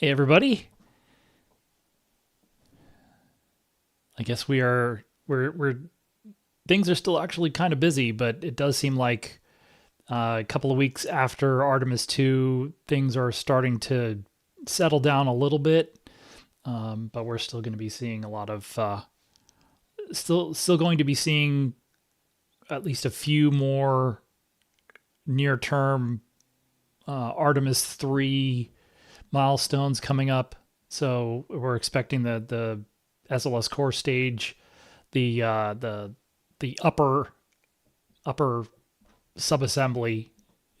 Hey everybody. I guess we're things are still actually kind of busy, but it does seem like a couple of weeks after Artemis II, things are starting to settle down a little bit. But we're still going to be seeing a lot of still going to be seeing at least a few more near term Artemis III milestones coming up. So we're expecting the SLS core stage, the upper subassembly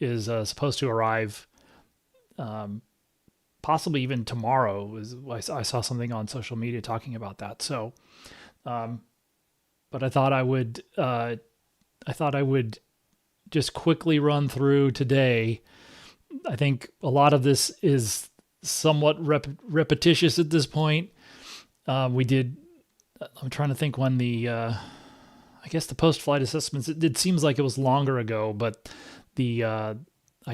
is supposed to arrive, um, possibly even tomorrow. I saw something on social media talking about that. So, um, but I thought I would just quickly run through today. I think a lot of this is somewhat repetitious at this point. We did. I'm trying to think when I guess the post-flight assessments. It seems like it was longer ago, but the I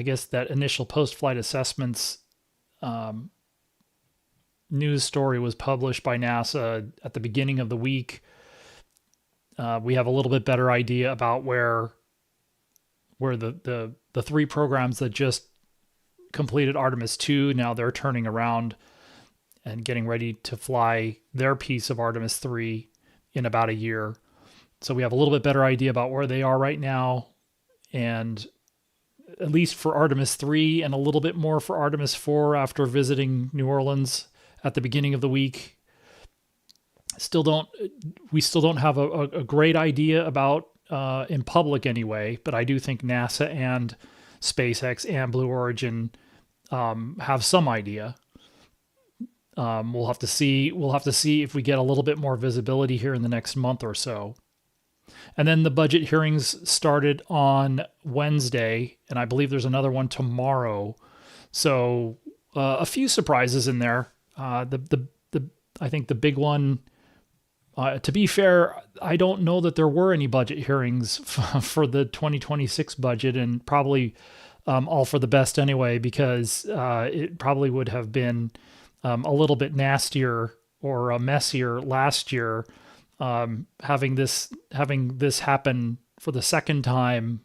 guess that initial post-flight assessments um, news story was published by NASA at the beginning of the week. We have a little bit better idea about where the three programs that just completed Artemis II, now they're turning around and getting ready to fly their piece of Artemis III in about a year. So we have a little bit better idea about where they are right now, and at least for Artemis 3 and a little bit more for Artemis 4 after visiting New Orleans at the beginning of the week. We still don't have a great idea about in public anyway, but I do think NASA and SpaceX and Blue Origin have some idea. We'll have to see. We'll have to see if we get a little bit more visibility here in the next month or so. And then the budget hearings started on Wednesday, and I believe there's another one tomorrow. So a few surprises in there. The I think the big one. To be fair, I don't know that there were any budget hearings for the 2026 budget, and probably all for the best anyway, because it probably would have been a little bit nastier or messier last year. Having this happen for the second time,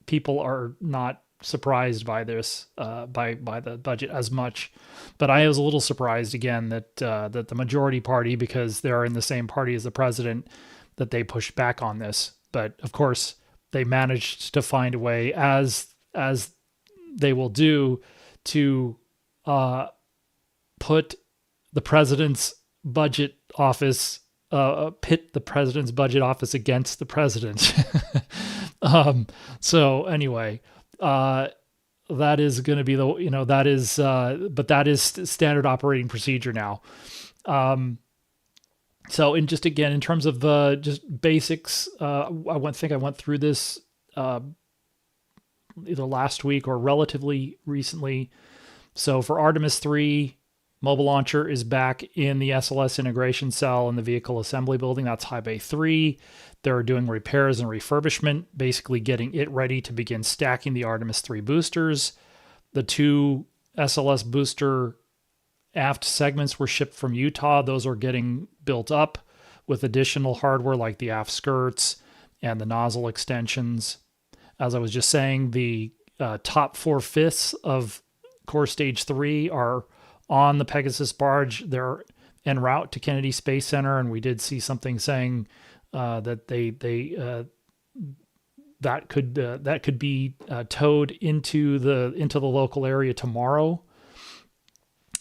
people are not surprised by this by the budget as much. But I was a little surprised again that the majority party, because they're in the same party as the president, that they pushed back on this. But of course, they managed to find a way, as they will do, to put the president's budget office pit the president's budget office against the president. So anyway, that is going to be that is, but that is standard operating procedure now. So in just again, in terms of just basics, I went through this either last week or relatively recently. So for Artemis 3, mobile launcher is back in the SLS integration cell in the vehicle assembly building. That's High Bay 3. They're doing repairs and refurbishment, basically getting it ready to begin stacking the Artemis 3 boosters. The two SLS booster aft segments were shipped from Utah. Those are getting built up with additional hardware like the aft skirts and the nozzle extensions. As I was just saying, the top 4/5 of Core Stage 3 are on the Pegasus barge. They're en route to Kennedy Space Center, and we did see something saying that that could be towed into the local area tomorrow.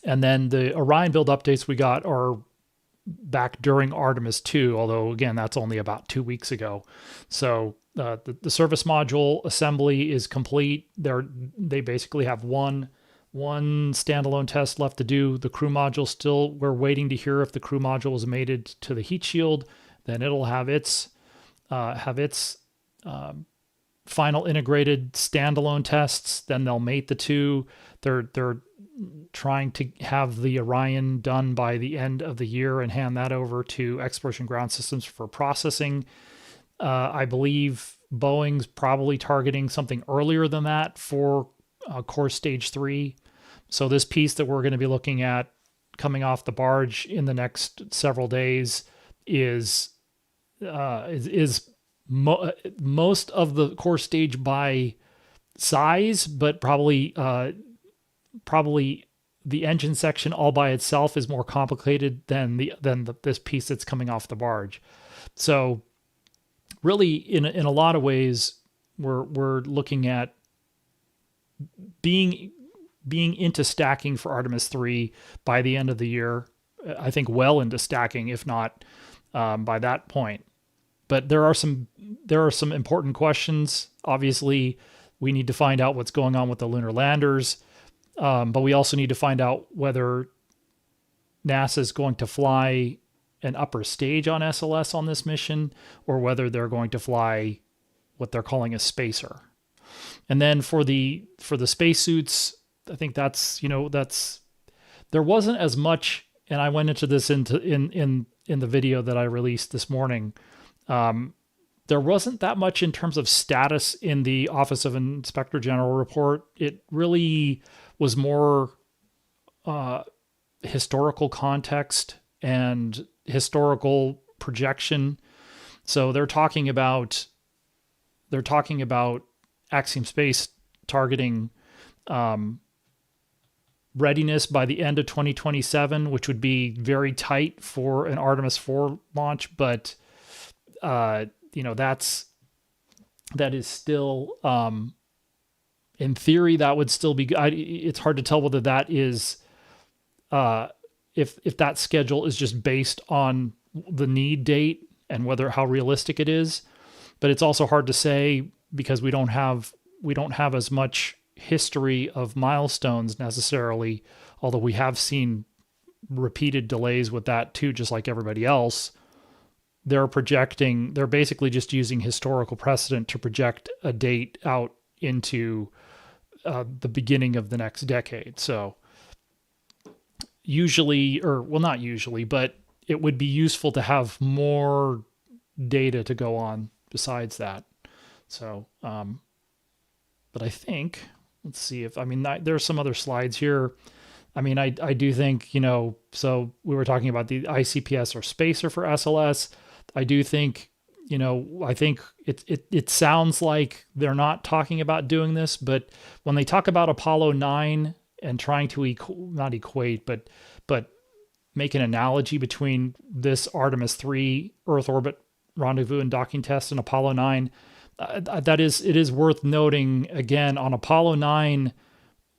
And then the Orion build updates we got are back during Artemis II, although again that's only about 2 weeks ago. So the service module assembly is complete. They basically have one standalone test left to do. The crew module still, we're waiting to hear if the crew module is mated to the heat shield. Then it'll have its final integrated standalone tests. Then they'll mate the two. They're trying to have the Orion done by the end of the year and hand that over to Exploration Ground Systems for processing. I believe Boeing's probably targeting something earlier than that for Core Stage 3. So this piece that we're going to be looking at coming off the barge in the next several days is most of the core stage by size, but probably the engine section all by itself is more complicated than this piece that's coming off the barge. So really, in a lot of ways, we're looking at being into stacking for Artemis III by the end of the year. I think well into stacking, if not by that point. But there are some important questions. Obviously, we need to find out what's going on with the lunar landers, but we also need to find out whether NASA is going to fly an upper stage on SLS on this mission, or whether they're going to fly what they're calling a spacer. And then for the spacesuits, I think that's there wasn't as much, and I went into this in the video that I released this morning. There wasn't that much in terms of status in the Office of Inspector General report. It really was more historical context and historical projection. So they're talking about Axiom Space targeting readiness by the end of 2027, which would be very tight for an Artemis IV launch, but that is still, in theory, that would still be. It's hard to tell whether that is, if that schedule is just based on the need date and how realistic it is. But it's also hard to say because we don't have as much history of milestones necessarily, although we have seen repeated delays with that too, just like everybody else. They're basically just using historical precedent to project a date out into the beginning of the next decade. So not usually, but it would be useful to have more data to go on besides that. So, but I think, let's see there's some other slides here. I do think, so we were talking about the ICPS or spacer for SLS. I do think, I think it sounds like they're not talking about doing this, but when they talk about Apollo 9 and trying to not equate, but make an analogy between this Artemis III Earth orbit rendezvous and docking test and Apollo 9, it is worth noting again, on Apollo 9,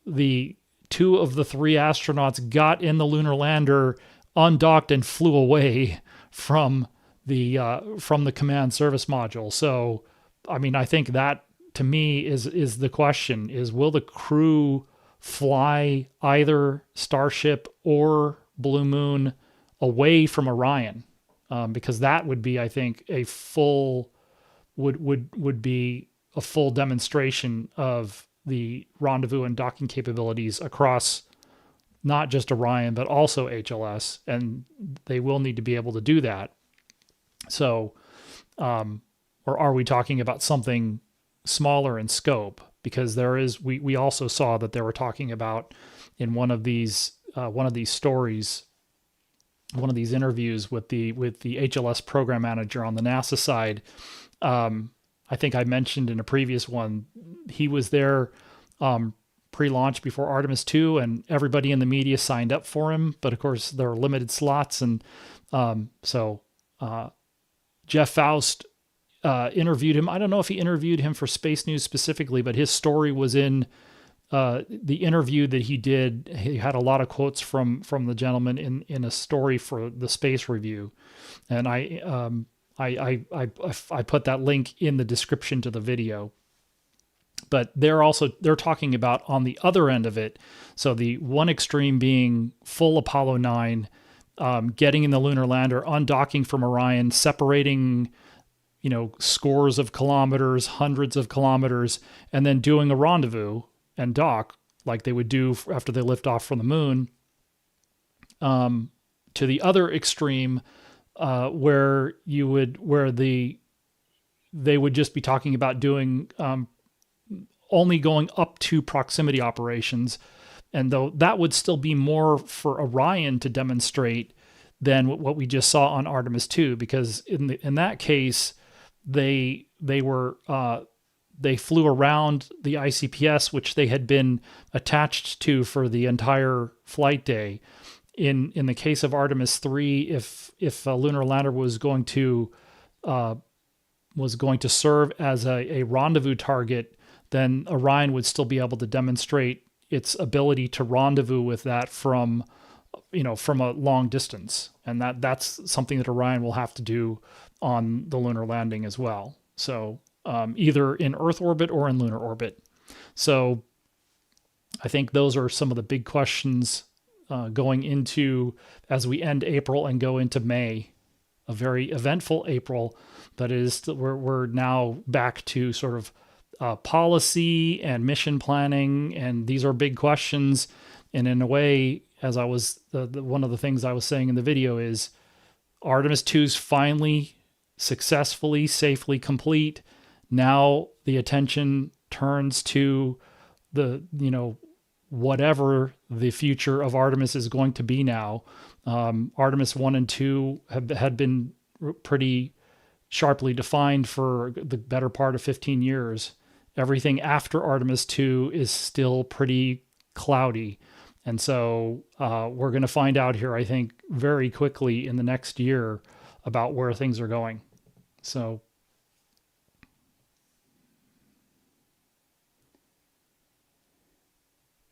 the 2 of the 3 astronauts got in the lunar lander, undocked, and flew away from the command service module. So, I think that to me is the question: will the crew fly either Starship or Blue Moon away from Orion? Because that would be, I think, would be a full demonstration of the rendezvous and docking capabilities across not just Orion, but also HLS, and they will need to be able to do that. So, or are we talking about something smaller in scope? Because we also saw that they were talking about in one of these stories, one of these interviews with the HLS program manager on the NASA side. I think I mentioned in a previous one, he was there pre-launch before Artemis II, and everybody in the media signed up for him. But of course, there are limited slots, and so Jeff Faust interviewed him. I don't know if he interviewed him for Space News specifically, but his story was in the interview that he did. He had a lot of quotes from the gentleman in a story for the Space Review, and I put that link in the description to the video. But they're talking about on the other end of it. So the one extreme being full Apollo 9, getting in the lunar lander, undocking from Orion, separating, scores of kilometers, hundreds of kilometers, and then doing a rendezvous and dock like they would do after they lift off from the moon. To the other extreme, where they would just be talking about doing only going up to proximity operations, And though that would still be more for Orion to demonstrate than what we just saw on Artemis II, because in that case, they flew around the ICPS, which they had been attached to for the entire flight day. In the case of Artemis III, if a lunar lander was going to serve as a rendezvous target, then Orion would still be able to demonstrate its ability to rendezvous with that from a long distance. And that's something that Orion will have to do on the lunar landing as well. So either in Earth orbit or in lunar orbit. So I think those are some of the big questions going into as we end April and go into May, a very eventful April. That is, we're now back to sort of policy and mission planning, and these are big questions. And in a way, as I was one of the things I was saying in the video is Artemis II is finally successfully, safely complete. Now the attention turns to the, whatever the future of Artemis is going to be now. Artemis 1 and 2 had been pretty sharply defined for the better part of 15 years. Everything after Artemis 2 is still pretty cloudy. And so we're going to find out here, I think, very quickly in the next year about where things are going. So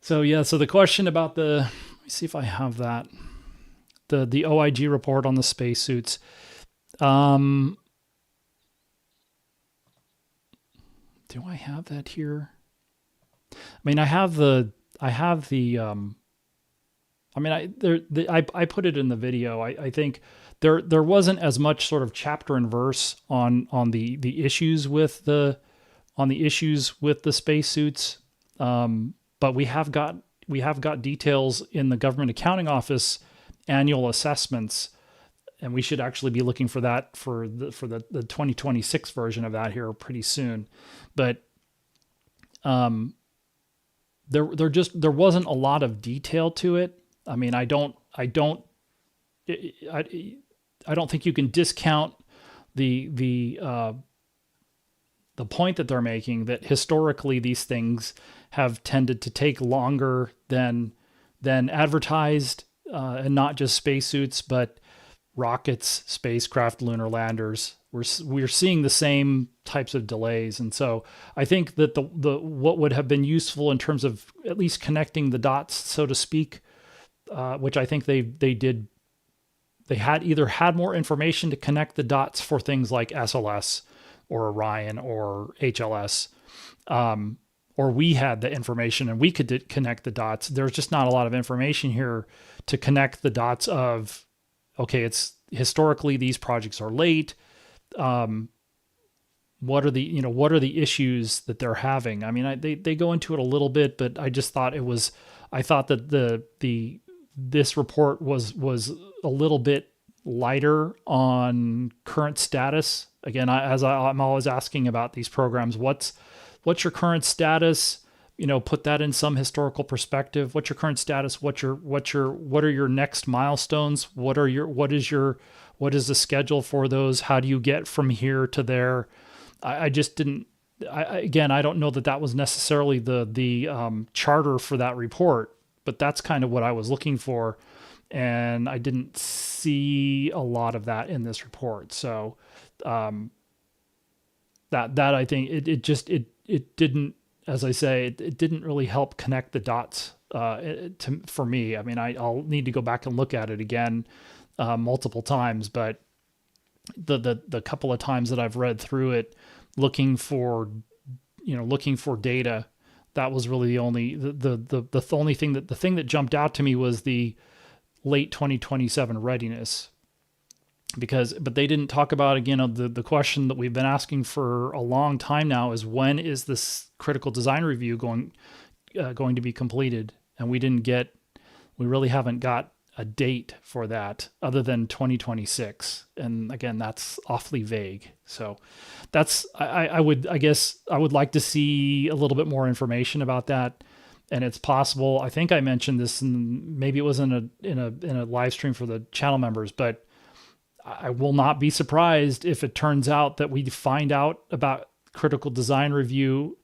the question about let me see if I have that, the OIG report on the spacesuits. Do I have that here? I mean, I put it in the video. I think there wasn't as much sort of chapter and verse on the issues with the spacesuits. But we have got details in the Government Accounting Office annual assessments, and we should actually be looking for that for the 2026 version of that here pretty soon. But there wasn't a lot of detail to it. I mean, I don't think you can discount the point that they're making, that historically these things have tended to take longer than advertised, and not just spacesuits, but rockets, spacecraft, lunar landers. We're seeing the same types of delays, and so I think that the what would have been useful in terms of at least connecting the dots, so to speak, which I think they did. They had more information to connect the dots for things like SLS or Orion or HLS, or we had the information and we could connect the dots. There's just not a lot of information here to connect the dots of, okay, it's historically these projects are late. What are the issues that they're having? I mean, they go into it a little bit, but I just thought I thought that this report was a little bit lighter on current status. Again, I'm always asking about these programs. What's your current status? Put that in some historical perspective. What's your current status? What are your next milestones? What is the schedule for those? How do you get from here to there? I just didn't. I don't know that was necessarily the charter for that report, but that's kind of what I was looking for, and I didn't see a lot of that in this report. So that I think it didn't, as I say, it didn't really help connect the dots for me. I mean, I'll need to go back and look at it again multiple times, but the couple of times that I've read through it, looking for data, that was really the only thing that jumped out to me was the late 2027 readiness. But they didn't talk about, again, the question that we've been asking for a long time now is, when is this critical design review going to be completed? And we really haven't got a date for that other than 2026. And again, that's awfully vague. So I would like to see a little bit more information about that. and it's possible. I think I mentioned this, and maybe it was in a live stream for the channel members, but I will not be surprised if it turns out that we find out about critical design review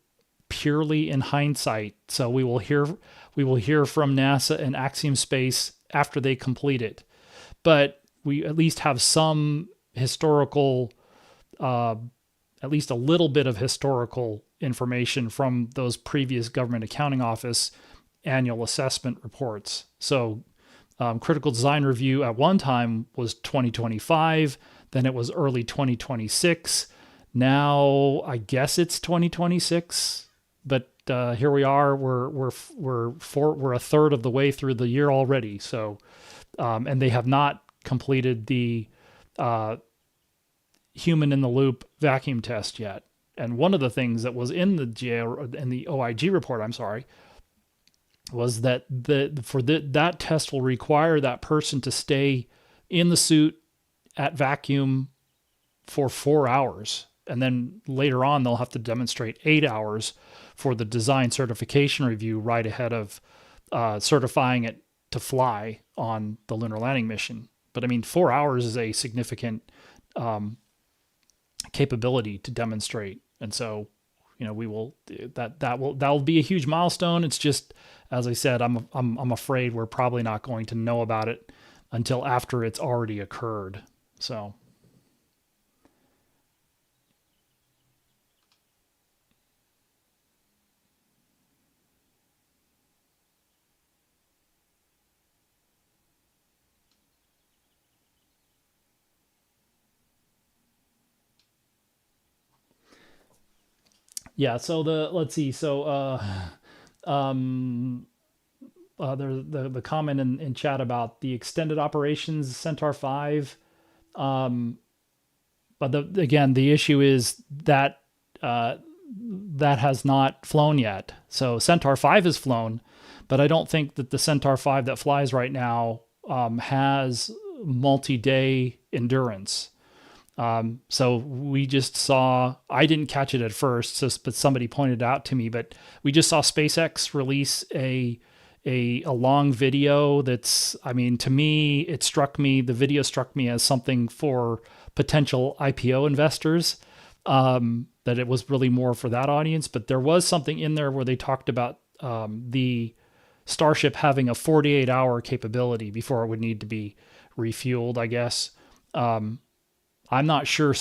purely in hindsight. So we will hear from NASA and Axiom Space after they complete it, but we at least have some historical, at least a little bit of historical information from those previous Government Accounting Office annual assessment reports. So critical design review at one time was 2025, then it was early 2026. Now I guess it's 2026, but here we are. We're a third of the way through the year already. So, and they have not completed the human in the loop vacuum test yet. And one of the things that was in the OIG report, was that that test will require that person to stay in the suit at vacuum for 4 hours. And then later on, they'll have to demonstrate 8 hours for the design certification review right ahead of certifying it to fly on the lunar landing mission. But I mean, 4 hours is a significant capability to demonstrate. And so, we will that'll be a huge milestone. It's just, as I said, I'm afraid we're probably not going to know about it until after it's already occurred. So. Yeah, so let's see. So there's the comment in chat about the extended operations Centaur 5. But the issue is that that has not flown yet. So Centaur 5 is flown, but I don't think that the Centaur 5 that flies right now has multi-day endurance. So we just saw, I didn't catch it at first, but somebody pointed it out to me, but we just saw SpaceX release a long video that's, I mean, to me, the video struck me as something for potential IPO investors, that it was really more for that audience. But there was something in there where they talked about the Starship having a 48-hour capability before it would need to be refueled, I guess. I'm not sure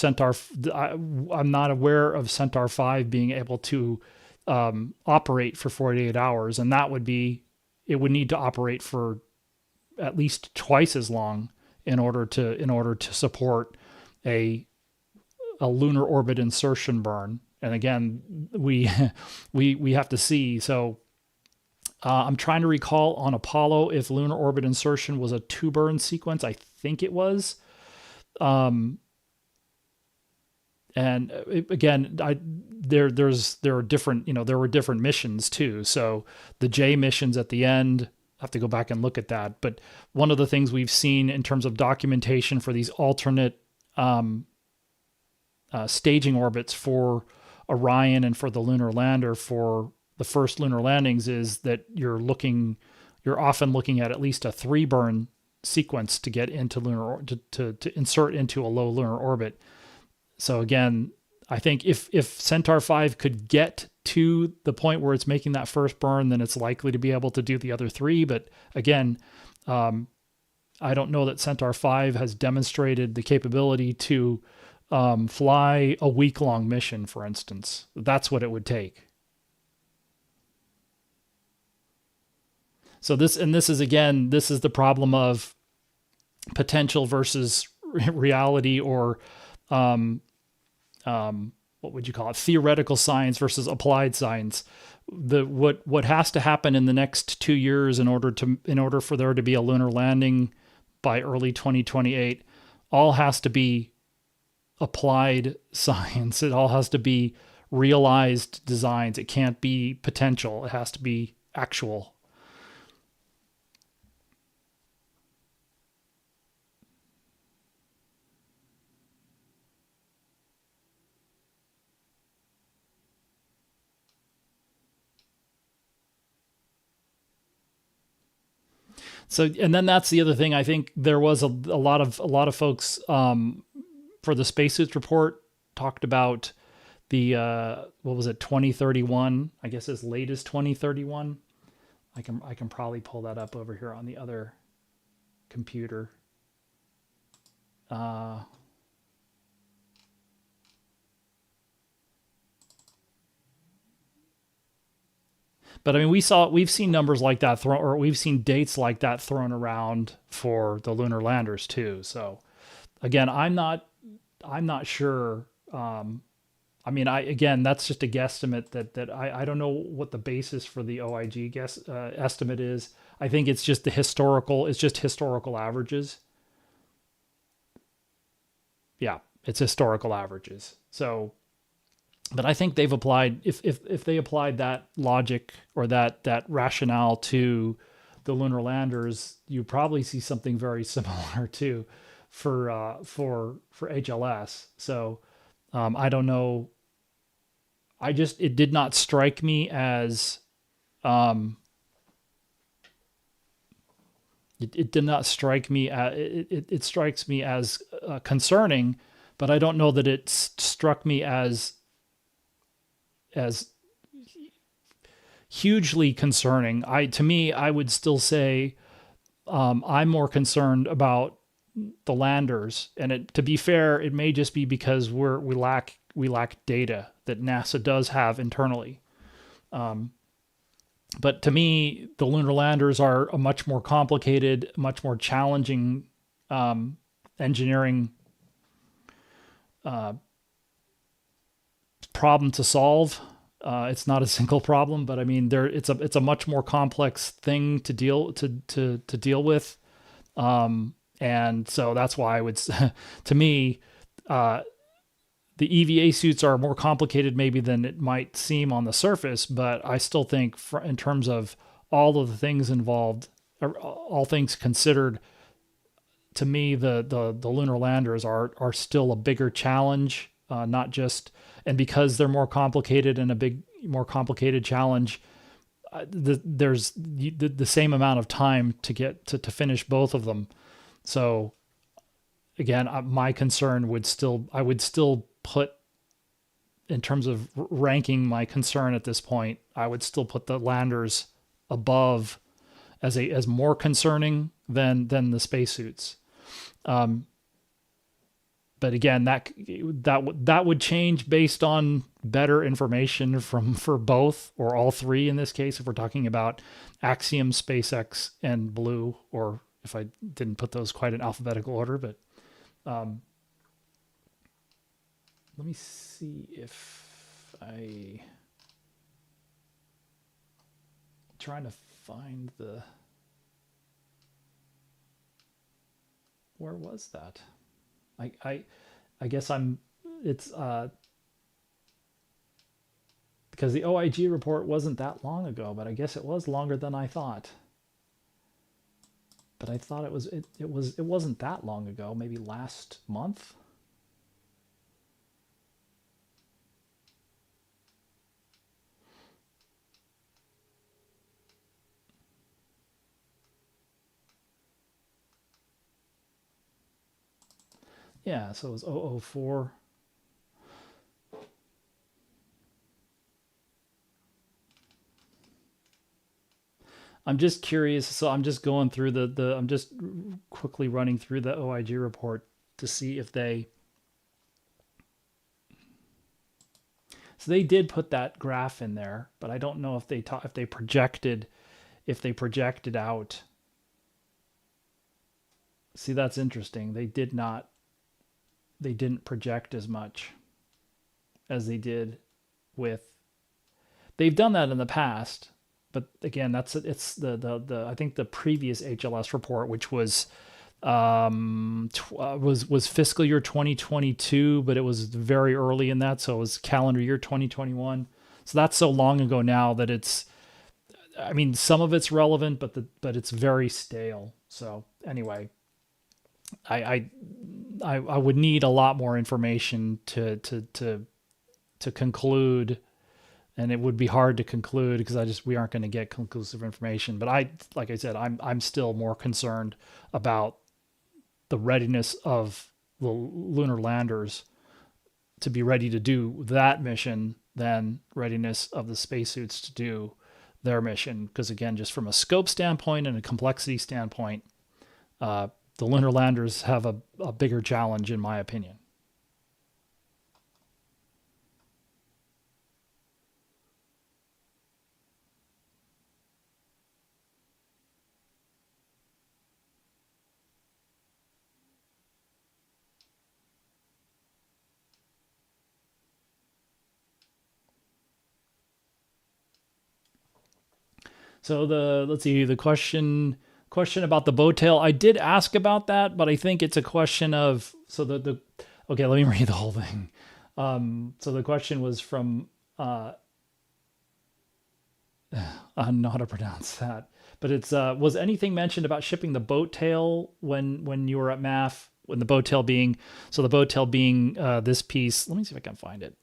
I'm not aware of Centaur 5 being able to operate for 48 hours. And it would need to operate for at least twice as long in order to support a lunar orbit insertion burn. And again, we have to see. So I'm trying to recall on Apollo if lunar orbit insertion was a 2-burn sequence. I think it was. And again, there are different, there were different missions too. So the J missions at the end, I have to go back and look at that. But one of the things we've seen in terms of documentation for these alternate staging orbits for Orion and for the lunar lander for the first lunar landings is that you're often looking at least a 3-burn sequence to get into to insert into a low lunar orbit. So again, I think if Centaur 5 could get to the point where it's making that first burn, then it's likely to be able to do the other 3. But again, I don't know that Centaur 5 has demonstrated the capability to fly a week-long mission, for instance. That's what it would take. So this is the problem of potential versus reality, or what would you call it? Theoretical science versus applied science. What has to happen in the next 2 years in order for there to be a lunar landing by early 2028, all has to be applied science. It all has to be realized designs. It can't be potential. It has to be actual. So, and then that's the other thing. I think there was a lot of folks for the spacesuits report talked about the what was it, 2031? I guess as late as 2031. I can probably pull that up over here on the other computer. But I mean, we've seen numbers like that thrown, or we've seen dates like that thrown around for the lunar landers too. So again, I'm not sure. I mean, again, that's just a guesstimate that I don't know what the basis for the OIG estimate is. I think it's just historical averages. Yeah, it's historical averages. So, but I think they've applied, if they applied that logic or that rationale to the lunar landers, you probably see something very similar to for HLS. So I don't know. It did not strike me as it did not strike me it strikes me as concerning, but I don't know that it struck me as hugely concerning. To me, I would still say I'm more concerned about the landers, and to be fair, it may just be because we lack data that NASA does have internally. But to me, the lunar landers are a much more complicated, much more challenging engineering problem to solve. It's not a single problem, but I mean, it's a much more complex thing to deal with. And so that's why I would, to me, the EVA suits are more complicated maybe than it might seem on the surface, but I still think in terms of all of the things involved, all things considered, to me, the lunar landers are still a bigger challenge, not just, and because they're more complicated and more complicated challenge, there's the same amount of time to get to finish both of them. So again, my concern I would still put, in terms of ranking my concern at this point, I would still put the landers above as more concerning than the spacesuits. But again, that would change based on better information for both or all three in this case, if we're talking about Axiom, SpaceX, and Blue, or if I didn't put those quite in alphabetical order, but let me see if I'm trying to find where was that? I guess it's because the OIG report wasn't that long ago, but I guess it was longer than I thought. But I thought it wasn't that long ago, maybe last month. Yeah, so it was 004. I'm just curious, so I'm just going through I'm just quickly running through the OIG report to see if so they did put that graph in there, but I don't know if they projected out. See, that's interesting. They didn't project as much as they did they've done that in the past. But again, it's the I think the previous HLS report, which was fiscal year 2022, but it was very early in that, so it was calendar year 2021. So that's so long ago now that I mean, some of it's relevant, but it's very stale. So anyway, I would need a lot more information to conclude and it would be hard to conclude because we aren't going to get conclusive information. But like I said, I'm still more concerned about the readiness of the lunar landers to be ready to do that mission than readiness of the spacesuits to do their mission. Because again, just from a scope standpoint and a complexity standpoint, the lunar landers have a bigger challenge, in my opinion. So let's see, the question about the bow tail. I did ask about that, but I think it's a question of, okay, let me read the whole thing. So the question was from, I don't know how to pronounce that, but it's, was anything mentioned about shipping the boat tail when you were at MAF, when the boat tail being, this piece, let me see if I can find it.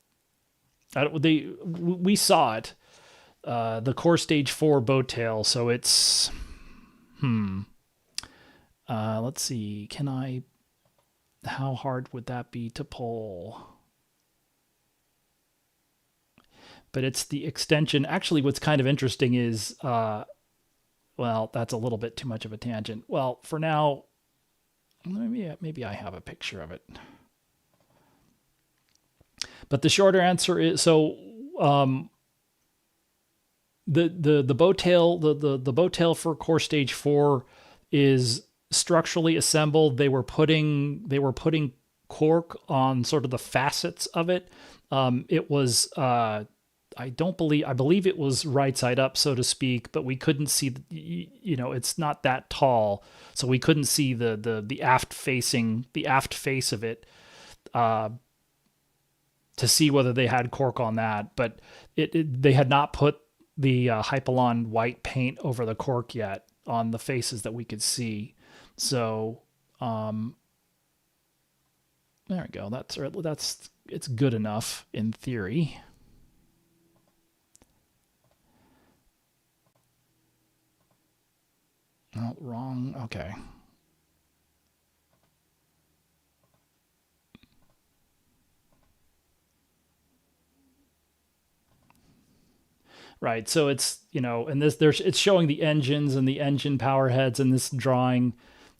We saw it. The core stage 4 boat tail. So it's, let's see, how hard would that be to pull? But it's the extension. Actually, what's kind of interesting is, well, that's a little bit too much of a tangent. Well, for now, maybe I have a picture of it. But the shorter answer is, so, the boat tail, the boat tail for core stage 4 is structurally assembled. They were putting cork on sort of the facets of it. It was, I believe it was right side up, so to speak, but we couldn't see, it's not that tall, so we couldn't see the aft face of it, to see whether they had cork on that. But they had not put the Hypalon white paint over the cork yet on the faces that we could see. So there we go. It's good enough in theory. Oh, wrong. Okay. Right. So it's, and it's showing the engines and the engine power heads in this drawing.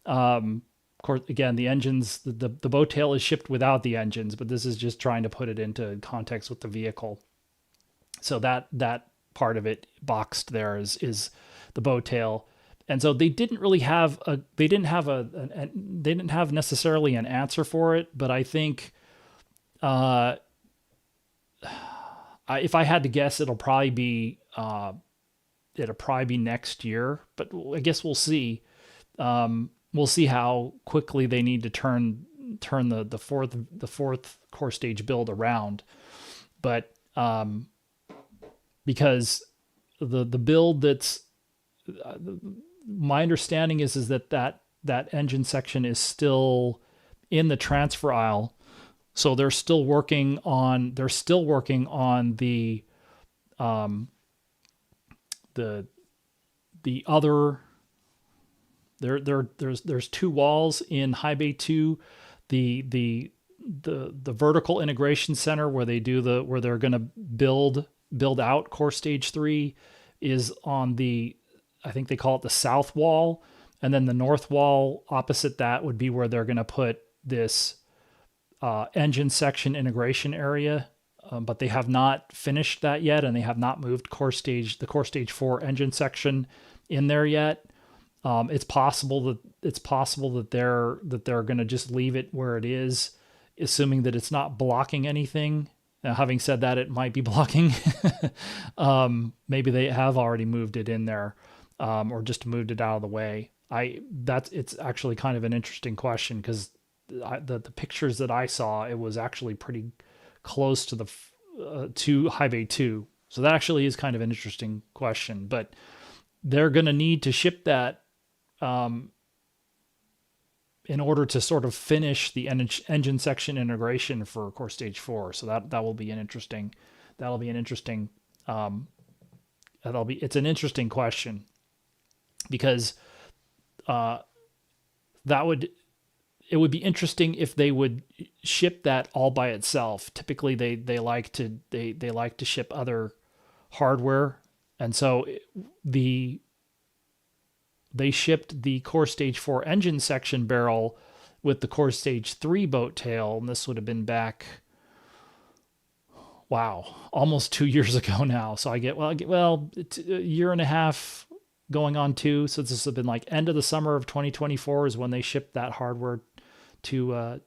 Of course, again, the engines, the boat tail is shipped without the engines, but this is just trying to put it into context with the vehicle. So that part of it boxed there is the boat tail. And so they didn't really have they didn't have necessarily an answer for it, but I think, if I had to guess, it'll probably be next year, but I guess we'll see. We'll see how quickly they need to turn the fourth core stage build around. But because the build that's, my understanding is that engine section is still in the transfer aisle. So they're still working on the other, there's two walls in High Bay 2, the vertical integration center where they're going to build out core stage 3 is on I think they call it the south wall, and then the north wall opposite that would be where they're going to put this engine section integration area, but they have not finished that yet, and they have not moved the core stage 4 engine section in there yet. It's possible that they're going to just leave it where it is, assuming that it's not blocking anything. Now, having said that, it might be blocking. Maybe they have already moved it in there, or just moved it out of the way. It's actually kind of an interesting question, because the pictures that I saw, it was actually pretty close to to High Bay 2. So that actually is kind of an interesting question, but they're going to need to ship that in order to sort of finish the engine section integration for core stage 4. So that will be an interesting It's an interesting question because that would it would be interesting if they would ship that all by itself. Typically, they like to ship other hardware, and so they shipped the Core Stage 4 engine section barrel with the Core Stage 3 boat tail, and this would have been back, wow, almost 2 years ago now. So I get it's a year and a half going on 2. So this has been like end of the summer of 2024 is when they shipped that hardware to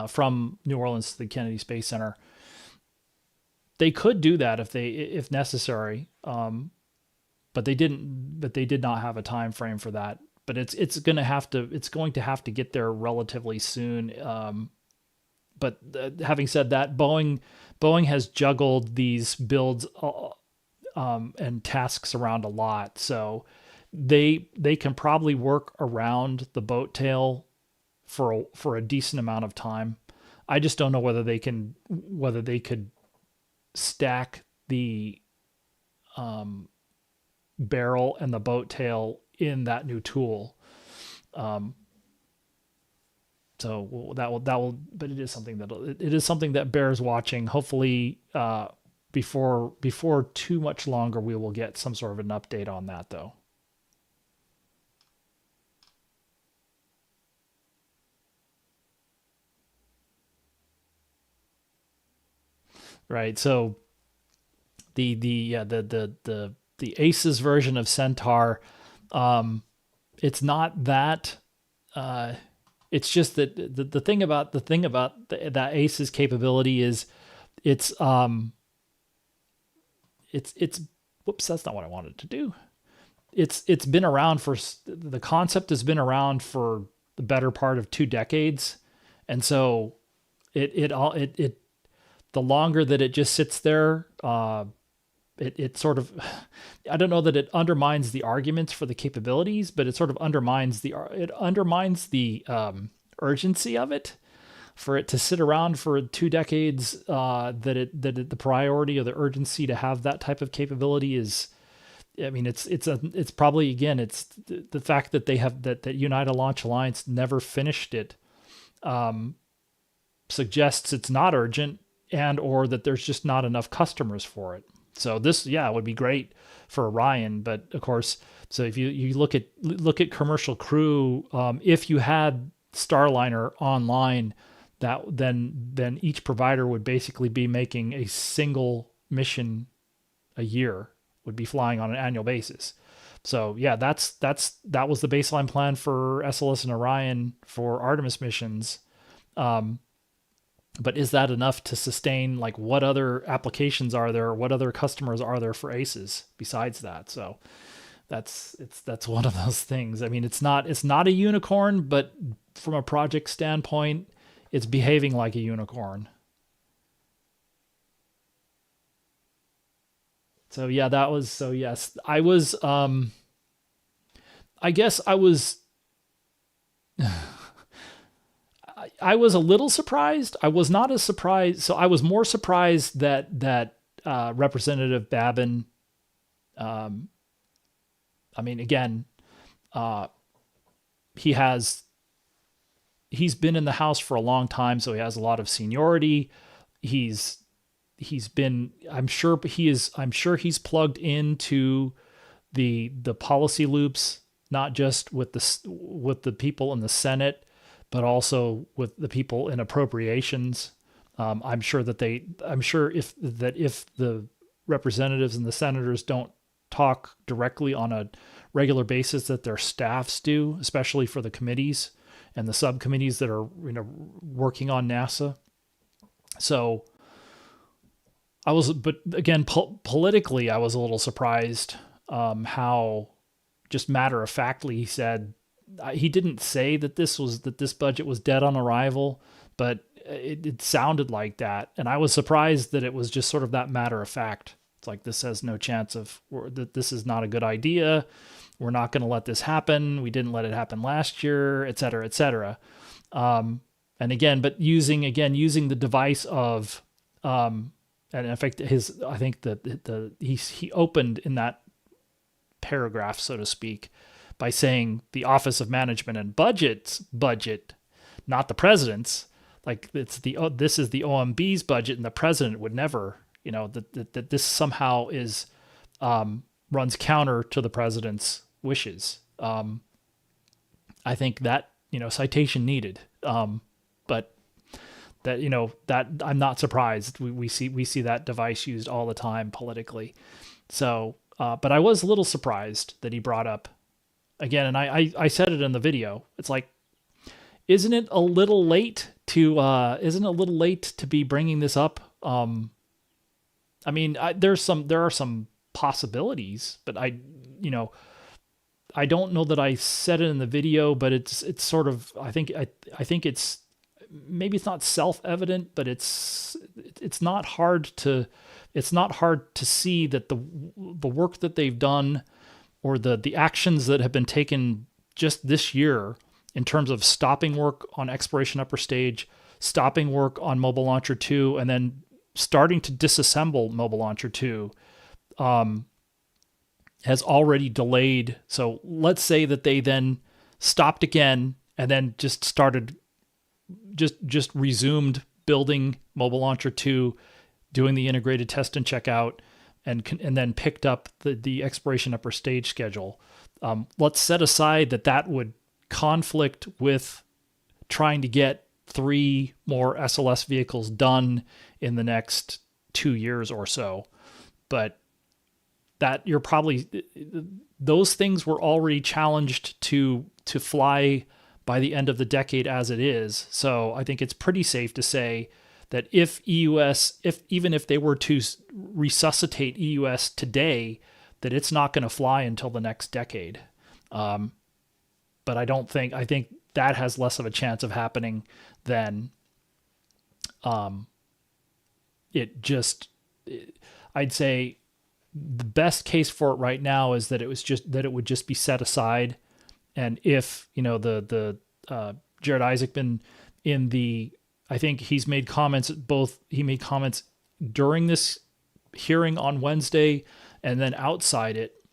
from New Orleans to the Kennedy Space Center. They could do that if necessary, but they didn't. But they did not have a time frame for that. But it's going to have to get there relatively soon. But having said that, Boeing has juggled these builds and tasks around a lot, so they can probably work around the boat tail for a decent amount of time. I just don't know whether they could stack the barrel and the boat tail in that new tool. So that will, but it is something that bears watching. Hopefully, before too much longer, we will get some sort of an update on that, though. Right. So the Aces version of Centaur, it's not that. It's just that the thing about that Aces capability is it's whoops, that's not what I wanted to do. It's been around the concept has been around for the better part of 2 decades, and so it the longer that it just sits there, it sort of, I don't know that it undermines the arguments for the capabilities, but it sort of undermines the urgency of it. For it to sit around for 2 decades, the priority or the urgency to have that type of capability is, I mean, it's probably, again, it's the fact that they have that United Launch Alliance never finished it, suggests it's not urgent, and or that there's just not enough customers for it. So this, would be great for Orion, but of course, so if you look at Commercial Crew, if you had Starliner online, that then each provider would basically be making a single mission a year, would be flying on an annual basis. So that was the baseline plan for SLS and Orion for Artemis missions. But is that enough to sustain, like, what other applications are there? What other customers are there for Aces besides that? So that's one of those things. I mean, it's not a unicorn, but from a project standpoint, it's behaving like a unicorn. So yes, I was, I guess I was, I was a little surprised. I was not as surprised. So I was more surprised that Representative Babin, I mean, again, he's been in the House for a long time, so he has a lot of seniority. He's been, I'm sure he's plugged into the policy loops, not just with the people in the Senate, but also with the people in appropriations. I'm sure if the representatives and the senators don't talk directly on a regular basis, that their staffs do, especially for the committees and the subcommittees that are working on NASA. So but again, politically, I was a little surprised how, just matter of factly, he said, he didn't say that this budget was dead on arrival, but it sounded like that. And I was surprised that it was just sort of that matter of fact. It's like, this has no chance that this is not a good idea. We're not going to let this happen. We didn't let it happen last year, et cetera, et cetera. And again, but using the device of, And in fact, I think that he opened in that paragraph, so to speak, by saying the Office of Management and Budget's budget, not the president's. Like this is the OMB's budget, and the president would never, that this somehow is runs counter to the president's wishes. I think that citation needed, but that that I'm not surprised. We see that device used all the time politically. So, but I was a little surprised that he brought up again, and I said it in the video. It's like, isn't it a little late to be bringing this up? I mean, there are some possibilities, but I don't know that I said it in the video, but it's sort of, I think it's, maybe it's not self-evident, but it's not hard to see that the work that they've done, or the actions that have been taken just this year in terms of stopping work on Exploration Upper Stage, stopping work on Mobile Launcher 2, and then starting to disassemble Mobile Launcher 2, has already delayed. So let's say that they then stopped again and then just resumed building Mobile Launcher 2, doing the integrated test and checkout, and then picked up the Exploration Upper Stage schedule. Let's set aside that would conflict with trying to get 3 more SLS vehicles done in the next 2 years or so. But that you're probably, those things were already challenged to fly by the end of the decade as it is. So I think it's pretty safe to say that even if they were to resuscitate EUS today, that it's not going to fly until the next decade. But I think that has less of a chance of happening than I'd say the best case for it right now is that it would just be set aside. And if, the Jared Isaacman I think he's made comments during this hearing on Wednesday and then outside it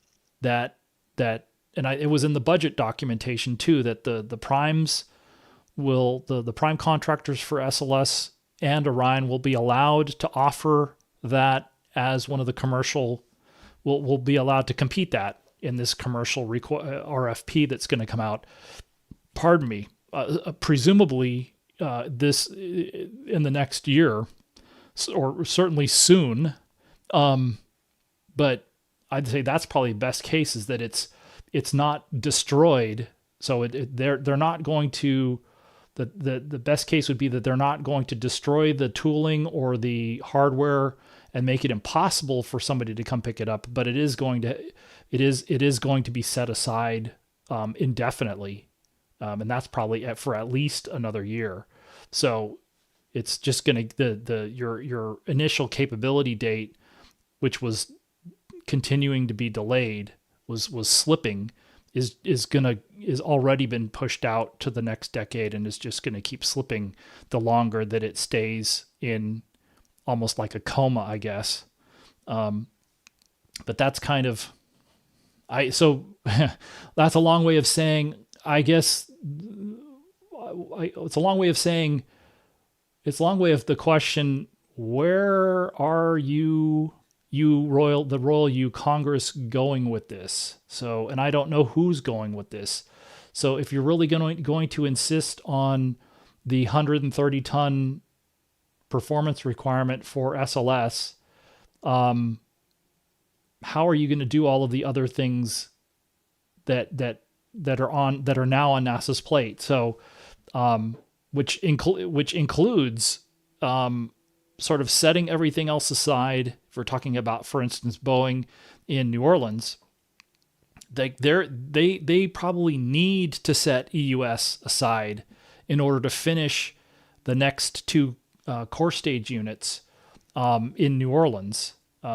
it was in the budget documentation too, that the primes the prime contractors for SLS and Orion will be allowed to offer that as one of the commercial, will be allowed to compete that in this commercial RFP that's going to come out. Pardon me. Presumably this in the next year, or certainly soon. But I'd say that's probably best case, is that it's not destroyed. So they're not going to, the best case would be that they're not going to destroy the tooling or the hardware and make it impossible for somebody to come pick it up, but it is going to be set aside indefinitely, and that's probably for at least another year. So it's just going to your initial capability date, which was continuing to be delayed, was slipping, is already been pushed out to the next decade, and is just going to keep slipping the longer that it stays in almost like a coma, I guess. But that's kind of, so that's a long way of saying, I guess, it's a long way of the question, where are the Royal U Congress going with this? So, and I don't know who's going with this. So if you're really going to insist on the 130-ton performance requirement for SLS, how are you going to do all of the other things that are now on NASA's plate? So, which includes sort of setting everything else aside. If we're talking about, for instance, Boeing in New Orleans, they probably need to set EUS aside in order to finish the next 2 core stage units in New Orleans.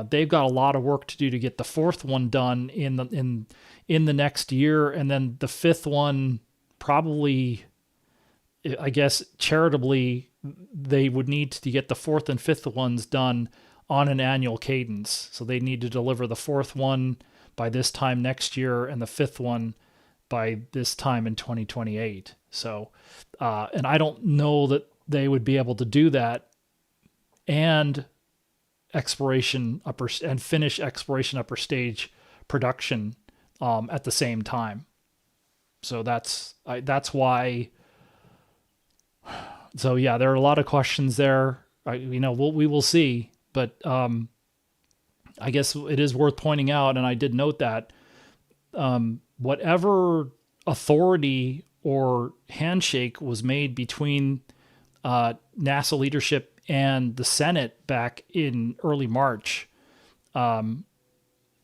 They've got a lot of work to do to get the 4th one done in the next year, and then the 5th one probably, I guess, charitably, they would need to get the 4th and 5th ones done on an annual cadence. So they need to deliver the fourth one by this time next year and the fifth one by this time in 2028. So, and I don't know that they would be able to do that and finish exploration upper stage production at the same time. So that's why. So yeah, there are a lot of questions there. We will see, but I guess it is worth pointing out, and I did note that whatever authority or handshake was made between NASA leadership and the Senate back in early March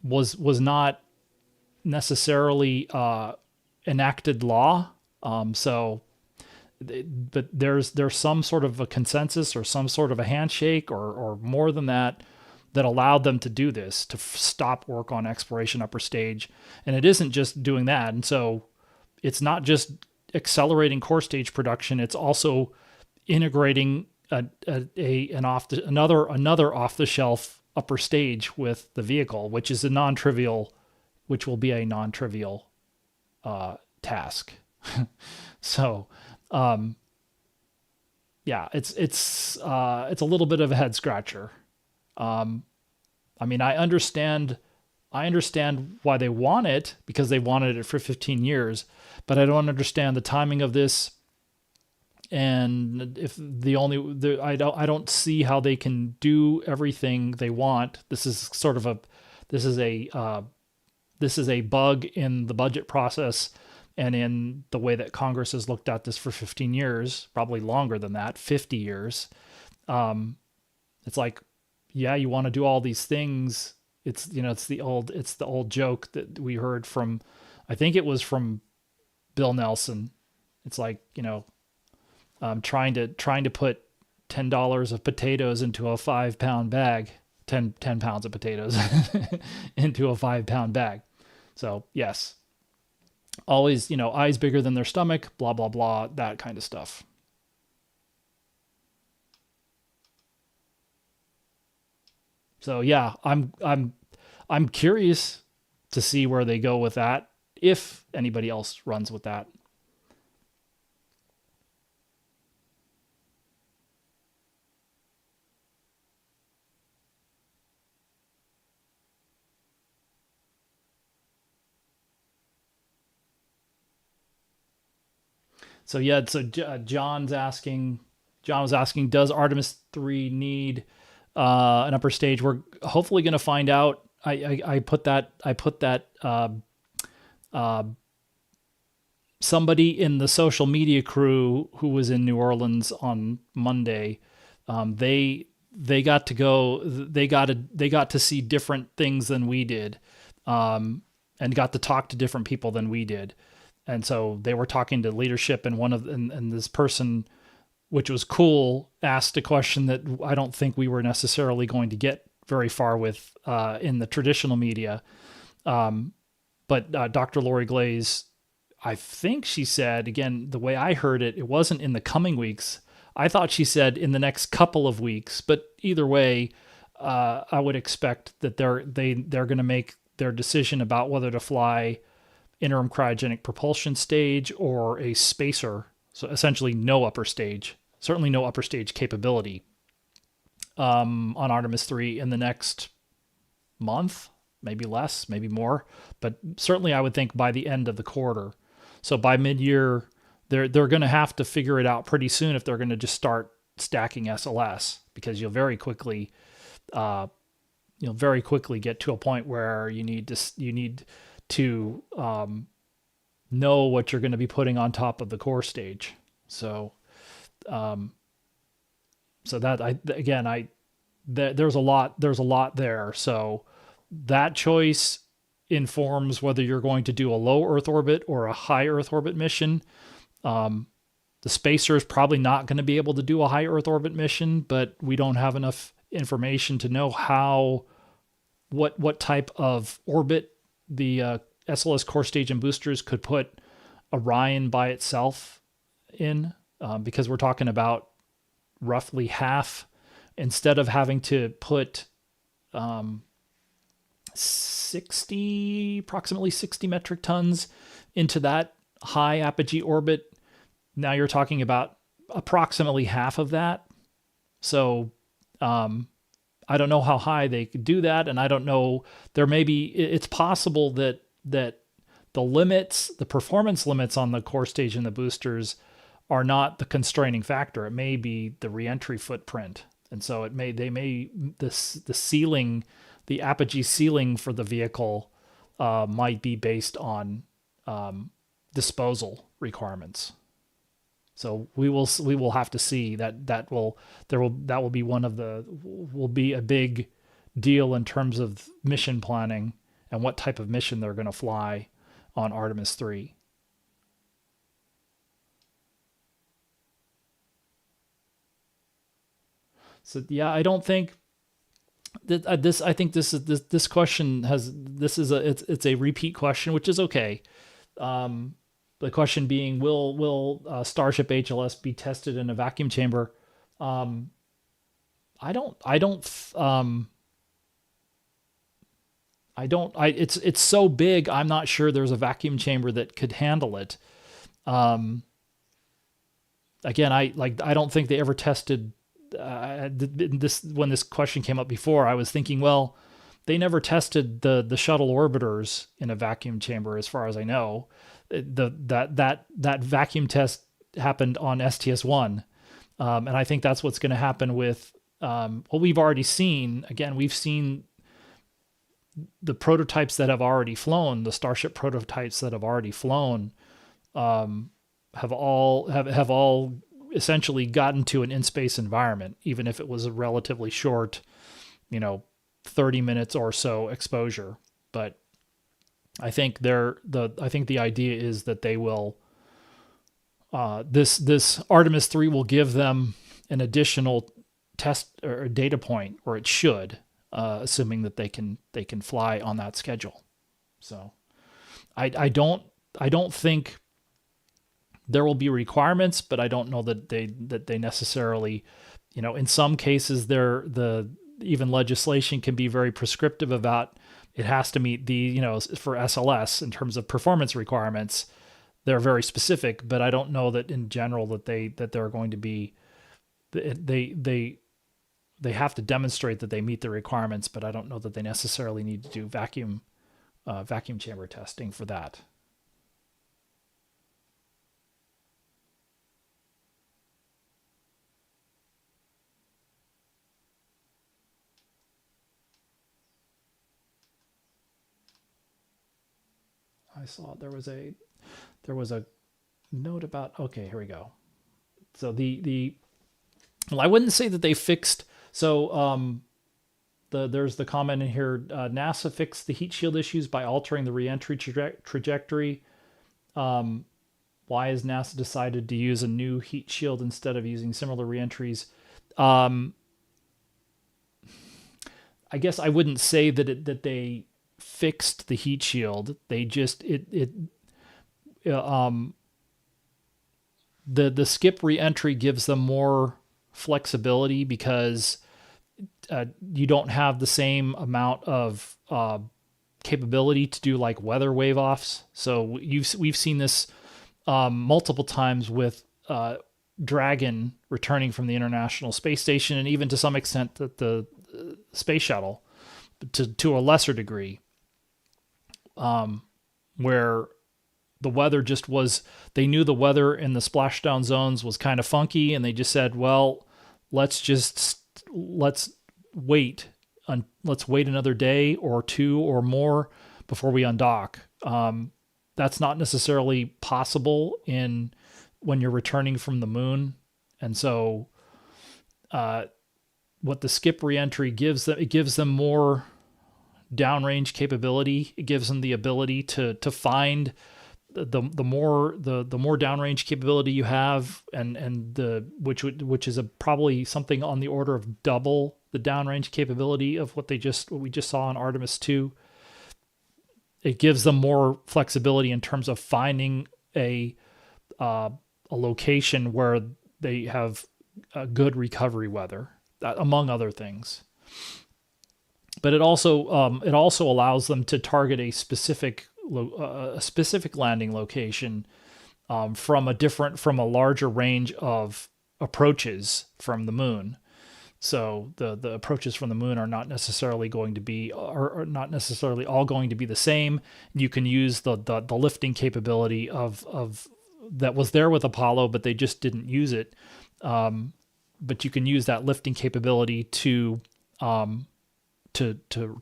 was not necessarily enacted law. But there's some sort of a consensus or some sort of a handshake or more than that allowed them to do this, to stop work on exploration upper stage. And it isn't just doing that. And so it's not just accelerating core stage production. It's also integrating another off the shelf upper stage with the vehicle, which will be a non-trivial task. So, yeah, it's a little bit of a head scratcher. I mean, I understand why they want it, because they wanted it for 15 years, but I don't understand the timing of this. And if I don't see how they can do everything they want. This is a bug in the budget process and in the way that Congress has looked at this for 15 years, probably longer than that, 50 years. It's like, yeah, you want to do all these things. It's the old joke that we heard from, I think it was from Bill Nelson. It's like, trying to put $10 of potatoes into a 5-pound bag, 10 pounds of potatoes into a 5-pound bag. So yes, always, eyes bigger than their stomach, blah, blah, blah, that kind of stuff. So yeah, I'm curious to see where they go with that, if anybody else runs with that. So yeah, John was asking, does Artemis III need an upper stage? We're hopefully going to find out. I put that somebody in the social media crew who was in New Orleans on Monday. They got to see different things than we did, and got to talk to different people than we did. And so they were talking to leadership, and this person, which was cool, asked a question that I don't think we were necessarily going to get very far with in the traditional media. But Dr. Lori Glaze, I think she said, again, the way I heard it, it wasn't in the coming weeks. I thought she said in the next couple of weeks, but either way, I would expect that they're going to make their decision about whether to fly interim cryogenic propulsion stage or a spacer. So essentially no upper stage, certainly no upper stage capability on Artemis III in the next month, maybe less, maybe more, but certainly I would think by the end of the quarter. So by mid-year, they're going to have to figure it out pretty soon if they're going to just start stacking SLS, because you'll very quickly get to a point where you need to know what you're going to be putting on top of the core stage. So, there's a lot there. So that choice informs whether you're going to do a low Earth orbit or a high Earth orbit mission. The spacer is probably not going to be able to do a high Earth orbit mission, but we don't have enough information to know what type of orbit the SLS core stage and boosters could put Orion by itself in, because we're talking about roughly half, instead of having to put approximately 60 metric tons into that high apogee orbit. Now you're talking about approximately half of that. So I don't know how high they could do that, and I don't know. It's possible that the performance limits on the core stage and the boosters are not the constraining factor. It may be the reentry footprint, and so the ceiling, the apogee ceiling for the vehicle might be based on disposal requirements. So we will have to see that will be a big deal in terms of mission planning and what type of mission they're going to fly on Artemis III. So yeah, I don't think that I think this question it's a repeat question, which is okay. The question being, will Starship HLS be tested in a vacuum chamber? It's so big. I'm not sure there's a vacuum chamber that could handle it. Again, I don't think they ever tested this. When this question came up before, I was thinking, well, they never tested the shuttle orbiters in a vacuum chamber, as far as I know. That vacuum test happened on STS-1, and I think that's what's going to happen with what we've already seen. Again, we've seen the prototypes that have already flown, the Starship prototypes that have already flown, have all essentially gotten to an in-space environment, even if it was a relatively short, 30 minutes or so exposure. But I think the idea is that they will this Artemis III will give them an additional test or data point, or it should, assuming that they can fly on that schedule. So I don't think there will be requirements, but I don't know that they necessarily, in some cases even legislation can be very prescriptive about it has to meet for SLS in terms of performance requirements. They're very specific, but I don't know that in general that they're going to be, they have to demonstrate that they meet the requirements, but I don't know that they necessarily need to do vacuum chamber testing for that. I saw there was a note about, okay, here we go. So well, I wouldn't say that they fixed. So there's the comment in here. NASA fixed the heat shield issues by altering the reentry trajectory. Why has NASA decided to use a new heat shield instead of using similar reentries? I guess I wouldn't say that they fixed the heat shield. They just the skip reentry gives them more flexibility because you don't have the same amount of capability to do like weather wave offs. So we've seen this multiple times with Dragon returning from the International Space Station, and even to some extent the space shuttle, to a lesser degree, where the weather just was, they knew the weather in the splashdown zones was kind of funky, and they just said, well, let's wait another day or two or more before we undock. That's not necessarily possible when you're returning from the moon. And so what the skip reentry gives them, it gives them more downrange capability. It gives them the ability to find the more downrange capability you have, and which is probably something on the order of double the downrange capability of what we just saw on Artemis II. It gives them more flexibility in terms of finding a location where they have good recovery weather, among other things. but it also allows them to target a specific landing location from a larger range of approaches from the moon. So the approaches from the moon are not necessarily going to be are not necessarily all going to be the same. You can use the lifting capability of that was there with Apollo, but they just didn't use it. But you can use that lifting capability to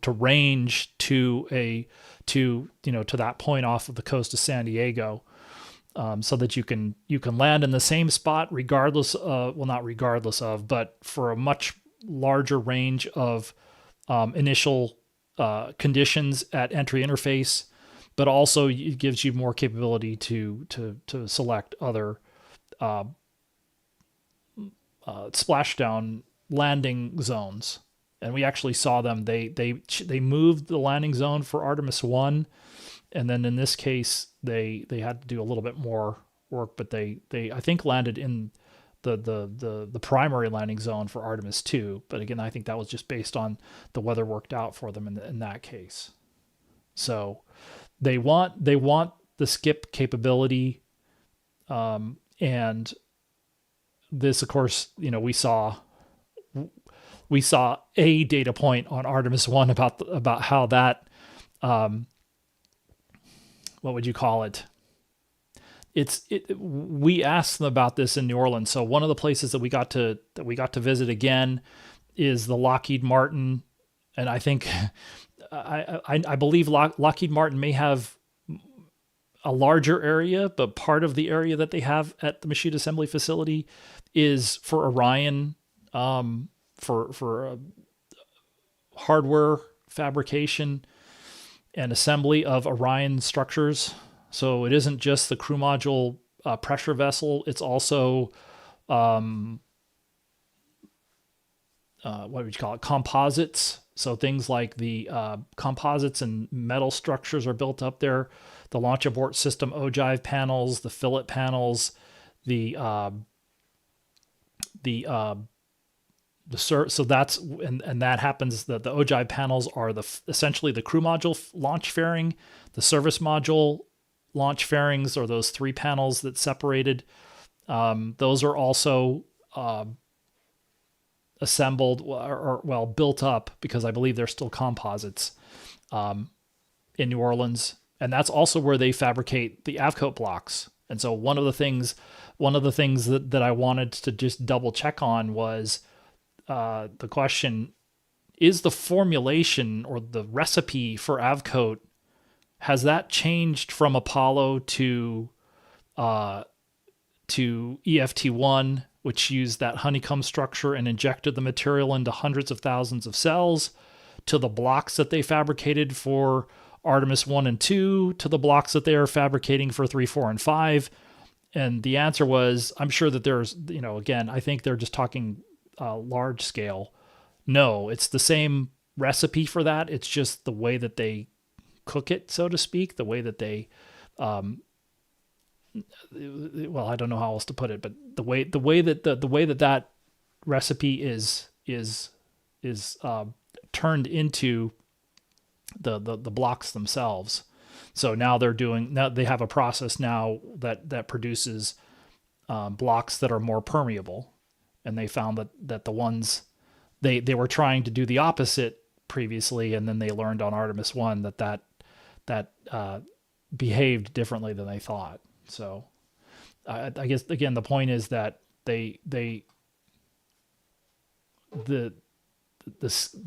range to that point off of the coast of San Diego. So that you can land in the same spot not regardless of, but for a much larger range of initial conditions at entry interface, but also it gives you more capability to select other splashdown landing zones. And we actually saw them. They moved the landing zone for Artemis I. And then in this case, they had to do a little bit more work, but they I think landed in the primary landing zone for Artemis II. But again, I think that was just based on the weather worked out for them in that case. So they want the skip capability, and this, of course, we saw a data point on Artemis I about how that. What would you call it? We asked them about this in New Orleans. So one of the places that we got to visit again is the Lockheed Martin, and I think I believe Lockheed Martin may have a larger area, but part of the area that they have at the machine assembly facility is for Orion, for hardware fabrication and assembly of Orion structures. So it isn't just the crew module pressure vessel. It's also, what would you call it? Composites. So things like the composites and metal structures are built up there. The launch abort system ogive panels, the fillet panels, so that's and that happens. The ogive panels are essentially the crew module launch fairing, the service module launch fairings, or those three panels that separated. Those are also assembled or built up, because I believe they're still composites in New Orleans, and that's also where they fabricate the Avcoat blocks. And so one of the things that I wanted to just double check on was. The question is, the formulation or the recipe for Avcoat, has that changed from Apollo to EFT-1, which used that honeycomb structure and injected the material into hundreds of thousands of cells, to the blocks that they fabricated for Artemis 1 and 2, to the blocks that they are fabricating for 3, 4, and 5? And the answer was, I'm sure that there's, again, I think they're just talking large scale. No, it's the same recipe for that. It's just the way that they cook it, so to speak, the way that they, I don't know how else to put it, but the way that recipe is turned into the blocks themselves. So now they have a process now that produces blocks that are more permeable. And they found that the ones they were trying to do the opposite previously, and then they learned on Artemis I that behaved differently than they thought. So I guess again the point is that the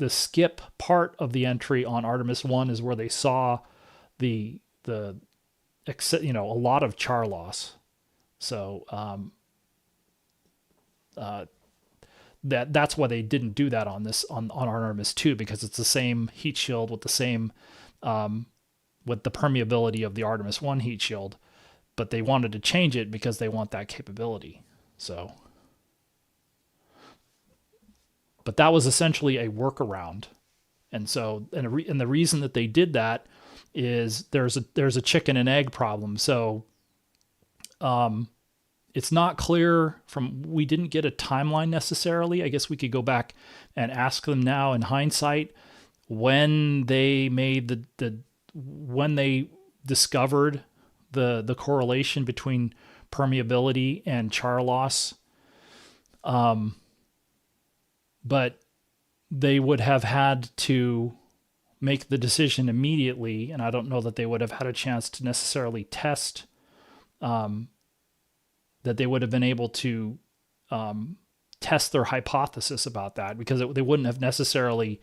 skip part of the entry on Artemis I is where they saw a lot of char loss. So that's why they didn't do that on Artemis II, because it's the same heat shield with the same with the permeability of the Artemis I heat shield, but they wanted to change it because they want that capability. So, but that was essentially a workaround, and so and the reason that they did that is there's a chicken and egg problem. So, it's not clear we didn't get a timeline necessarily. I guess we could go back and ask them now in hindsight when they made when they discovered the correlation between permeability and char loss, but they would have had to make the decision immediately, and I don't know that they would have had a chance to necessarily test, that they would have been able to test their hypothesis about that, because they wouldn't have necessarily,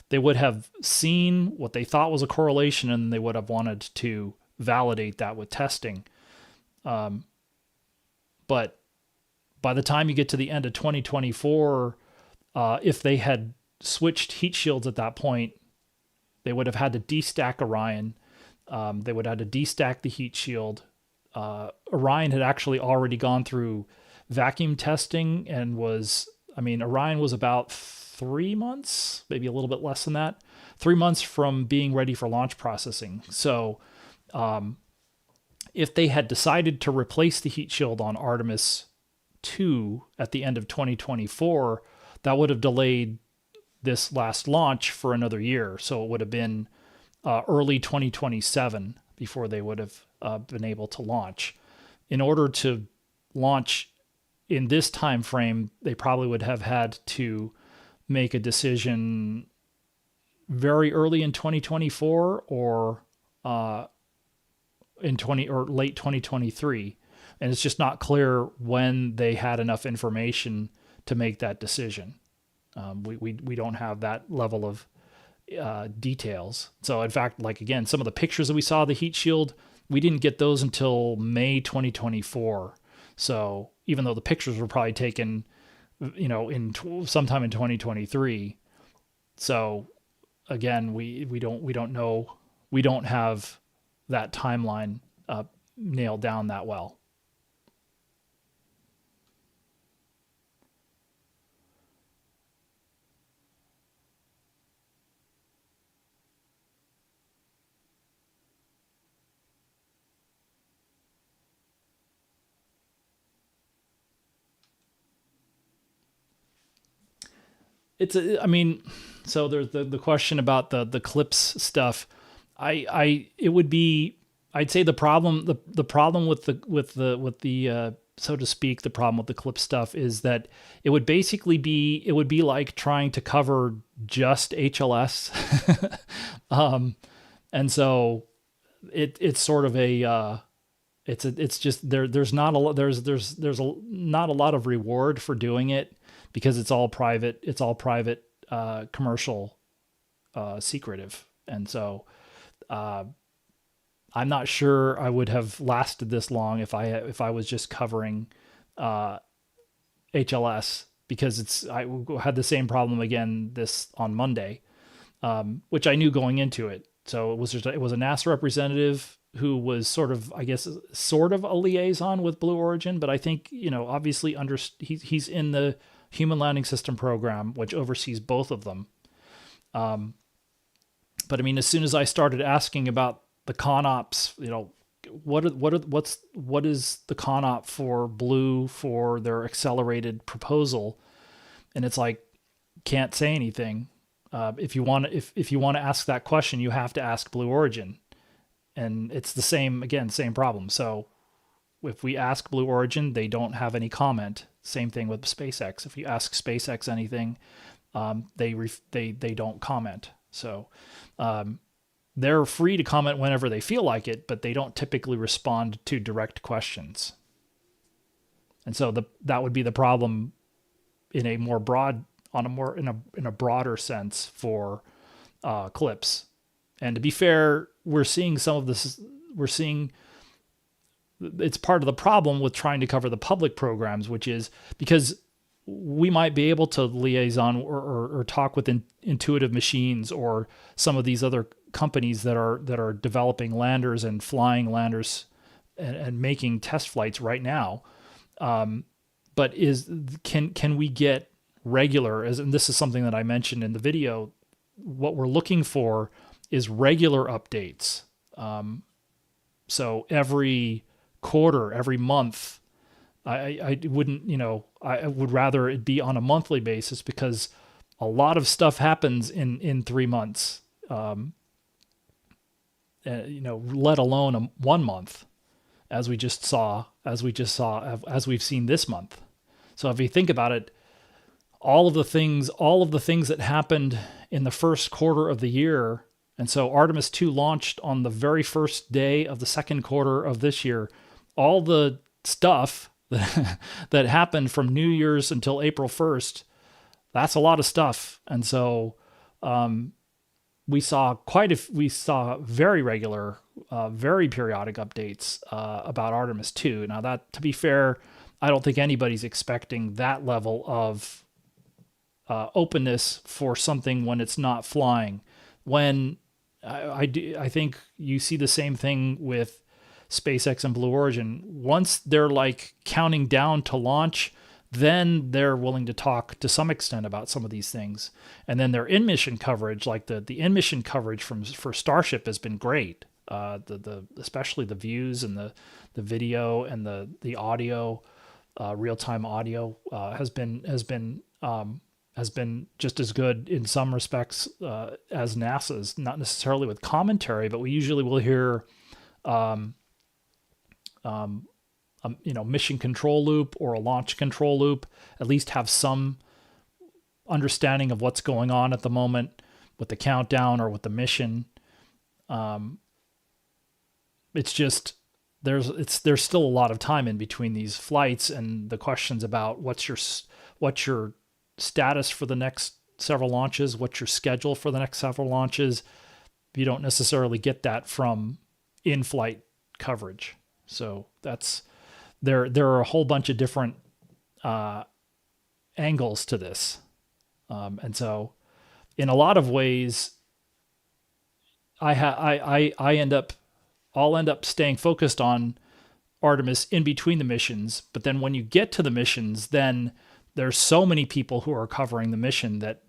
they would have seen what they thought was a correlation, and they would have wanted to validate that with testing. But by the time you get to the end of 2024, if they had switched heat shields at that point, they would have had to destack Orion. They would have had to destack the heat shield. Orion had actually already gone through vacuum testing and Orion was about 3 months, maybe a little bit less than that, 3 months from being ready for launch processing. So if they had decided to replace the heat shield on Artemis II at the end of 2024, that would have delayed this last launch for another year. So it would have been early 2027 before they would have been able to launch. In order to launch in this time frame, they probably would have had to make a decision very early in 2024 or late 2023. And it's just not clear when they had enough information to make that decision. We don't have that level of details. So in fact, like again, some of the pictures that we saw of the heat shield, we didn't get those until May 2024. So even though the pictures were probably taken, sometime in 2023. So again, we don't know, we don't have that timeline nailed down that well. So there's the question about the CLIPS stuff. I'd say the problem with the so to speak, the problem with the CLIPS stuff is that it would be like trying to cover just HLS. And so it's sort of it's just there's not a lot of reward for doing it, because it's all private, commercial, secretive. And so, I'm not sure I would have lasted this long if I was just covering, HLS, because I had the same problem again on Monday, which I knew going into it. So it was a NASA representative who was sort of a liaison with Blue Origin, but I think, obviously he's in the Human Landing System program, which oversees both of them. But as soon as I started asking about the CONOPS, what is the CONOP for Blue for their accelerated proposal? And it's like, can't say anything. If you want to ask that question, you have to ask Blue Origin, and it's the same problem. So if we ask Blue Origin, they don't have any comment. Same thing with SpaceX. If you ask SpaceX anything, they don't comment. So they're free to comment whenever they feel like it, but they don't typically respond to direct questions. And so that would be the problem in a broader sense for CLIPS. And to be fair, we're seeing some of this. It's part of the problem with trying to cover the public programs, which is because we might be able to liaison or talk with Intuitive Machines or some of these other companies that are developing landers and flying landers and making test flights right now. But can we get regular, and this is something that I mentioned in the video, what we're looking for is regular updates. So every quarter, every month, I would rather it be on a monthly basis, because a lot of stuff happens in 3 months. Let alone 1 month, as we've seen this month. So if you think about it, all of the things that happened in the first quarter of the year, and so Artemis II launched on the very first day of the second quarter of this year, all the stuff that happened from New Year's until April 1st, that's a lot of stuff. And so we saw very regular, very periodic updates about Artemis II. Now, that, to be fair, I don't think anybody's expecting that level of openness for something when it's not flying. When I think you see the same thing with SpaceX and Blue Origin. Once they're like counting down to launch, then they're willing to talk to some extent about some of these things. And then their in-mission coverage, like the in-mission coverage for Starship, has been great. Especially the views and the video and the audio, real-time audio has been just as good in some respects as NASA's. Not necessarily with commentary, but we usually will hear mission control loop or a launch control loop, at least have some understanding of what's going on at the moment with the countdown or with the mission. It's just, there's still a lot of time in between these flights, and the questions about what's your status for the next several launches, what's your schedule for the next several launches. You don't necessarily get that from in-flight coverage. So there are a whole bunch of different angles to this. And so in a lot of ways, I'll end up staying focused on Artemis in between the missions. But then when you get to the missions, then there's so many people who are covering the mission that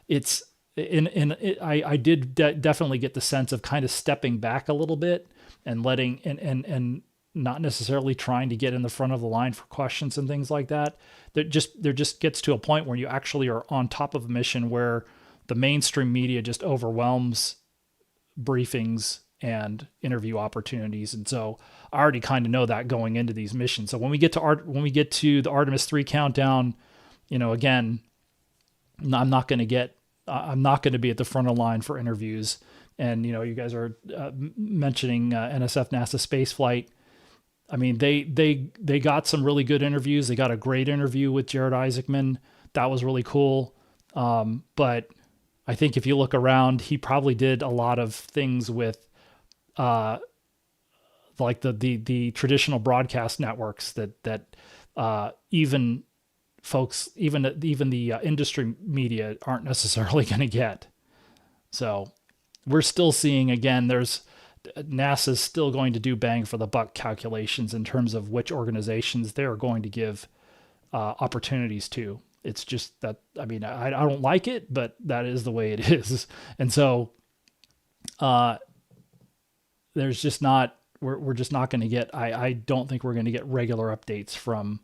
it's I did definitely get the sense of kind of stepping back a little bit and letting and not necessarily trying to get in the front of the line for questions and things like that. There just gets to a point where you actually are on top of a mission where the mainstream media just overwhelms briefings and interview opportunities. And so I already kind of know that going into these missions. So when we get to the Artemis III countdown, again, I'm not going to be at the front of the line for interviews. And, you guys are mentioning NSF NASA spaceflight. I mean, they got some really good interviews. They got a great interview with Jared Isaacman. That was really cool. But I think if you look around, he probably did a lot of things with like the traditional broadcast networks that even the industry media aren't necessarily going to get. So we're still seeing, again, NASA's still going to do bang for the buck calculations in terms of which organizations they're going to give opportunities to. It's just that, I mean, I don't like it, but that is the way it is. And so there's just not, we're just not going to get, I don't think we're going to get regular updates from,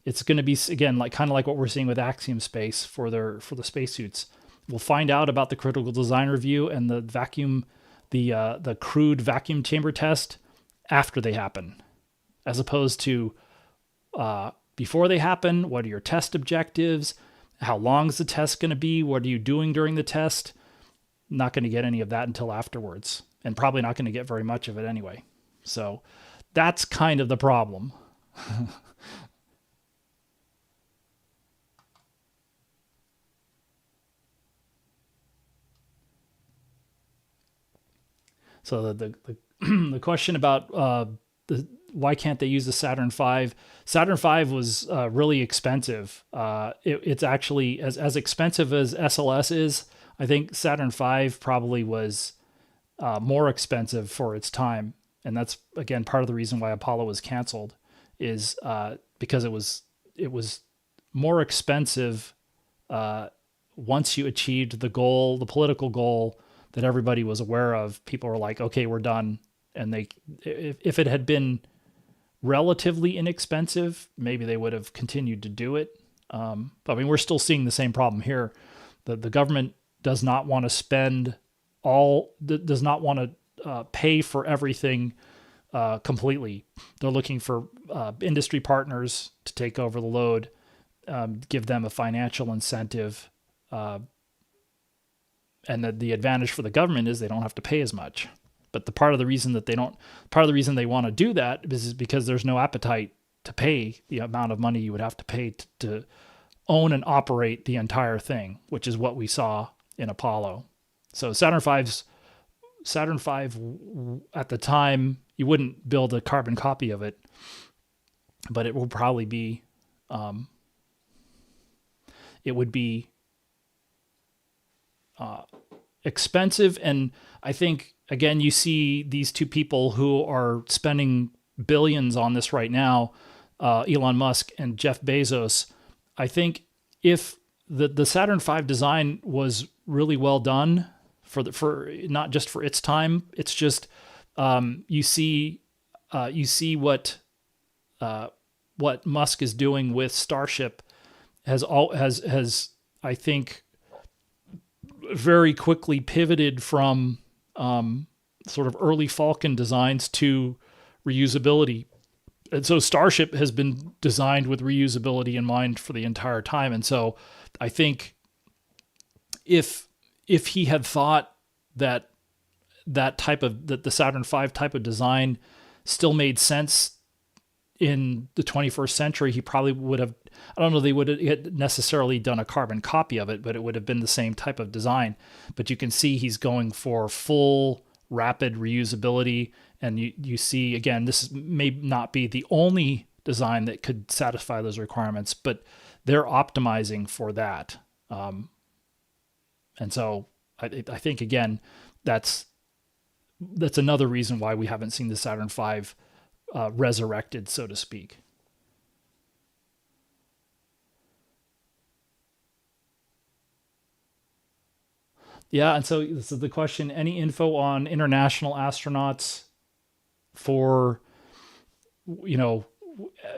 it's going to be, again, kind of like what we're seeing with Axiom Space for the spacesuits. We'll find out about the critical design review and the crude vacuum chamber test after they happen, as opposed to before they happen. What are your test objectives? How long is the test going to be? What are you doing during the test? Not going to get any of that until afterwards, and probably not going to get very much of it anyway. So that's kind of the problem. So the question about why can't they use the Saturn V? Saturn V was really expensive. It's actually as expensive as SLS is. I think Saturn V probably was more expensive for its time, and that's again part of the reason why Apollo was canceled, is because it was more expensive once you achieved the goal, the political goal that everybody was aware of. People were like, okay, we're done. And if it had been relatively inexpensive, maybe they would have continued to do it. But I mean, we're still seeing the same problem here. The government does not want to does not want to pay for everything completely. They're looking for industry partners to take over the load, give them a financial incentive. And the advantage for the government is they don't have to pay as much. But part of the reason they want to do that is because there's no appetite to pay the amount of money you would have to pay to own and operate the entire thing, which is what we saw in Apollo. So Saturn V at the time, you wouldn't build a carbon copy of it, but it will probably be, expensive. And I think, again, you see these two people who are spending billions on this right now, Elon Musk and Jeff Bezos. I think if the Saturn V design was really well done for not just for its time, it's just you see what Musk is doing with Starship has I think very quickly pivoted from sort of early Falcon designs to reusability. And so Starship has been designed with reusability in mind for the entire time. And so I think if he had thought that the Saturn V type of design still made sense in the 21st century, he probably would have, I don't know, they would have necessarily done a carbon copy of it, but it would have been the same type of design. But you can see he's going for full rapid reusability. And you see, again, this may not be the only design that could satisfy those requirements, but they're optimizing for that. And so I think, again, that's another reason why we haven't seen the Saturn V resurrected, so to speak. Yeah, and so this is the question, any info on international astronauts for,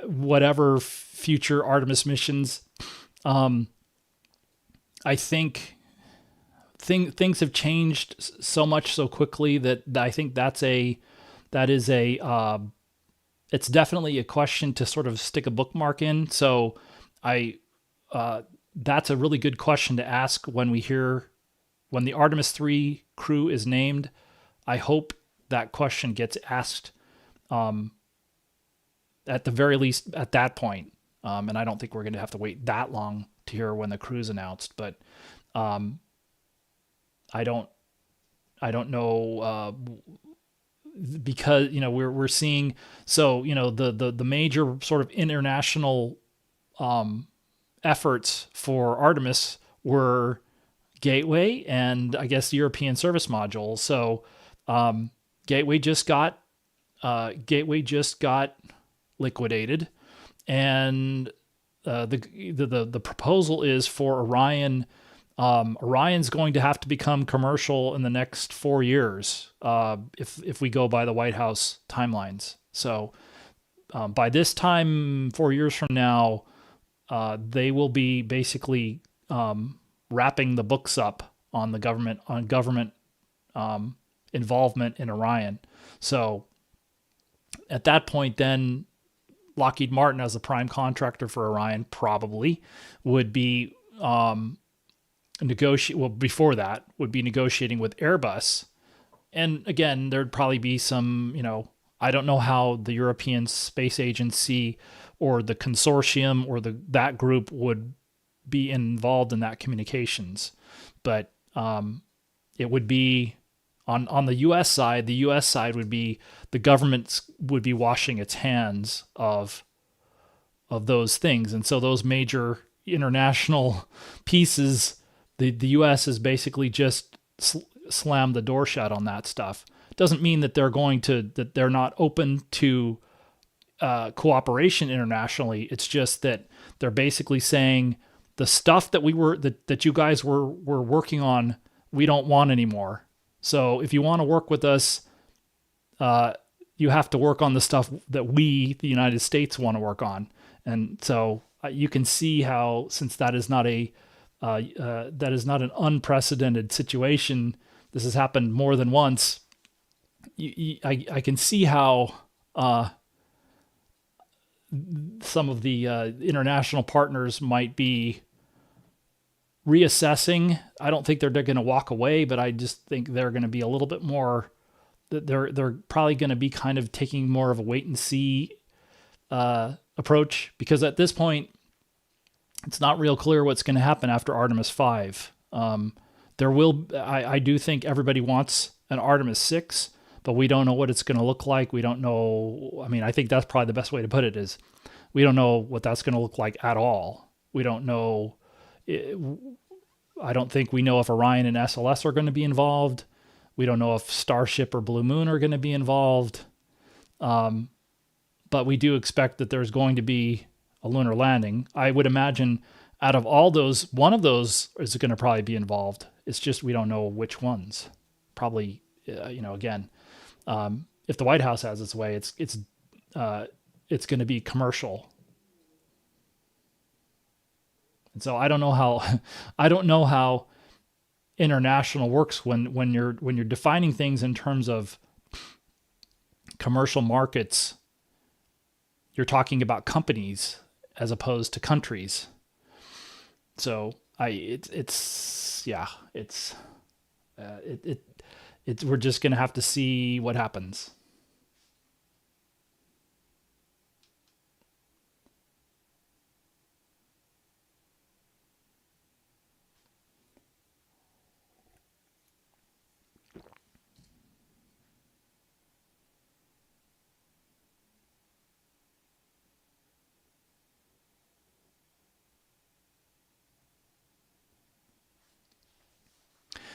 whatever future Artemis missions? I think things have changed so much so quickly that I think it's definitely a question to sort of stick a bookmark in. So that's a really good question to ask when the Artemis III crew is named. I hope that question gets asked at the very least at that point. And I don't think we're going to have to wait that long to hear when the crew's announced, but I don't know, because we're seeing, so the major sort of international efforts for Artemis were Gateway and I guess the European Service Module. So Gateway just got liquidated, and the proposal is for Orion. Orion's going to have to become commercial in the next 4 years if we go by the White House timelines. So by this time, 4 years from now, they will be basically wrapping the books up on the government involvement in Orion. So at that point, then Lockheed Martin, as a prime contractor for Orion, probably would be before that would be negotiating with Airbus. And again, there'd probably be some, I don't know how the European Space Agency or the consortium or that group would be involved in that communications. But it would be on the U.S. side. The U.S. side would be the government would be washing its hands of those things, and so those major international pieces, the U.S. has basically just slammed the door shut on that stuff. It doesn't mean that they're not open to cooperation internationally. It's just that they're basically saying the stuff that you guys were working on, we don't want anymore. So if you want to work with us, you have to work on the stuff that we, the United States, want to work on. And so you can see how, since that is not an unprecedented situation, this has happened more than once. I can see how some of the international partners might be reassessing. I don't think they're going to walk away, but I just think they're going to be a little bit more. They're probably going to be kind of taking more of a wait and see approach, because at this point, it's not real clear what's going to happen after Artemis 5. I do think everybody wants an Artemis 6, but we don't know what it's going to look like. We don't know. I mean, I think that's probably the best way to put it is we don't know what that's going to look like at all. We don't know. I don't think we know if Orion and SLS are going to be involved. We don't know if Starship or Blue Moon are going to be involved. But we do expect that there's going to be a lunar landing. I would imagine out of all those, one of those is going to probably be involved. It's just we don't know which ones. Probably, again, if the White House has its way, it's going to be commercial. And so I don't know how international works when you're defining things in terms of commercial markets. You're talking about companies as opposed to countries. So we're just going to have to see what happens.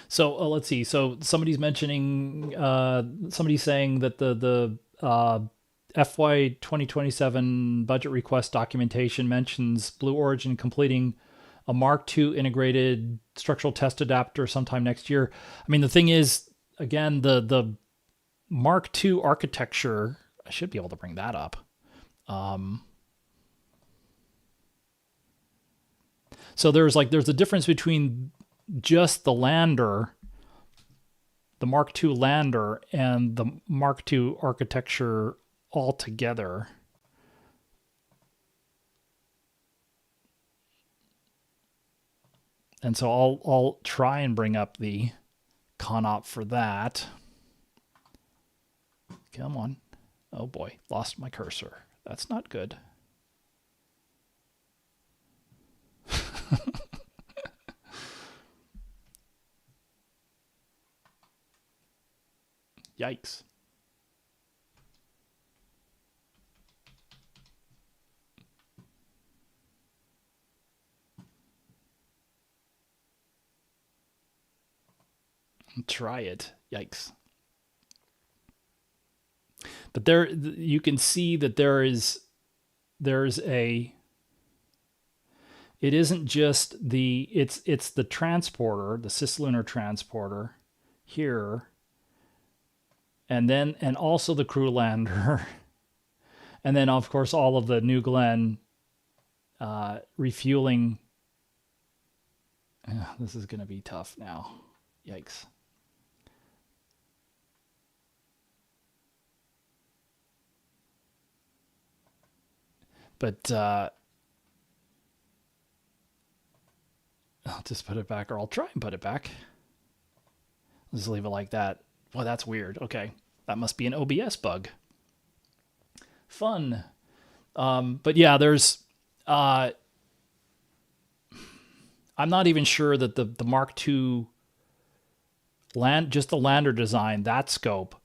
So let's see. So somebody's mentioning, somebody's saying that the FY 2027 budget request documentation mentions Blue Origin completing a Mark II integrated structural test adapter sometime next year. I mean, the thing is, again, the Mark II architecture, I should be able to bring that up. So there's a difference between just the lander, the Mark II lander, and the Mark II architecture altogether. And so I'll try and bring up the ConOp for that. Come on. Oh boy, lost my cursor. That's not good. Yikes. Try it. Yikes. But there, you can see that there's a, it isn't just it's the transporter, the cislunar transporter here, and also the crew lander, and then of course all of the New Glenn refueling. This is going to be tough now. Yikes. But I'll just put it back, or I'll try and put it back. I'll just leave it like that. Well, that's weird. Okay. That must be an OBS bug. Fun. But yeah, there's... I'm not even sure that the Mark II just the lander design, that scope,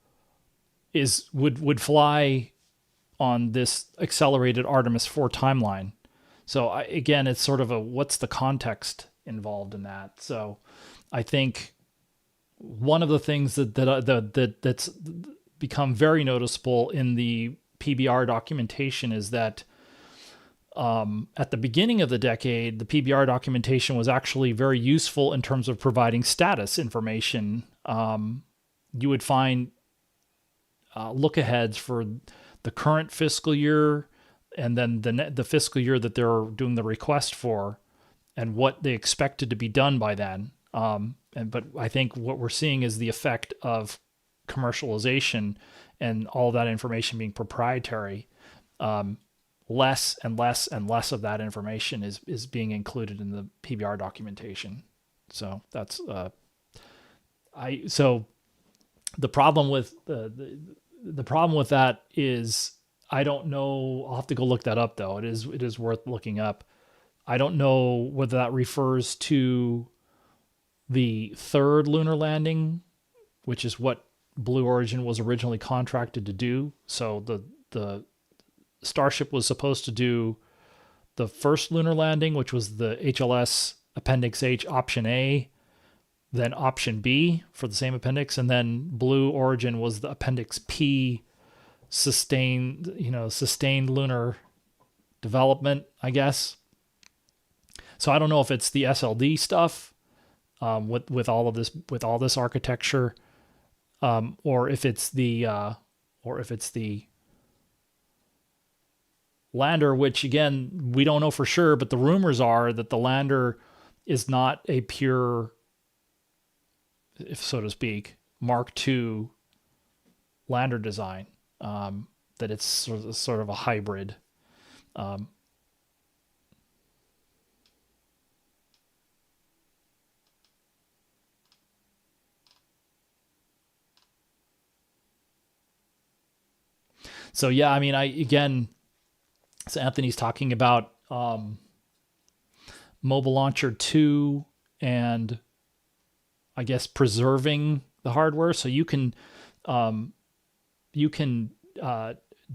would fly on this accelerated Artemis 4 timeline. So again, it's sort of what's the context involved in that? So I think one of the things that's become very noticeable in the PBR documentation is that at the beginning of the decade, the PBR documentation was actually very useful in terms of providing status information. You would find look-aheads for the current fiscal year, and then the fiscal year that they're doing the request for, and what they expected to be done by then. But I think what we're seeing is the effect of commercialization and all that information being proprietary. Less and less and less of that information is being included in the PBR documentation. So that's so the problem with the problem with that is, I don't know. I'll have to go look that up though. It is worth looking up. I don't know whether that refers to the third lunar landing, which is what Blue Origin was originally contracted to do. So the Starship was supposed to do the first lunar landing, which was the HLS Appendix H Option A, then Option B for the same appendix, and then Blue Origin was the Appendix P, sustained lunar development, I guess. So I don't know if it's the SLD stuff with all this architecture, or if it's the lander, which again we don't know for sure, but the rumors are that the lander is not a pure, if so to speak, Mark II lander design. That it's sort of a hybrid. So yeah, I mean, so Anthony's talking about Mobile Launcher 2 and I guess preserving the hardware, so you can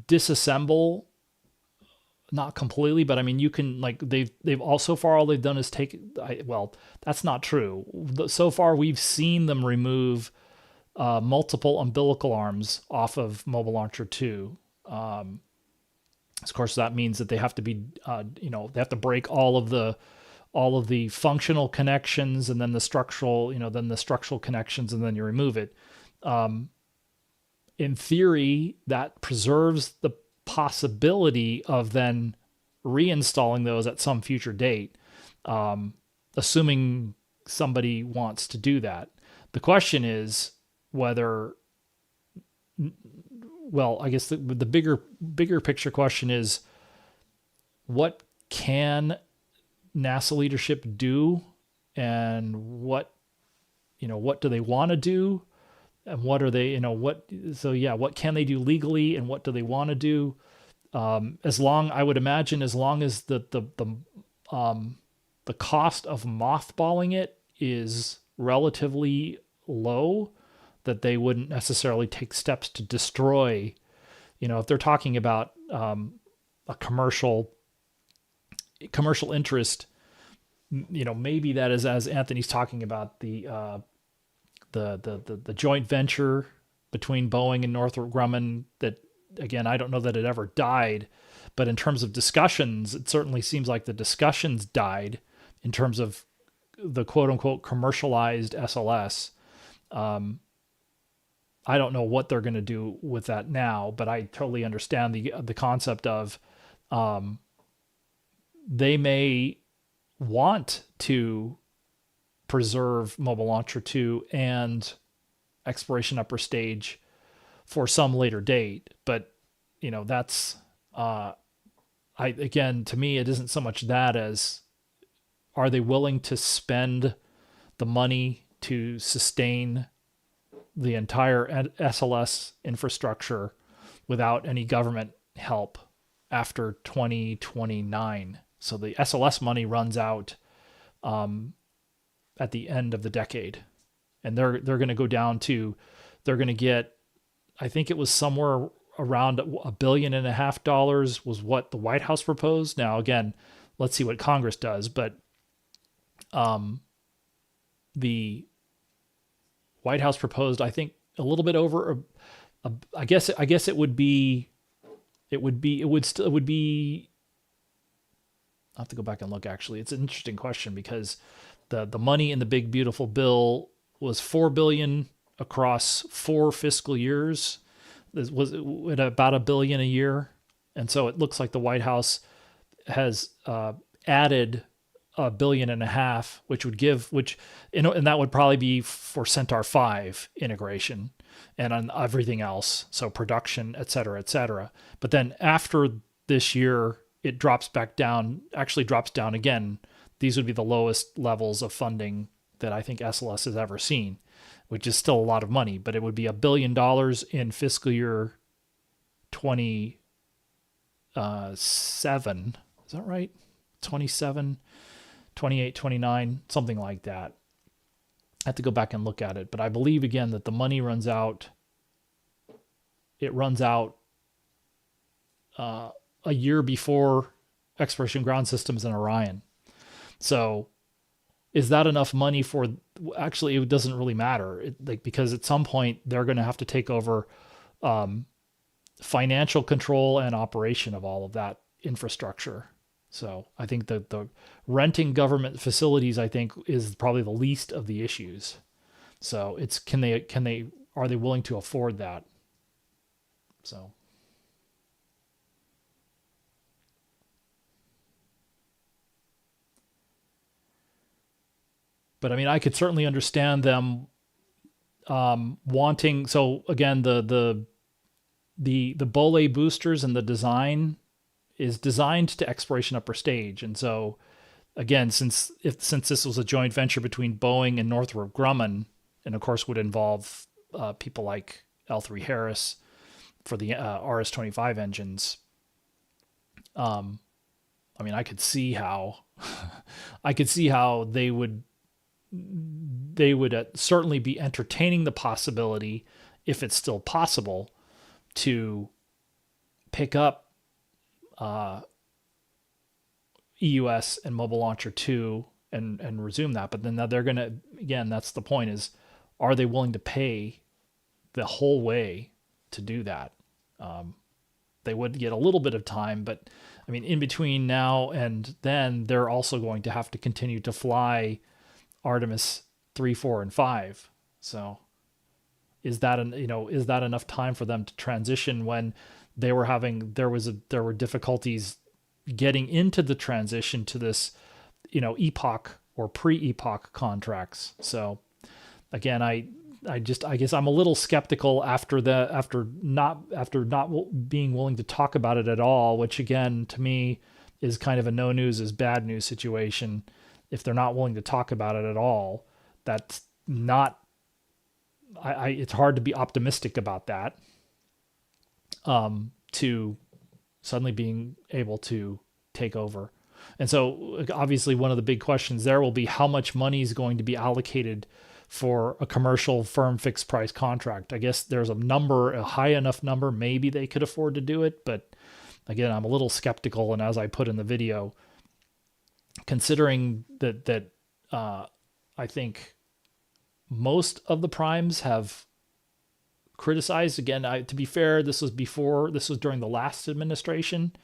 disassemble, not completely, but I mean you can, like, they've also far all they've done is take, well, that's not true. So far we've seen them remove multiple umbilical arms off of Mobile Launcher 2. Of course, that means that they have to be, they have to break all of the functional connections, and then the structural connections, and then you remove it. In theory, that preserves the possibility of then reinstalling those at some future date, assuming somebody wants to do that. The question is whether, well, I guess the bigger picture question is, what can NASA leadership do, and what do they want to do, and what are they, what can they do legally, and what do they want to do? I would imagine as long as the cost of mothballing it is relatively low, that they wouldn't necessarily take steps to destroy, if they're talking about a commercial interest, maybe that is, as Anthony's talking about, the joint venture between Boeing and Northrop Grumman, that, again, I don't know that it ever died, but in terms of discussions, it certainly seems like the discussions died in terms of the quote unquote commercialized SLS. I don't know what they're going to do with that now, but I totally understand the concept of they may want to preserve Mobile Launcher 2 and Exploration Upper Stage for some later date. But, that's, again, to me, it isn't so much that as, are they willing to spend the money to sustain the entire SLS infrastructure without any government help after 2029. So the SLS money runs out at the end of the decade, and they're going to go down to, they're going to get, I think it was somewhere around $1.5 billion was what the White House proposed. Now, again, let's see what Congress does, but the White House proposed, I think, a little bit over. I guess it would be. I have to go back and look. Actually, it's an interesting question, because the money in the big beautiful bill was $4 billion across 4 fiscal years. This was at about $1 billion a year. And so it looks like the White House has added $1.5 billion, which would give, and that would probably be for Centaur 5 integration and on everything else. So production, et cetera, et cetera. But then after this year, it drops back down, actually drops down again. These would be the lowest levels of funding that I think SLS has ever seen, which is still a lot of money, but it would be $1 billion in fiscal year 27. Is that right? 27, 28, 29, something like that. I have to go back and look at it, but I believe again that the money runs out. It runs out a year before Exploration Ground Systems and Orion. So is that enough money for, actually it doesn't really matter, because at some point they're going to have to take over financial control and operation of all of that infrastructure. So I think that the renting government facilities, I think, is probably the least of the issues. So it's, are they willing to afford that? So. But I mean, I could certainly understand them wanting. So again, the Bolle boosters and the design is designed to exploration upper stage, and so again, since this was a joint venture between Boeing and Northrop Grumman, and of course would involve people like L3 Harris for the RS-25 engines. I mean, I could see how they would certainly be entertaining the possibility, if it's still possible, to pick up EUS and Mobile Launcher 2 and resume that. But then they're going to, again, that's the point, is are they willing to pay the whole way to do that? They would get a little bit of time, but I mean, in between now and then, they're also going to have to continue to fly Artemis 3, 4, and 5. So is that enough time for them to transition when there were difficulties getting into the transition to this, epoch or pre-epoch contracts? So again, I guess I'm a little skeptical after not being willing to talk about it at all, which again, to me, is kind of a no news is bad news situation. If they're not willing to talk about it at all, that's not, it's hard to be optimistic about that, to suddenly being able to take over. And so obviously one of the big questions there will be how much money is going to be allocated for a commercial firm fixed price contract. I guess there's a high enough number, maybe they could afford to do it. But again, I'm a little skeptical. And as I put in the video, considering that I think most of the primes have criticized, again, to be fair, this was during the last administration.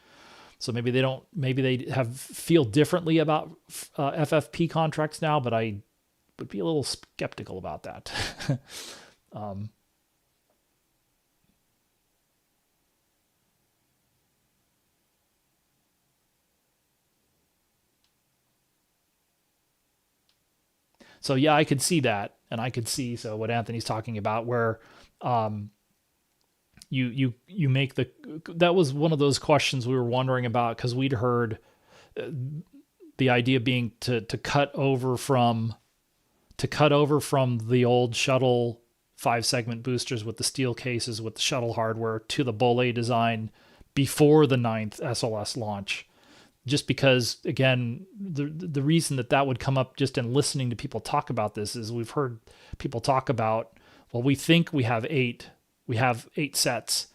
So maybe they feel differently about FFP contracts now, but I would be a little skeptical about that. So yeah, I could see that, and I could see what Anthony's talking about, where you make that was one of those questions we were wondering about, because we'd heard the idea being to cut over from the old shuttle 5-segment boosters with the steel cases with the shuttle hardware to the Bolle design before the 9th SLS launch. Just because, again, the reason that would come up just in listening to people talk about this is we've heard people talk about, well, we think we have 8 sets,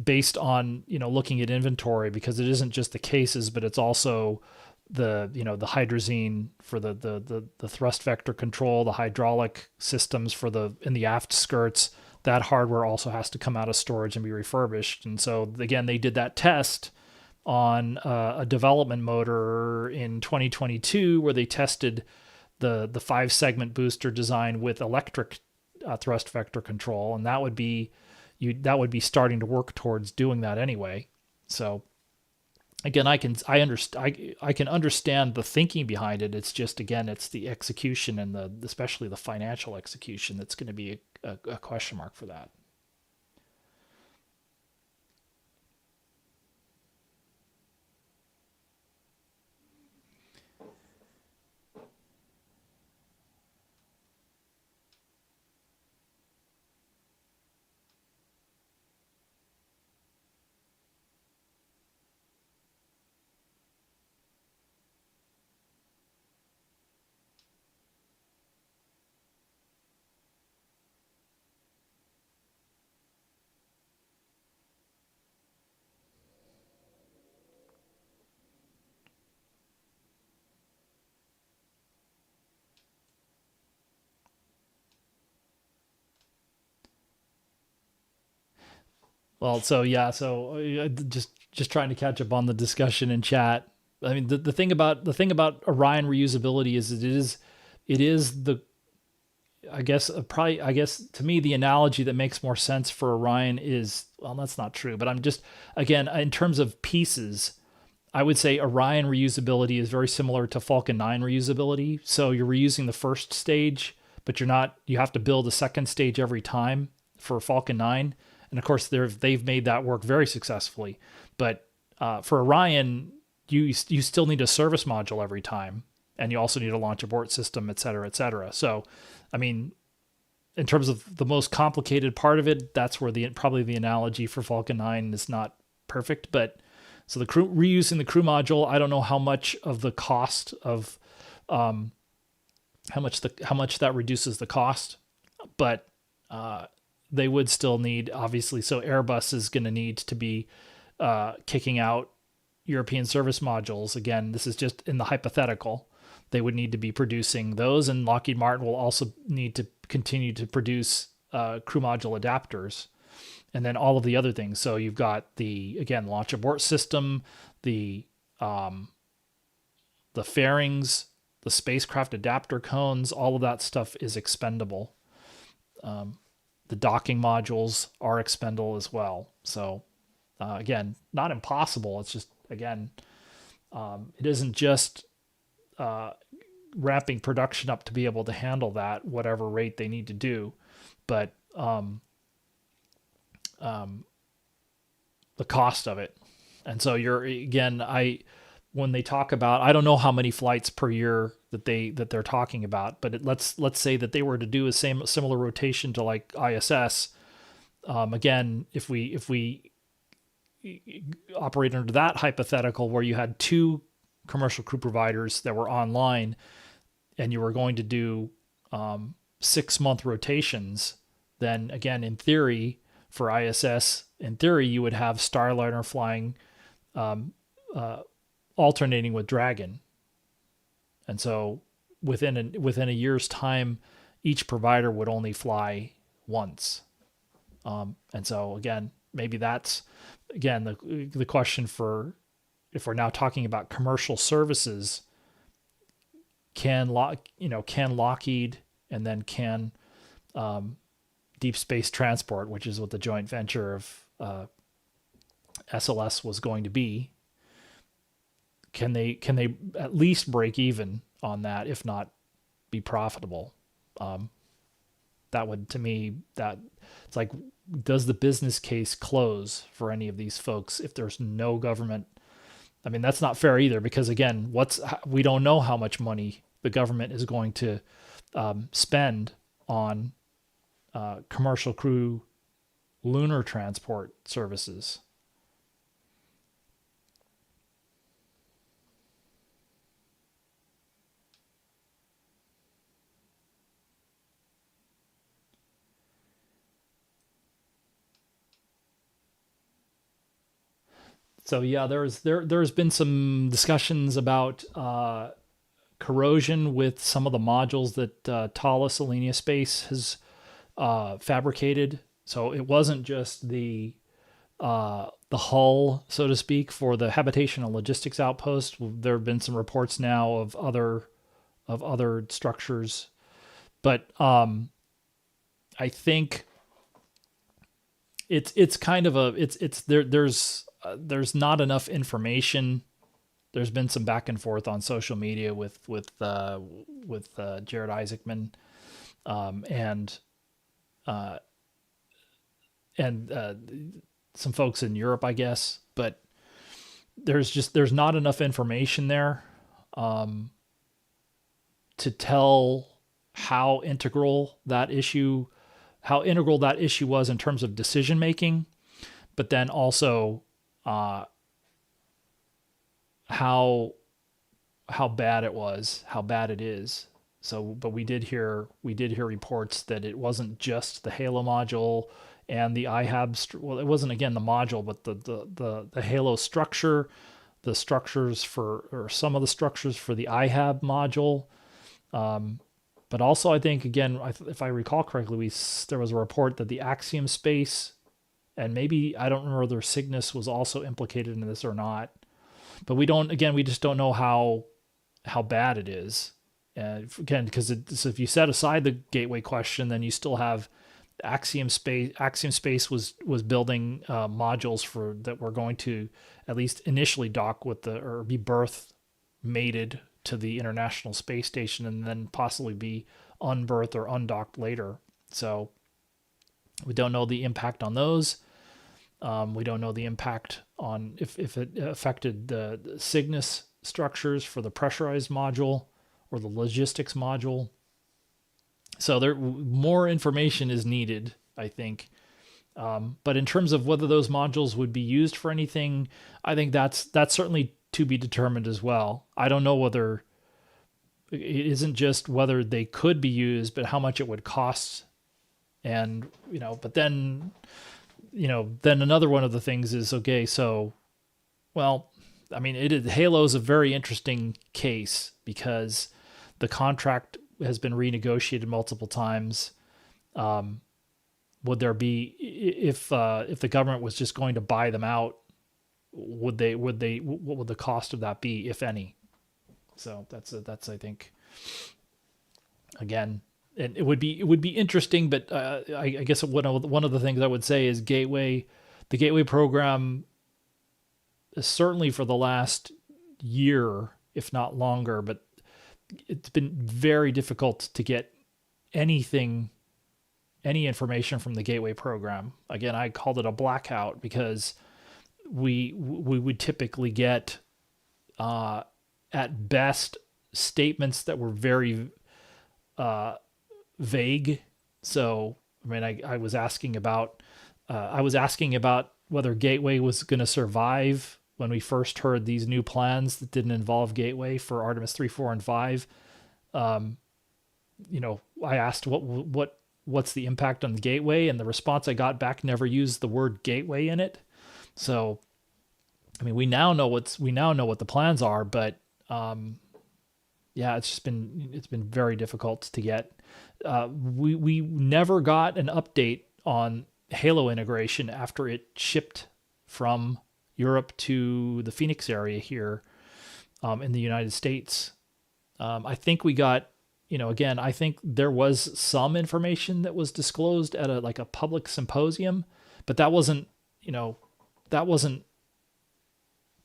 based on, looking at inventory, because it isn't just the cases, but it's also the hydrazine for the thrust vector control, the hydraulic systems in the aft skirts. That hardware also has to come out of storage and be refurbished. And so again, they did that test on a development motor in 2022, where they tested the 5-segment booster design with electric thrust vector control. And that would be, that would be starting to work towards doing that anyway. So again, I can understand the thinking behind it. It's just, again, it's the execution and especially the financial execution that's going to be a question mark for that. Well, so yeah, so just trying to catch up on the discussion in chat. I mean, the thing about Orion reusability is it is the I guess probably I guess to me the analogy that makes more sense for Orion is, well, that's not true, but I'm just, again, in terms of pieces, I would say Orion reusability is very similar to Falcon 9 reusability. So you're reusing the first stage, but you have to build a second stage every time for Falcon 9. And of course, they've made that work very successfully. But for Orion, you still need a service module every time, and you also need a launch abort system, et cetera, et cetera. So, I mean, in terms of the most complicated part of it, that's where probably the analogy for Falcon 9 is not perfect. But so reusing the crew module, I don't know how much of the cost of how much that reduces the cost, but they would still need, obviously. So Airbus is going to need to be kicking out European service modules. Again, this is just in the hypothetical. They would need to be producing those, and Lockheed Martin will also need to continue to produce crew module adapters, and then all of the other things. So you've got again, launch abort system, the fairings, the spacecraft adapter cones, all of that stuff is expendable. The docking modules are expendable as well. So again, not impossible. It's just, again, it isn't just ramping production up to be able to handle that, whatever rate they need to do, but the cost of it. And so when they talk about, I don't know how many flights per year that they're talking about, but let's say that they were to do a similar rotation to like ISS. Again, if we operate under that hypothetical where you had two commercial crew providers that were online, and you were going to do 6-month rotations, then again, in theory, for ISS, in theory, you would have Starliner flying, alternating with Dragon. And so within a year's time, each provider would only fly once. And so again, maybe that's, again, the question for, if we're now talking about commercial services, can Lockheed, and then can Deep Space Transport, which is what the joint venture of SLS was going to be, can they at least break even on that, if not be profitable? That would, to me, that it's like, does the business case close for any of these folks if there's no government? I mean, that's not fair either, because again, we don't know how much money the government is going to spend on commercial crew lunar transport services. So yeah, there's been some discussions about corrosion with some of the modules that Thales Alenia Space has fabricated. So it wasn't just the hull, so to speak, for the habitation and logistics outpost. There have been some reports now of other structures, but I think it's kind of a it's there's not enough information. There's been some back and forth on social media with Jared Isaacman, and uh, and some folks in Europe, I guess. But there's not enough information there to tell how integral that issue was in terms of decision making, but then also how bad it was, how bad it is. So, but we did hear reports that it wasn't just the Halo module and the IHAB. Well, it wasn't again the module, but the Halo structure, the structures for, or some of the structures for the IHAB module. But also, I think again, if I recall correctly, there was a report that the Axiom space, and maybe I don't remember whether Cygnus was also implicated in this or not. But we just don't know how bad it is. Again, because if you set aside the gateway question, then you still have Axiom Space. Axiom Space was building modules that were going to at least initially dock with or be mated to the International Space Station, and then possibly be unberthed or undocked later. So we don't know the impact on those. We don't know the impact on if it affected the Cygnus structures for the pressurized module or the logistics module. So more information is needed, I think. But in terms of whether those modules would be used for anything, I think that's certainly to be determined as well. I don't know whether it isn't just whether they could be used, but how much it would cost. And, but then, then another one of the things is, okay, so, well, I mean, Halo is a very interesting case because the contract has been renegotiated multiple times. Would there be, if the government was just going to buy them out, what would the cost of that be, if any? So that's I think, again, and it would be interesting, but I guess one of the things I would say is the Gateway program, certainly for the last year, if not longer, but it's been very difficult to get any information from the Gateway program. Again, I called it a blackout because we would typically get at best statements that were very vague. So, I mean, I was asking about whether Gateway was going to survive when we first heard these new plans that didn't involve Gateway for Artemis 3, 4, and 5. I asked what's the impact on the Gateway, and the response I got back never used the word Gateway in it. So, I mean, we now know what the plans are, but it's been very difficult to get. We never got an update on Halo integration after it shipped from Europe to the Phoenix area here in the United States. I think we got, again, I think there was some information that was disclosed at a public symposium, but that wasn't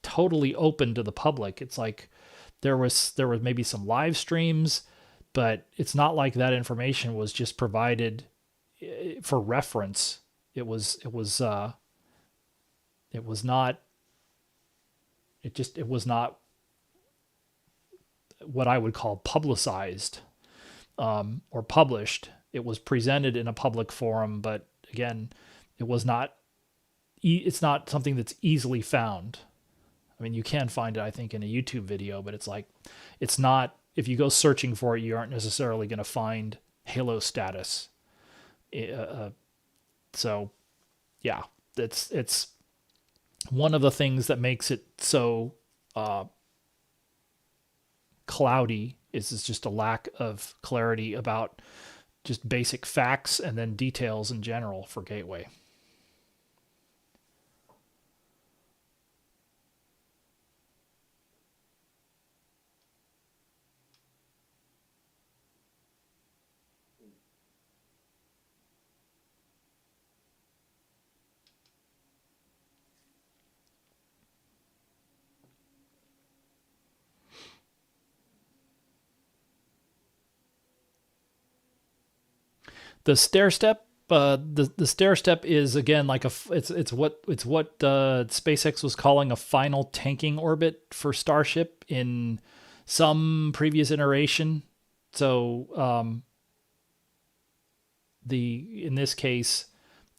totally open to the public. It's like there was maybe some live streams, but it's not like that information was just provided for reference. It was not what I would call publicized or published. It was presented in a public forum, but again, it's not something that's easily found. I mean, you can find it, I think, in a YouTube video, but it's not, if you go searching for it, you aren't necessarily going to find Halo status. So yeah, it's one of the things that makes it so cloudy is just a lack of clarity about just basic facts and then details in general for Gateway. The stair step, the stair step is again like it's what SpaceX was calling a final tanking orbit for Starship in some previous iteration. So in this case,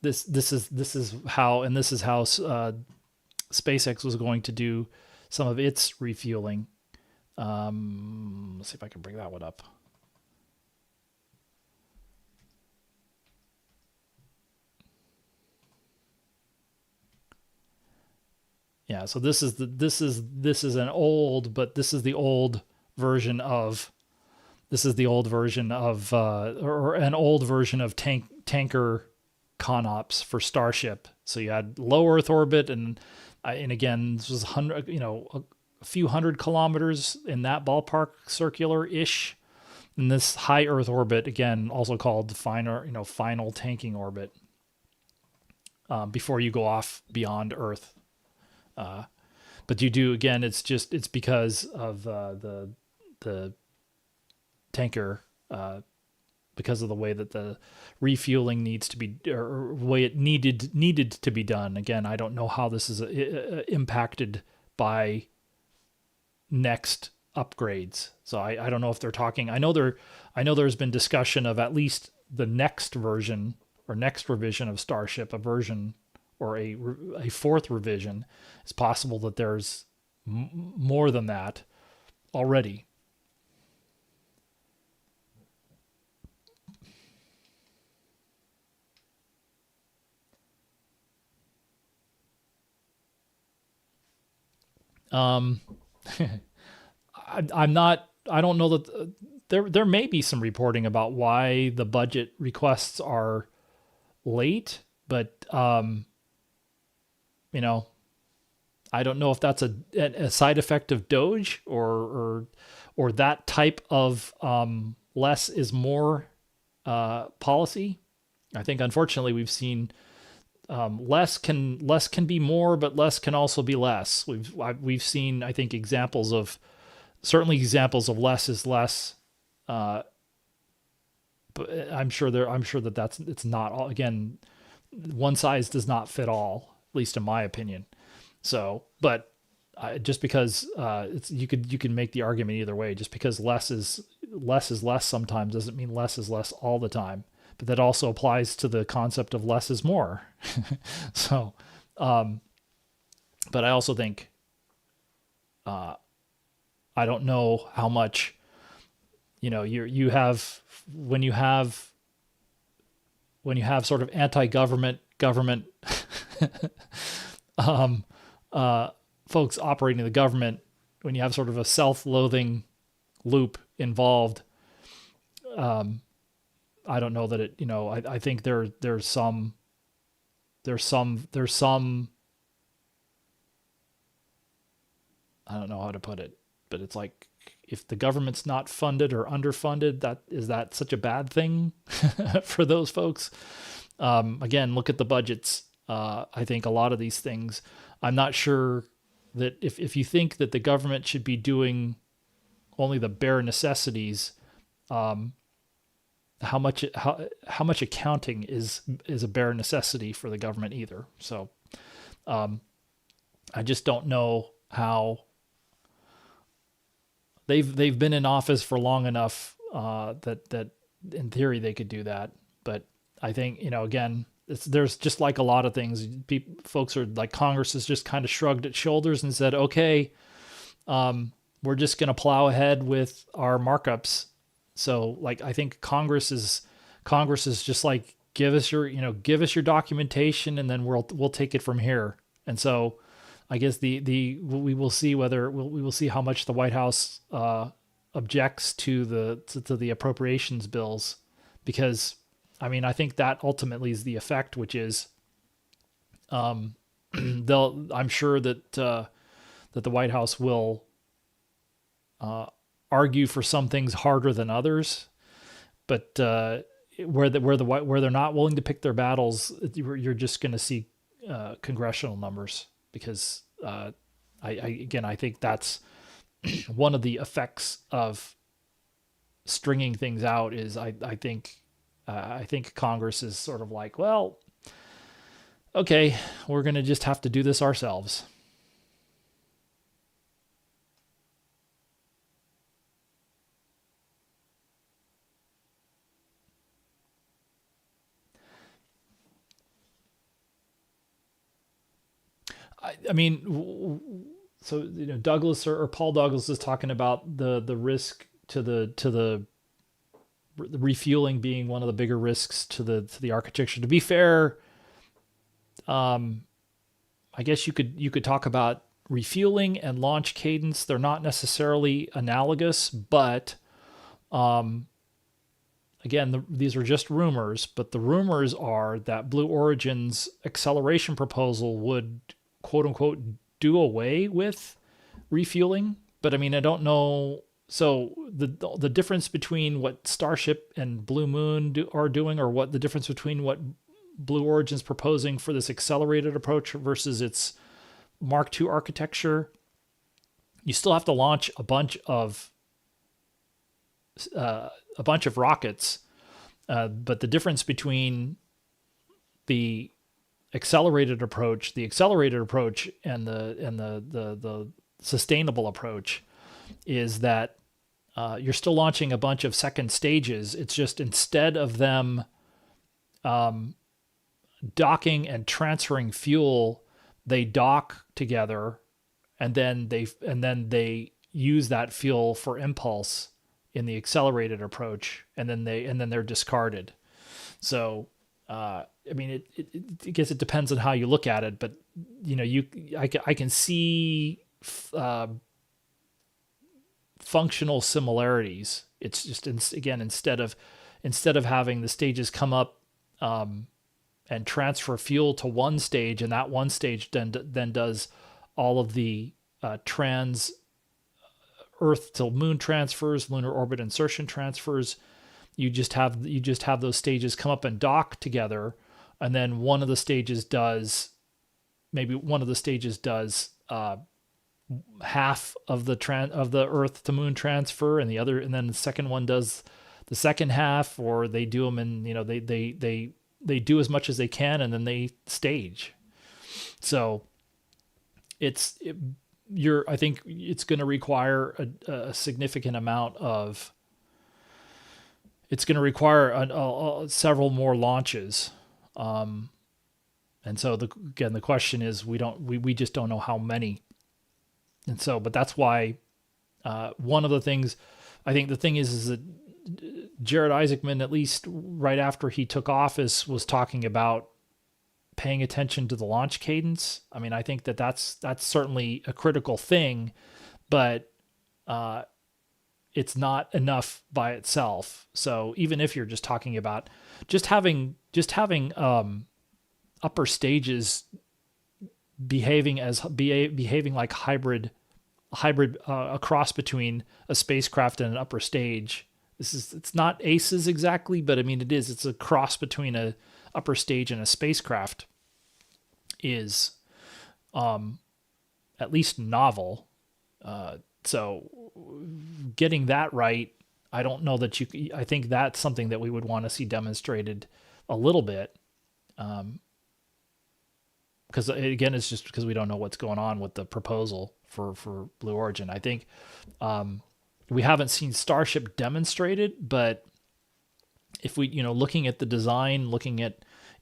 this is how SpaceX was going to do some of its refueling. Let's see if I can bring that one up. Yeah, so this is an old, but this is the old version of or an old version of tanker ConOps for Starship. So you had low Earth orbit, and again, this was a few hundred kilometers in that ballpark, circular-ish. And this high Earth orbit, again, also called final tanking orbit, before you go off beyond Earth. But you do, again, it's because of the tanker, because of the way that the refueling needs to be, or way it needed to be done. Again, I don't know how this is impacted by next upgrades. So I don't know if they're talking. I know there's been discussion of at least the next version or next revision of Starship, a version or a fourth revision. It's possible that there's more than that already. I'm not. I don't know that there may be some reporting about why the budget requests are late, but I don't know if that's a side effect of Doge or that type of less is more policy. I think unfortunately we've seen less can be more, but less can also be less. We've seen, I think, examples of less is less. But I'm sure that it's not all. Again, one size does not fit all, at least in my opinion. So, but just because you can make the argument either way. Just because less is less sometimes doesn't mean less is less all the time. But that also applies to the concept of less is more. So, but I also think, I don't know how much, you have when you have sort of anti-government folks operating the government, when you have sort of a self-loathing loop involved, I don't know that it, I think there's some, I don't know how to put it, but it's like, if the government's not funded or underfunded, is that such a bad thing for those folks? Again, look at the budgets. I think a lot of these things, I'm not sure that if you think that the government should be doing only the bare necessities, how much accounting is a bare necessity for the government either. So I just don't know how they've been in office for long enough that in theory they could do that. But I think, again, there's just like a lot of things, folks are like, Congress has just kind of shrugged its shoulders and said, okay, we're just going to plow ahead with our markups. So like, I think Congress is just like, give us your documentation, and then we'll take it from here. And so I guess we will see we will see how much the White House objects to the appropriations bills, because I think that ultimately is the effect, which is I'm sure that the White House will argue for some things harder than others, but where they're not willing to pick their battles, you're just going to see congressional numbers, because I think that's one of the effects of stringing things out is I think I think Congress is sort of like, well, okay, we're going to just have to do this ourselves. I mean, so Douglas or Paul Douglas is talking about the risk to the refueling being one of the bigger risks to the architecture. To be fair, I guess you could talk about refueling and launch cadence. They're not necessarily analogous, but again, these are just rumors. But the rumors are that Blue Origin's acceleration proposal would, quote unquote, do away with refueling. But I mean, I don't know. So the difference between what Starship and Blue Moon are doing, or what the difference between what Blue Origin's proposing for this accelerated approach versus its Mark II architecture, you still have to launch a bunch of rockets. But the difference between the accelerated approach and the sustainable approach is that you're still launching a bunch of second stages. It's just instead of them docking and transferring fuel, they dock together, and then they use that fuel for impulse in the accelerated approach, and then they're discarded. So I mean, I guess it depends on how you look at it, but I can see functional similarities. It's just, again, instead of having the stages come up and transfer fuel to one stage, and that one stage then does all of the trans Earth to Moon transfers, lunar orbit insertion transfers. You just have those stages come up and dock together, and then one of the stages does half of the Earth to Moon transfer, and then the second one does the second half, or they do them in, they do as much as they can, and then they stage. So I think it's going to require a significant amount of. It's going to require several more launches, and so the question is, we just don't know how many, and so, but that's why one of the things, I think the thing is that Jared Isaacman, at least right after he took office, was talking about paying attention to the launch cadence. I mean, I think that's certainly a critical thing, but it's not enough by itself. So even if you're just talking about just having upper stages behaving like hybrid a cross between a spacecraft and an upper stage. It's not ACES exactly, but I mean it's a cross between a upper stage and a spacecraft, is at least novel. So getting that right, I don't know that I think that's something that we would want to see demonstrated a little bit. Because again, it's just because we don't know what's going on with the proposal for Blue Origin. I think we haven't seen Starship demonstrated, but if we, looking at the design,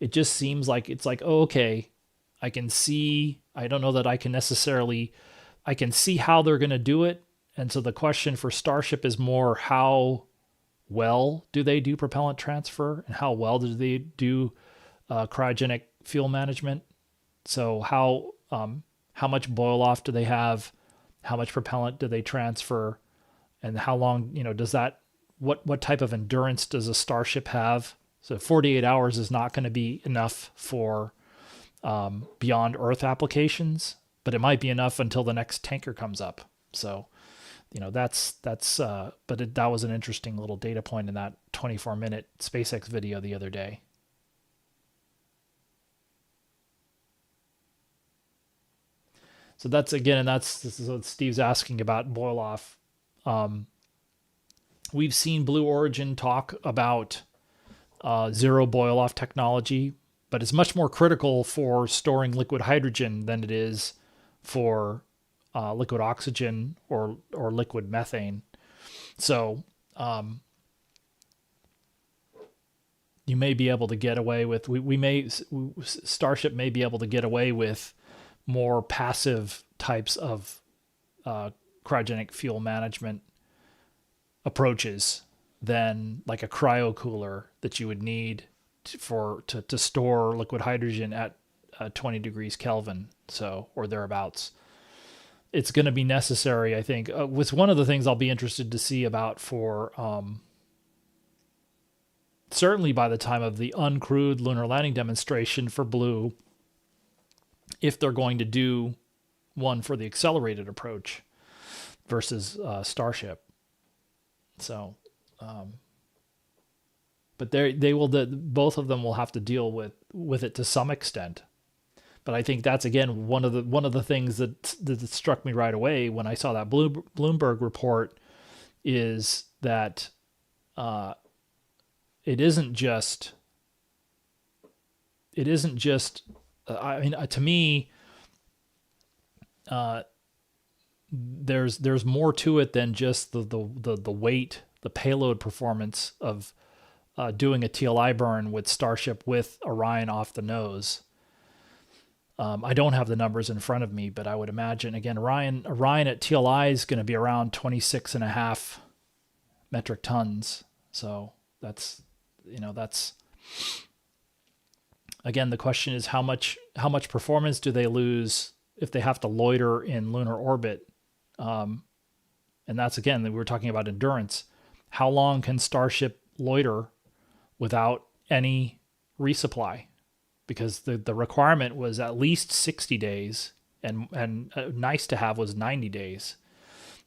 it just seems like it's like, oh, okay, I can see. I don't know that I can see how they're going to do it. And so the question for Starship is more, how well do they do propellant transfer, and how well do they do cryogenic fuel management? So how much boil off do they have? How much propellant do they transfer? And how long, does that, what type of endurance does a Starship have? So 48 hours is not going to be enough for beyond Earth applications, but it might be enough until the next tanker comes up. So, that was an interesting little data point in that 24-minute SpaceX video the other day. So this is what Steve's asking about boil off. We've seen Blue Origin talk about zero boil-off technology, but it's much more critical for storing liquid hydrogen than it is for liquid oxygen or liquid methane. So you may be able to get away with, Starship may be able to get away with more passive types of cryogenic fuel management approaches than like a cryo cooler that you would need to store liquid hydrogen at 20 degrees Kelvin, so, or thereabouts. It's going to be necessary, I think. Was one of the things I'll be interested to see about for certainly by the time of the uncrewed lunar landing demonstration for Blue, if they're going to do one for the accelerated approach versus Starship. So, but both of them will have to deal with it to some extent. But I think that's, again, one of the things that struck me right away when I saw that Bloomberg report is that it isn't just. I mean, to me, there's more to it than just the weight, the payload performance of doing a TLI burn with Starship with Orion off the nose. I don't have the numbers in front of me, but I would imagine, again, Orion at TLI is going to be around 26.5 metric tons. So that's, again, the question is how much performance do they lose if they have to loiter in lunar orbit? And that's, again, we were talking about endurance. How long can Starship loiter without any resupply? Because the requirement was at least 60 days, and nice to have was 90 days.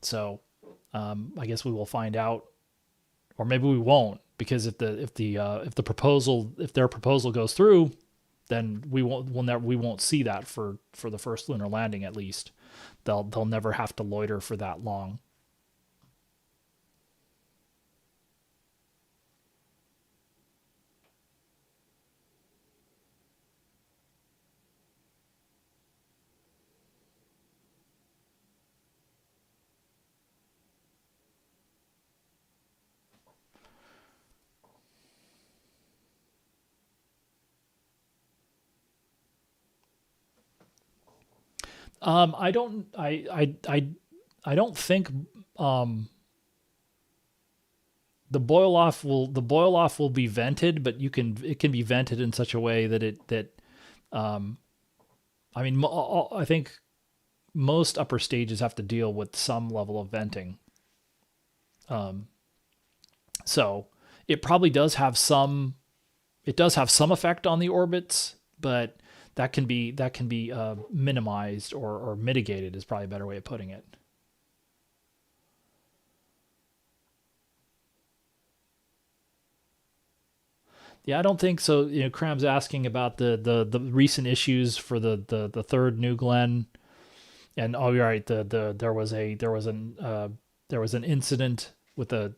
So I guess we will find out, or maybe we won't, because if their proposal goes through, then we won't see that for the first lunar landing. At least they'll never have to loiter for that long. I don't think the boil off will be vented, but it can be vented in such a way that I think most upper stages have to deal with some level of venting. So it probably does have some effect on the orbits, but that can be minimized or mitigated is probably a better way of putting it. Yeah, I don't think so. Cram's asking about the recent issues for the third New Glenn, and you're right. There was an incident with a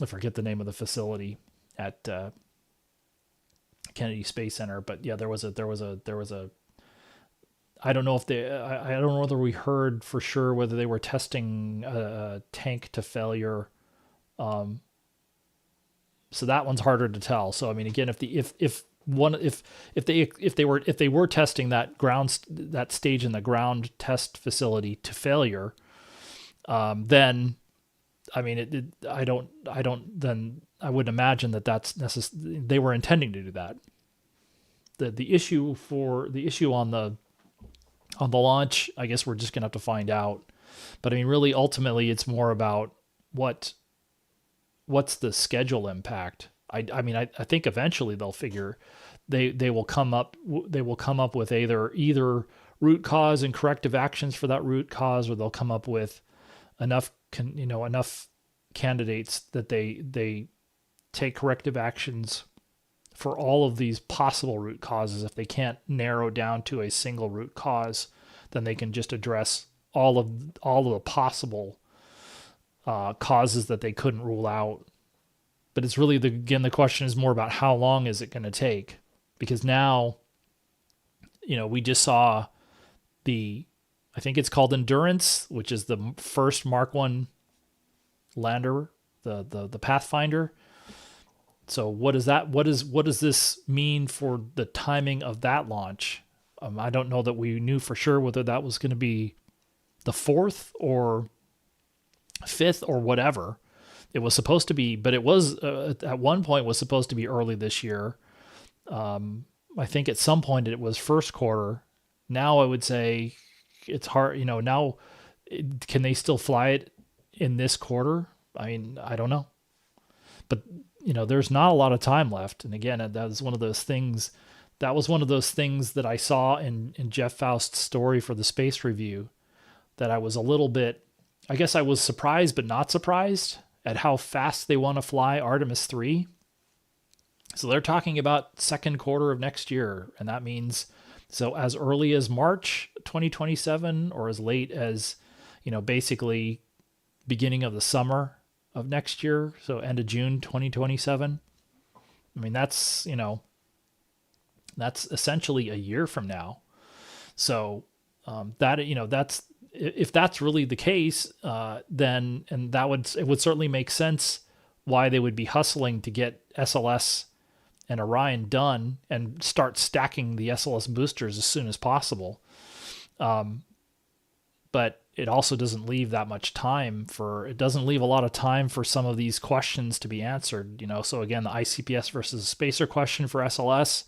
I forget the name of the facility at Kennedy Space Center, but yeah, there was a I don't know I don't know whether we heard for sure whether they were testing a tank to failure. So that one's harder to tell. So I mean, again, if they were testing that stage in the ground test facility to failure, then I mean, then I wouldn't imagine that's necessary. They were intending to do that. The issue on the launch, I guess we're just gonna have to find out. But I mean, really, ultimately, it's more about what's the schedule impact. I think eventually they'll figure they will come up with either root cause and corrective actions for that root cause, or they'll come up with enough candidates that they take corrective actions for all of these possible root causes. If they can't narrow down to a single root cause, then they can just address all of the possible causes that they couldn't rule out. But it's really, the question is more about how long is it going to take? Because now, we just saw I think it's called Endurance, which is the first Mark 1 lander, the Pathfinder. So what does this mean for the timing of that launch? I don't know that we knew for sure whether that was going to be the 4th or 5th or whatever. It was supposed to be, but it was at one point was supposed to be early this year. I think at some point it was first quarter. Now I would say it's hard. Now can they still fly it in this quarter? I mean, I don't know, but there's not a lot of time left. And again, that was one of those things. That was one of those things that I saw in Jeff Faust's story for the Space Review, that I was a little bit. I guess I was surprised, but not surprised at how fast they want to fly Artemis III. So they're talking about second quarter of next year. And that means, so as early as March 2027 or as late as, basically beginning of the summer of next year. So end of June 2027. I mean, that's essentially a year from now. So that's, if that's really the case, then, and it would certainly make sense why they would be hustling to get SLS and Orion done and start stacking the SLS boosters as soon as possible. But it also doesn't leave that much time it doesn't leave a lot of time for some of these questions to be answered, So again, the ICPS versus spacer question for SLS,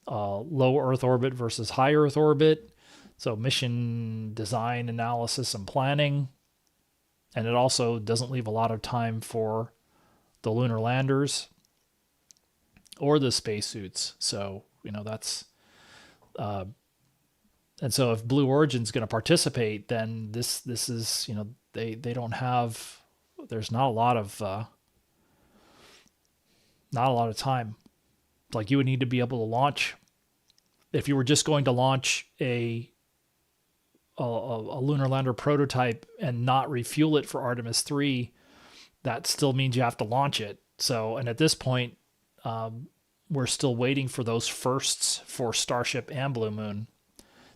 low Earth orbit versus high Earth orbit. So mission design, analysis, and planning. And it also doesn't leave a lot of time for the lunar landers or the spacesuits. So, that's... and so if Blue Origin's going to participate, then this is, they don't have... There's not a lot of time. Like, you would need to be able to launch... If you were just going to launch a lunar lander prototype and not refuel it for Artemis III, that still means you have to launch it. So, and at this point, we're still waiting for those firsts for Starship and Blue Moon.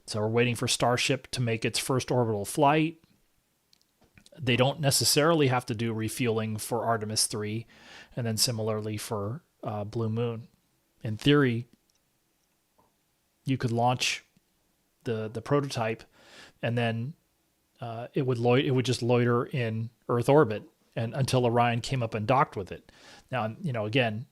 So we're waiting for Starship to make its first orbital flight. They don't necessarily have to do refueling for Artemis III, and then similarly for Blue Moon. In theory, you could launch the prototype, and then it would just loiter in Earth orbit and until Orion came up and docked with it. Now, again,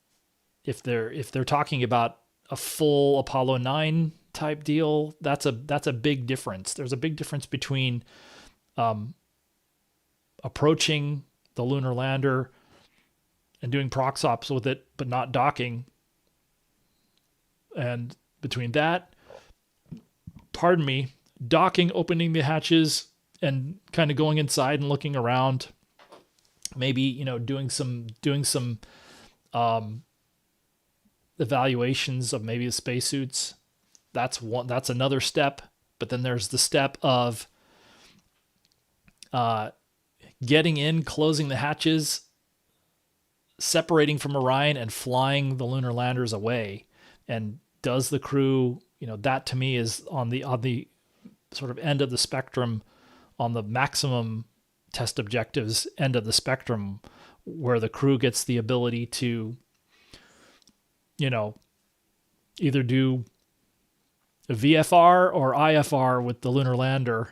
if they're talking about a full Apollo 9 type deal, that's a big difference. There's a big difference between approaching the lunar lander and doing prox ops with it, but not docking. And between that, docking, opening the hatches, and kind of going inside and looking around, maybe doing some evaluations of maybe the spacesuits. That's another step. But then there's the step of getting in, closing the hatches, separating from Orion, and flying the lunar landers away. And does the crew, that to me is on the sort of end of the spectrum, on the maximum test objectives end of the spectrum, where the crew gets the ability to, either do a VFR or IFR with the lunar lander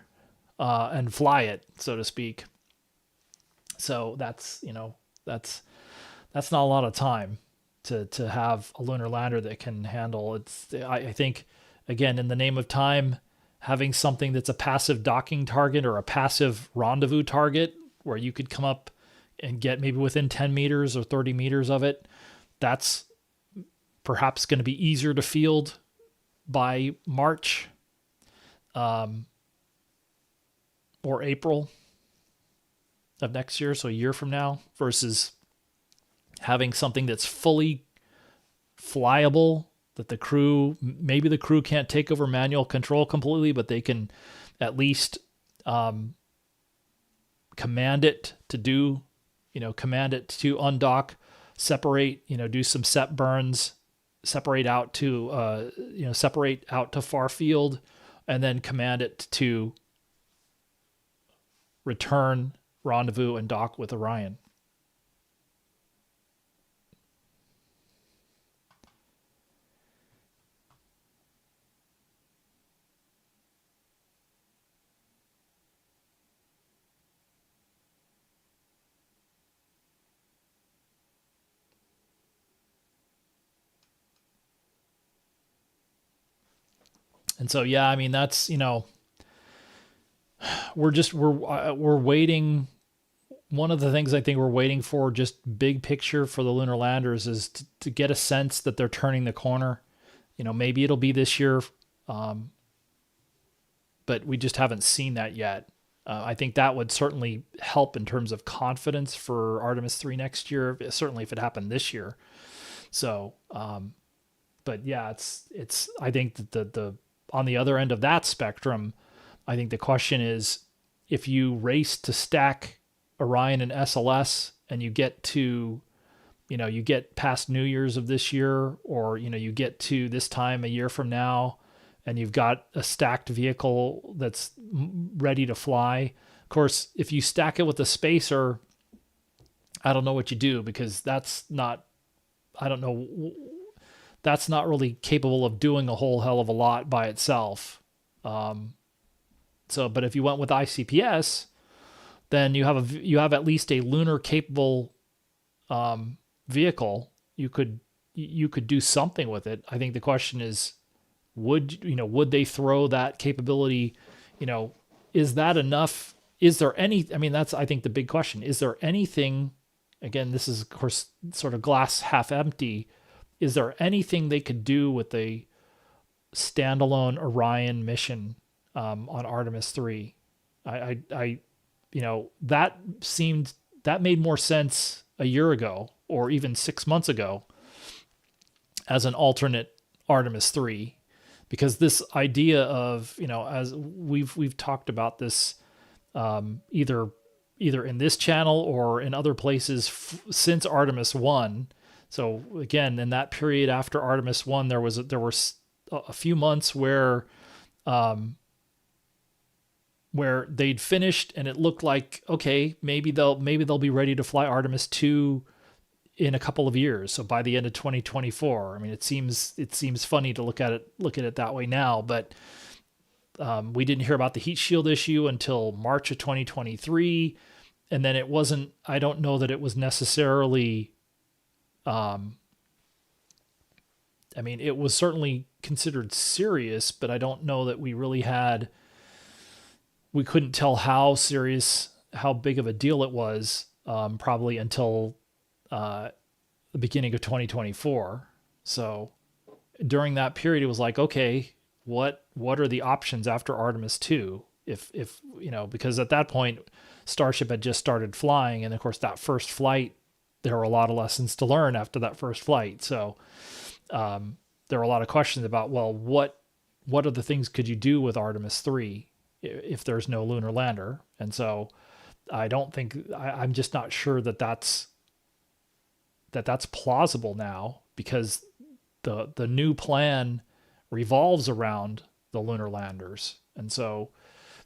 and fly it, so to speak. So that's not a lot of time to have a lunar lander that can handle it. I think, again, in the name of time, having something that's a passive docking target or a passive rendezvous target where you could come up and get maybe within 10 meters or 30 meters of it, that's perhaps going to be easier to field by March or April of next year, so a year from now, versus having something that's fully flyable, that the crew can't take over manual control completely, but they can at least command it to do, command it to undock, separate, do some set burns, separate out to, separate out to far field, and then command it to return, rendezvous, and dock with Orion. And so, yeah, I mean, that's, we're waiting. One of the things I think we're waiting for, just big picture for the lunar landers, is to get a sense that they're turning the corner. Maybe it'll be this year, but we just haven't seen that yet. I think that would certainly help in terms of confidence for Artemis III next year, certainly if it happened this year. So, but yeah, it's, I think that the on the other end of that spectrum, I think the question is, if you race to stack Orion and SLS and you get to, you get past New Year's of this year, or, you get to this time a year from now, and you've got a stacked vehicle that's ready to fly. Of course, if you stack it with a spacer, I don't know what you do, because that's not really capable of doing a whole hell of a lot by itself. But if you went with ICPS, then you have at least a lunar capable vehicle. You could do something with it. I think the question is, would they throw that capability? Is that enough? Is there any? I mean, that's, I think, the big question. Is there anything? Again, this is of course sort of glass half empty. Is there anything they could do with a standalone Orion mission on Artemis III? That made more sense a year ago, or even 6 months ago, as an alternate Artemis III, because this idea of, as we've talked about this, either in this channel or in other places since Artemis I. So again, in that period after Artemis I, there were a few months where they'd finished and it looked like, okay, maybe they'll be ready to fly Artemis II in a couple of years. So by the end of 2024. I mean, it seems funny to look at it that way now, but we didn't hear about the heat shield issue until March of 2023, and then I don't know that it was necessarily. It was certainly considered serious, but I don't know that we couldn't tell how serious, how big of a deal it was, probably until the beginning of 2024. So during that period, it was like, okay, what are the options after Artemis II? If because at that point, Starship had just started flying, and of course that first flight, there were a lot of lessons to learn after that first flight. So there were a lot of questions about, well, what other things could you do with Artemis III if there's no lunar lander? And so I don't think, I'm just not sure that's plausible now, because the new plan revolves around the lunar landers. And so,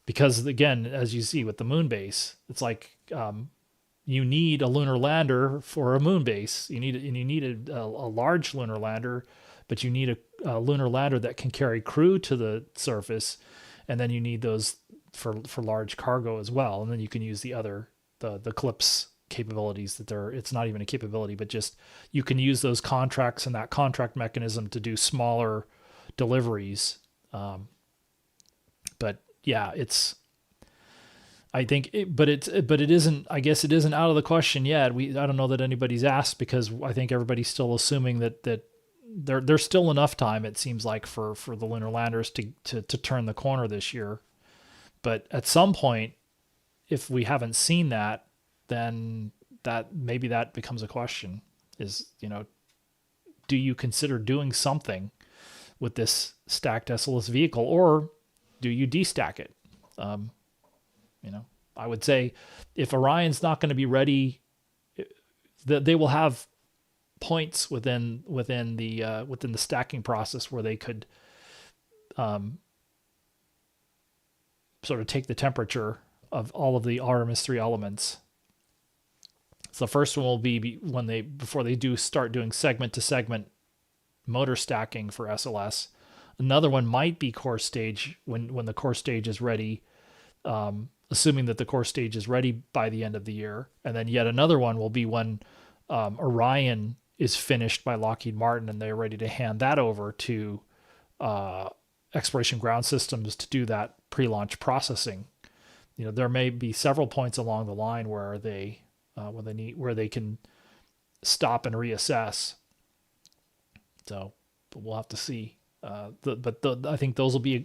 because again, as you see with the moon base, it's like, you need a lunar lander for a moon base. You need a large lunar lander, but you need a lunar lander that can carry crew to the surface, and then you need those for large cargo as well. And then you can use the CLIPS capabilities it's not even a capability, but just you can use those contracts and that contract mechanism to do smaller deliveries. But yeah, I think, but it isn't. I guess it isn't out of the question yet. I don't know that anybody's asked, because I think everybody's still assuming that there's still enough time, it seems like, for the lunar landers to turn the corner this year. But at some point, if we haven't seen that, then maybe that becomes a question. Is, do you consider doing something with this stacked SLS vehicle, or do you destack it? I would say if Orion's not going to be ready, they will have points within the stacking process where they could sort of take the temperature of all of the Artemis 3 elements. So the first one will be before they start doing segment to segment motor stacking for SLS. Another one might be core stage when the core stage is ready, assuming that the core stage is ready by the end of the year. And then yet another one will be when Orion is finished by Lockheed Martin and they're ready to hand that over to Exploration Ground Systems to do that pre-launch processing. There may be several points along the line where they can stop and reassess. So, but we'll have to see. I think those will be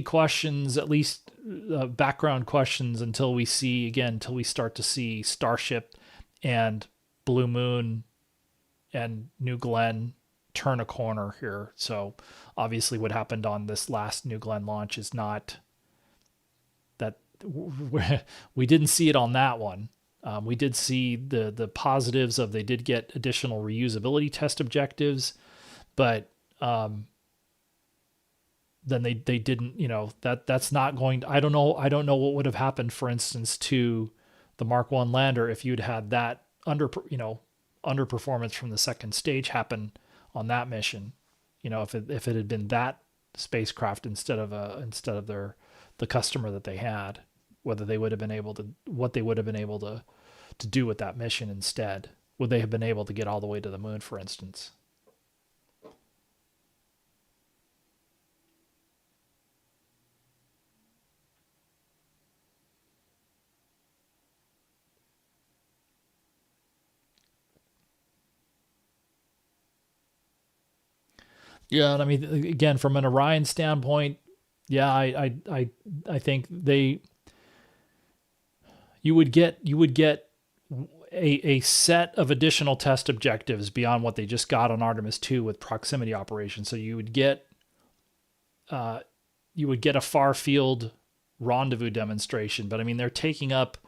questions, at least background questions, until we start to see Starship and Blue Moon and New Glenn turn a corner here. So obviously what happened on this last New Glenn launch is not that we didn't see it on that one. We did see the positives of they did get additional reusability test objectives, but then they didn't, that's not going to, I don't know what would have happened, for instance, to the Mark 1 lander if you'd had that underperformance from the second stage happen on that mission. If it had been that spacecraft instead of the customer that they had, what they would have been able to do with that mission instead. Would they have been able to get all the way to the moon, for instance? Yeah, and I mean, again, from an Orion standpoint, yeah, I think you would get a set of additional test objectives beyond what they just got on Artemis II with proximity operations. So you would get a far field rendezvous demonstration, but I mean they're taking up,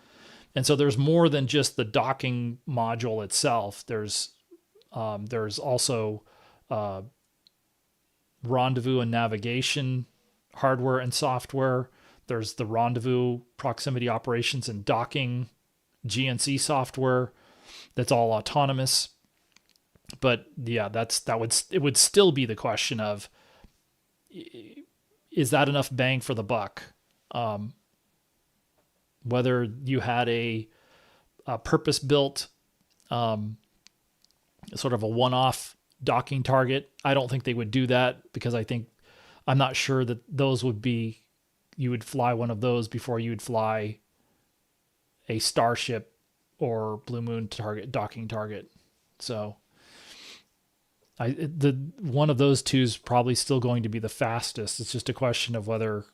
and so there's more than just the docking module itself. There's also rendezvous and navigation hardware and software. There's the rendezvous proximity operations and docking GNC software that's all autonomous. But yeah, it would still be the question of, is that enough bang for the buck? Whether you had a purpose-built sort of a one-off docking target, I don't think they would do that, because I'm not sure that those would be, you would fly one of those before you would fly a Starship or Blue Moon docking target. So one of those two is probably still going to be the fastest. It's just a question of whether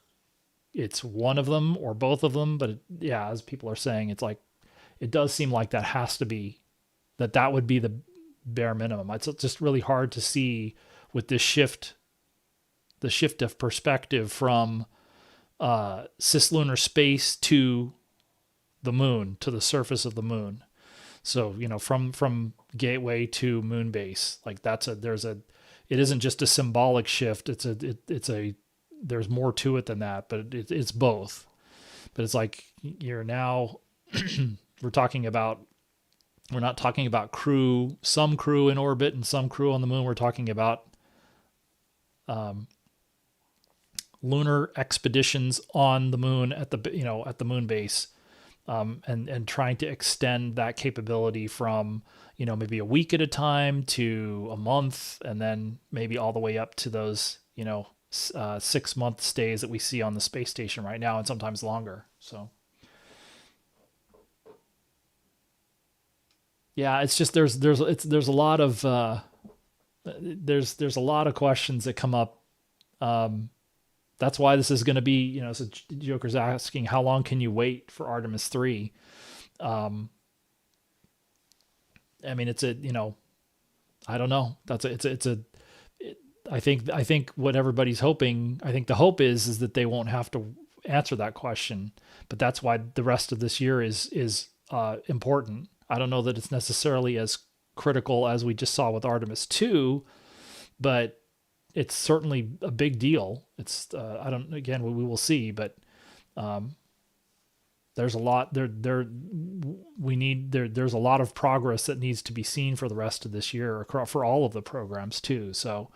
it's one of them or both of them. But yeah, as people are saying, it's like, it does seem like that has to be, that would be the bare minimum. It's just really hard to see with this shift of perspective from cislunar space to the moon, to the surface of the moon. So, from gateway to moon base, like it isn't just a symbolic shift. There's more to it than that, but it's both. But it's like, you're now, we're not talking about some crew in orbit and some crew on the moon. We're talking about lunar expeditions on the moon at the moon base, and trying to extend that capability from, maybe a week at a time to a month, and then maybe all the way up to those, 6-month stays that we see on the space station right now, and sometimes longer. So yeah, it's just there's a lot of there's a lot of questions that come up. That's why this is going to be, so Joker's asking, how long can you wait for Artemis 3? I mean, I don't know. I think what everybody's hoping, I think the hope is that they won't have to answer that question. But that's why the rest of this year is important. I don't know that it's necessarily as critical as we just saw with Artemis II, but it's certainly a big deal. It's I don't again we will see, but there's a lot there's a lot of progress that needs to be seen for the rest of this year for all of the programs too. So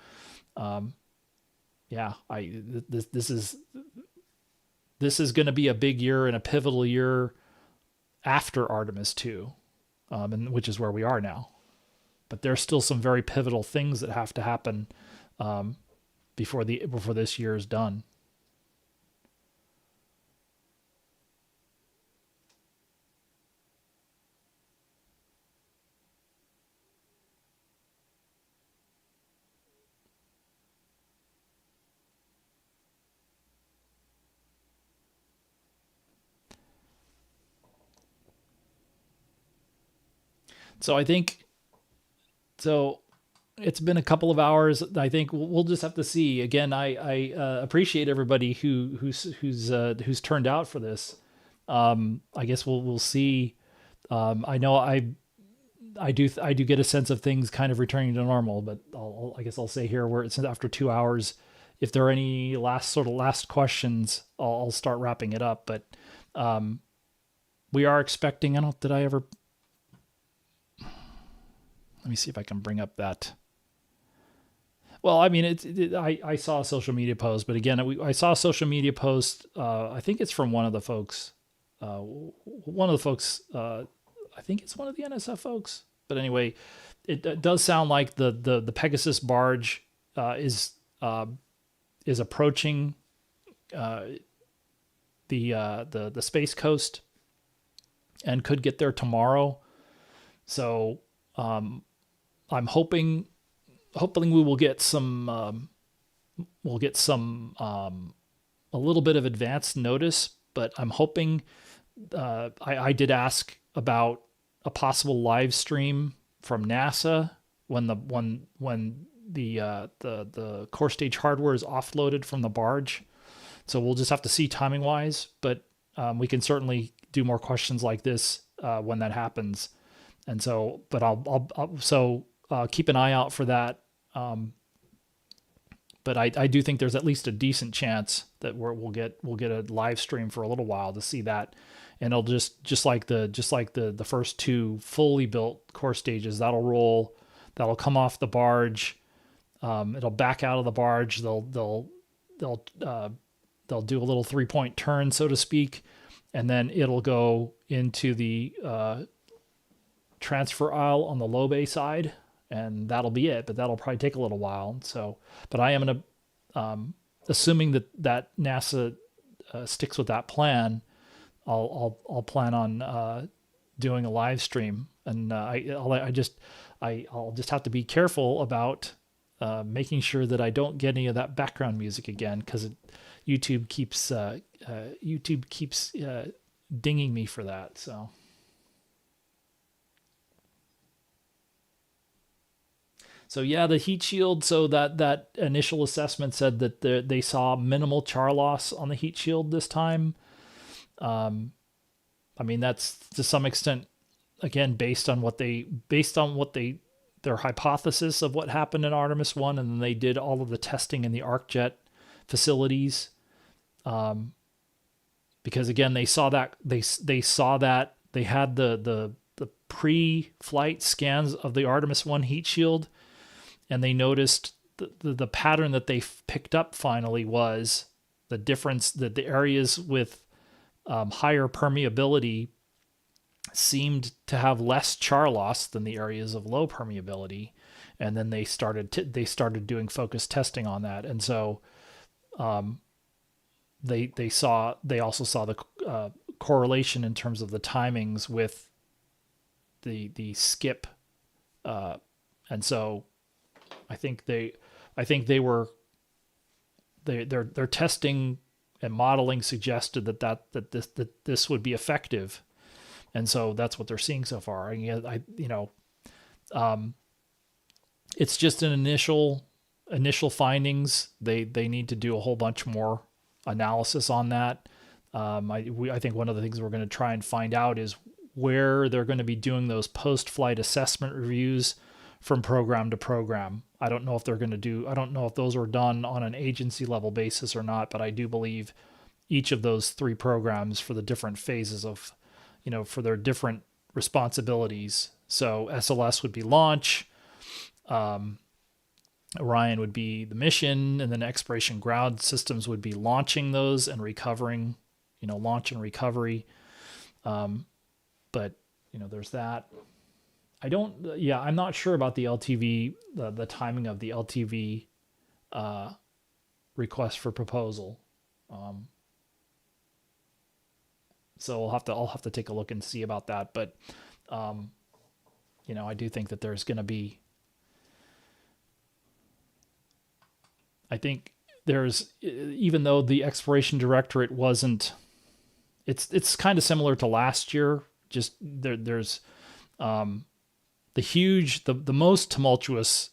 yeah, this is going to be a big year and a pivotal year after Artemis II, and which is where we are now. But there's still some very pivotal things that have to happen before this year is done. So I think it's been a couple of hours. I think we'll just have to see. Again, I appreciate everybody who's turned out for this. I guess we'll see. I know I do get a sense of things kind of returning to normal, but I guess I'll say here where it's after 2 hours. If there are any last questions, I'll start wrapping it up. But we are expecting. Did I ever? Let me see if I can bring up that. Well, I mean, I saw a social media post, but again, I saw a social media post. I think it's from one of the folks. I think it's one of the NSF folks. But anyway, it does sound like the Pegasus barge is approaching the Space Coast and could get there tomorrow. So I'm hoping we will get some a little bit of advance notice, but I'm hoping I did ask about a possible live stream from NASA when the core stage hardware is offloaded from the barge. So we'll just have to see timing wise, but we can certainly do more questions like this when that happens. And so, but I'll keep an eye out for that. But I do think there's at least a decent chance that we'll get a live stream for a little while to see that, and it'll just like the first two fully built core stages, that'll come off the barge, it'll back out of the barge, they'll do a little 3-point turn, so to speak, and then it'll go into the transfer aisle on the low bay side, and that'll be it. But that'll probably take a little while. So, but I am gonna, assuming that NASA sticks with that plan, I'll plan on doing a live stream, and I'll just have to be careful about making sure that I don't get any of that background music again, because YouTube keeps dinging me for that. So yeah, the heat shield. So that initial assessment said that they saw minimal char loss on the heat shield this time. I mean, that's to some extent, again, based on their hypothesis of what happened in Artemis 1, and then they did all of the testing in the ArcJet facilities. Because again, they saw that they had the pre-flight scans of the Artemis 1 heat shield, and they noticed the pattern that they picked up finally was the difference that the areas with higher permeability seemed to have less char loss than the areas of low permeability, and then they started doing focused testing on that, and so they also saw the correlation in terms of the timings with the skip, and so I think their testing and modeling suggested that this would be effective, and so that's what they're seeing so far. It's just an initial findings. They need to do a whole bunch more analysis on that. I think one of the things we're going to try and find out is where they're going to be doing those post-flight assessment reviews from program to program. I don't know if those are done on an agency level basis or not, but I do believe each of those three programs for the different phases of, for their different responsibilities. So SLS would be launch, Orion would be the mission, and then exploration ground systems would be launching those and recovering, launch and recovery. But there's that. I'm not sure about the LTV, the timing of the LTV request for proposal. So I'll have to take a look and see about that. But, I do think that there's going to be, I think there's, even though the exploration directorate wasn't, it's kind of similar to last year. Just there's the most tumultuous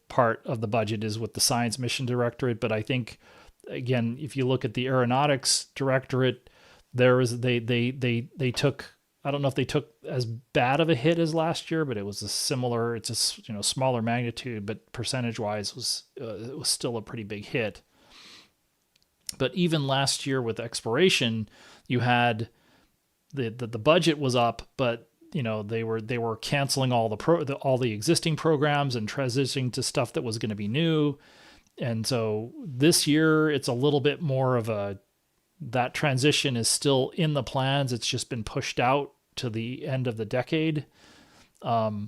part of the budget is with the science mission directorate. But I think, again, if you look at the aeronautics directorate, they took, I don't know if they took as bad of a hit as last year, but it was it's a smaller magnitude, but percentage wise it was still a pretty big hit. But even last year with exploration, you had the budget was up, but they were canceling all the existing programs and transitioning to stuff that was going to be new. And so this year it's a little bit more of that transition is still in the plans. It's just been pushed out to the end of the decade. But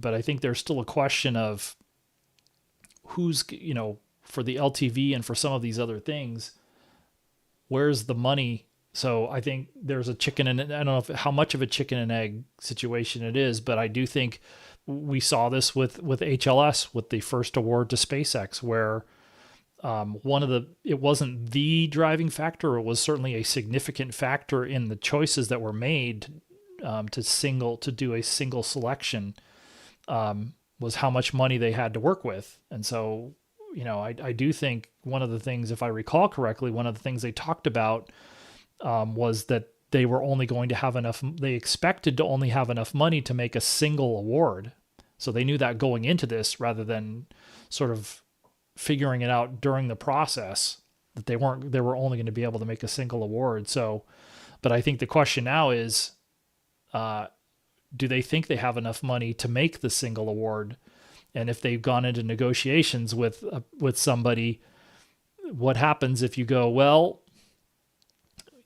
I think there's still a question of who's, for the LTV and for some of these other things, where's the money? So I think there's a chicken and I don't know how much of a chicken and egg situation it is, but I do think we saw this with HLS, with the first award to SpaceX, where it wasn't the driving factor. It was certainly a significant factor in the choices that were made to do a single selection, was how much money they had to work with. And so, I do think one of the things, if I recall correctly, one of the things they talked about was that they were only going to have they expected to only have enough money to make a single award. So they knew that going into this, rather than sort of figuring it out during the process, that they were only going to be able to make a single award. So, but I think the question now is, do they think they have enough money to make the single award? And if they've gone into negotiations with somebody, what happens if you go, well,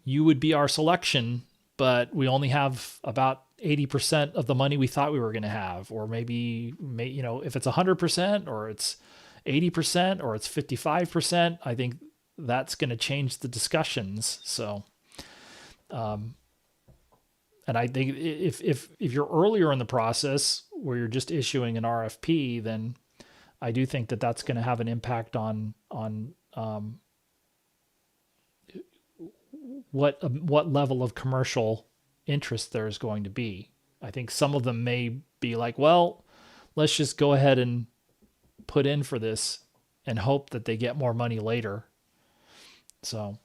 you would be our selection, but we only have about 80% of the money we thought we were going to have, or maybe, if it's 100% or it's 80% or it's 55%, I think that's going to change the discussions. So, and I think if you're earlier in the process where you're just issuing an RFP, then I do think that that's going to have an impact on what level of commercial interest there's going to be. I think some of them may be like, well, let's just go ahead and put in for this and hope that they get more money later. So,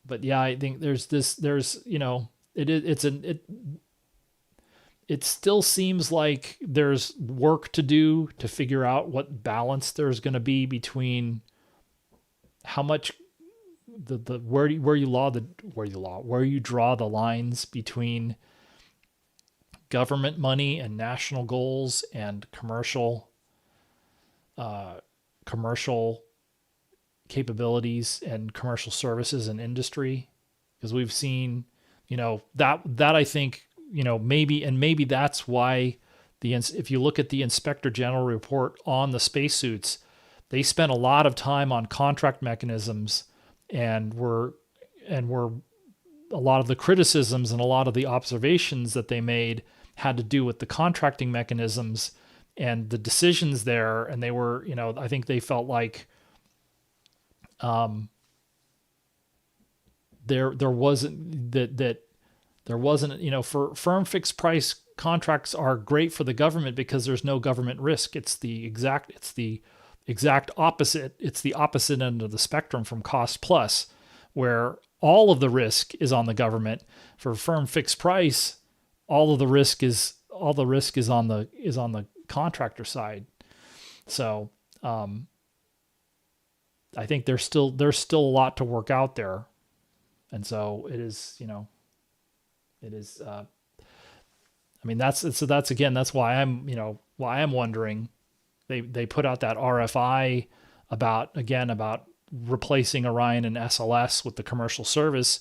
but yeah, I think it still seems like there's work to do to figure out what balance there's going to be between how much where you draw the lines between government money and national goals and commercial capabilities and commercial services and industry. Because we've seen, that I think, maybe that's why if you look at the Inspector General report on the spacesuits, they spent a lot of time on contract mechanisms, and were a lot of the criticisms and a lot of the observations that they made had to do with the contracting mechanisms and the decisions there. And they were, I think they felt like there wasn't, for firm fixed price contracts are great for the government because there's no government risk. It's the exact opposite. It's the opposite end of the spectrum from cost plus, where all of the risk is on the government. For firm fixed price, all the risk is on the contractor side. So I think there's still a lot to work out there, and so it is. I mean, that's why I'm wondering. They put out that RFI about replacing Orion and SLS with the commercial service,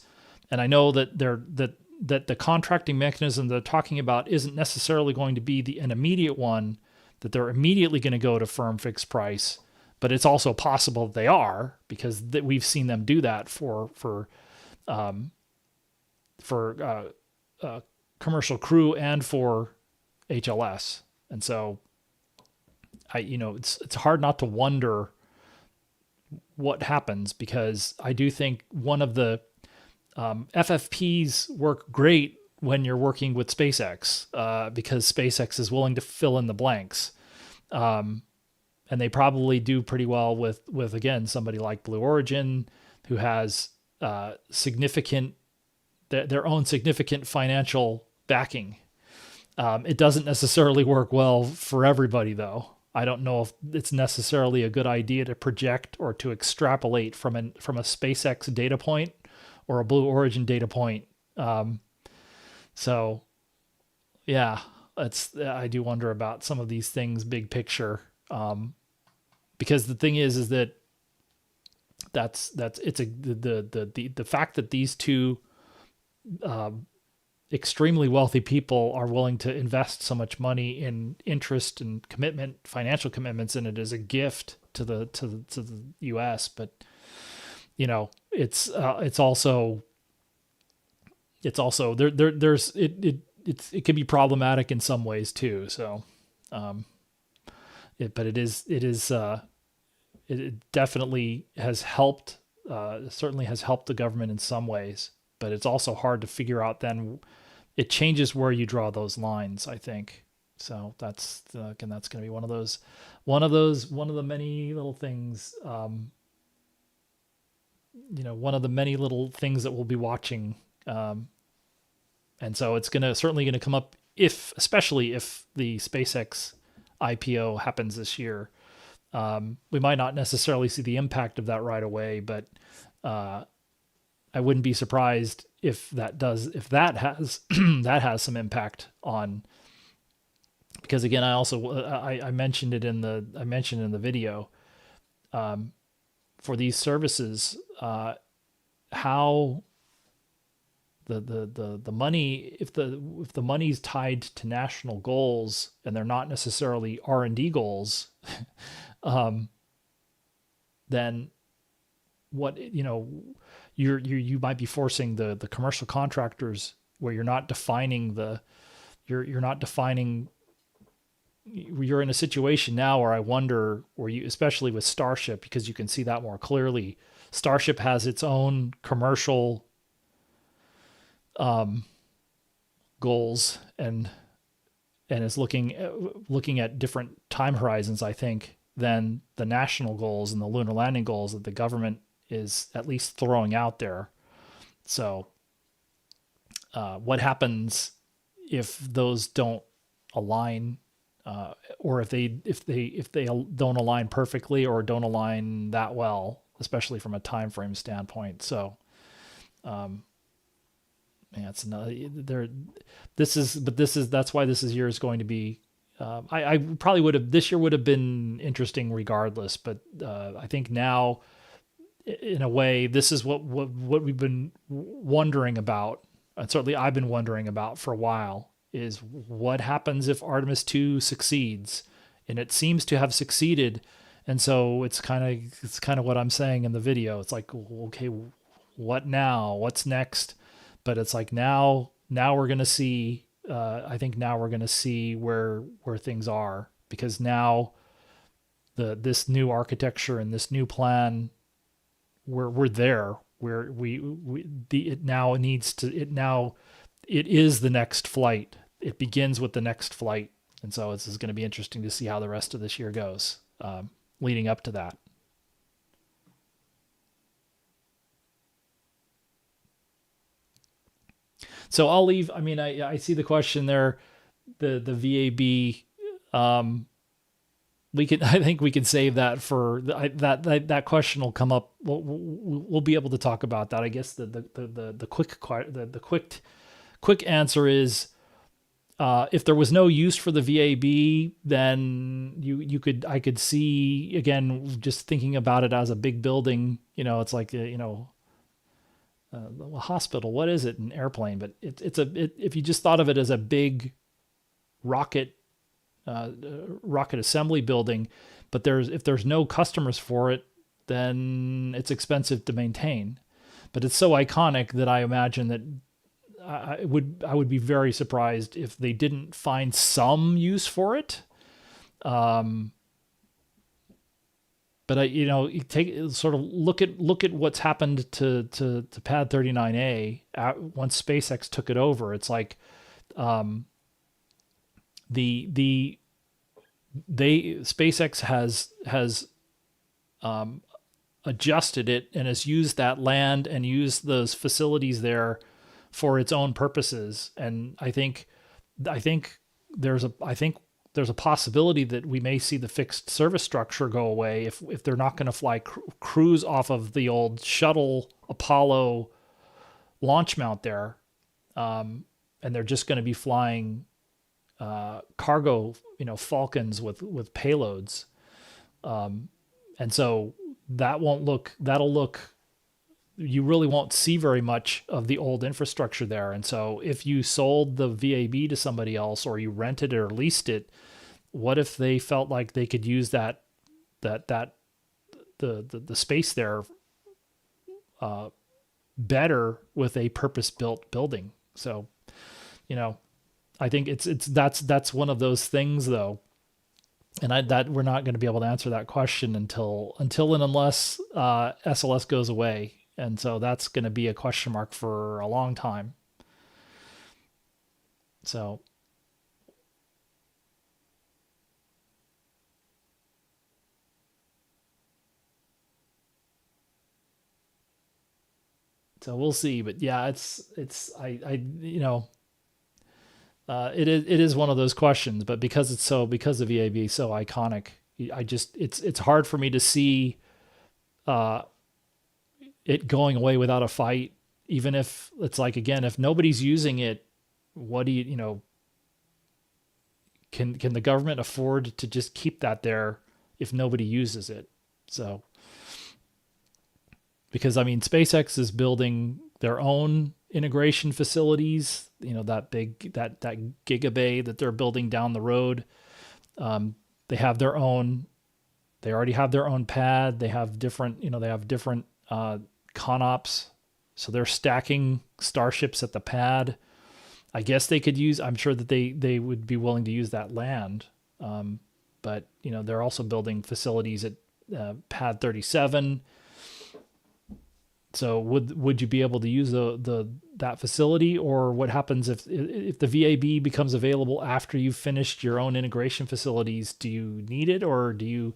and I know that that the contracting mechanism they're talking about isn't necessarily going to be an immediate one, that they're immediately going to go to firm fixed price, but it's also possible that they are, because we've seen them do that for commercial crew and for HLS. And so it's hard not to wonder what happens, because I do think one of the FFPs work great when you're working with SpaceX, because SpaceX is willing to fill in the blanks. And they probably do pretty well with again, somebody like Blue Origin, who has their own significant financial backing. It doesn't necessarily work well for everybody, though. I don't know if it's necessarily a good idea to project or to extrapolate from a SpaceX data point or a Blue Origin data point. So yeah, I do wonder about some of these things, big picture. Because the thing is that the fact that these two extremely wealthy people are willing to invest so much money in interest and financial commitments in it, as a gift to the U.S. But it's also it can be problematic in some ways too. So, it definitely has helped. Certainly has helped the government in some ways, but it's also hard to figure out. Then it changes where you draw those lines, I think. So that's again, that's going to be one of the many little things. One of the many little things that we'll be watching. And so it's certainly going to come up especially if the SpaceX IPO happens this year. We might not necessarily see the impact of that right away, but I wouldn't be surprised if that has that has some impact on. Because again, I mentioned it in the video, for these services, how the money, if the money's tied to national goals and they're not necessarily R&D goals, then what you might be forcing the commercial contractors, where you're in a situation now where I wonder, especially with Starship, because you can see that more clearly. Starship has its own commercial goals and is looking at different time horizons, I think, than the national goals and the lunar landing goals that the government is at least throwing out there. So what happens if those don't align, or if they don't align perfectly or don't align that well, especially from a time frame standpoint? So it's another that's why this year is going to be, I probably this year would have been interesting regardless, but I think now, in a way, this is what we've been wondering about, and certainly I've been wondering about for a while, is what happens if Artemis II succeeds, and it seems to have succeeded. And so it's kind of what I'm saying in the video. It's like, okay, what now? What's next? But it's like now we're going to see, I think now we're going to see where things are, because now this new architecture and this new plan, we're there, where it is the next flight. It begins with the next flight. And so this is going to be interesting to see how the rest of this year goes. leading up to that. So I'll leave. I mean, I see the question there. The VAB. We can. I think we can save that for that question will come up. We'll be able to talk about that. I guess the quick answer is, if there was no use for the VAB, then I could see, again, just thinking about it as a big building. It's like a hospital. What is it? An airplane, but if you just thought of it as a big rocket assembly building, but if there's no customers for it, then it's expensive to maintain. But it's so iconic that I imagine that I would be very surprised if they didn't find some use for it. But you take sort of look at what's happened to Pad 39A once SpaceX took it over. It's like SpaceX has adjusted it and has used that land and used those facilities there for its own purposes. And I think there's a possibility that we may see the fixed service structure go away if they're not going to fly crews off of the old shuttle Apollo launch mount there, and they're just going to be flying cargo, Falcons with payloads, and so you really won't see very much of the old infrastructure there. And so if you sold the VAB to somebody else, or you rented it or leased it, what if they felt like they could use the space there better with a purpose-built building? So, I think that's one of those things, though. And we're not going to be able to answer that question until and unless SLS goes away. And so that's going to be a question mark for a long time. So we'll see. But yeah, it is one of those questions. But because the VAB is so iconic, it's hard for me to see it going away without a fight. Even if it's like, again, if nobody's using it, what do can the government afford to just keep that there if nobody uses it? So, because SpaceX is building their own integration facilities, that big, that gigabay that they're building down the road. They already have their own pad. They have different ConOps. So they're stacking starships at the pad. I guess they could I'm sure that they would be willing to use that land. But they're also building facilities at Pad 37. So would you be able to use that facility, or what happens if the VAB becomes available after you've finished your own integration facilities? Do you need it, or again,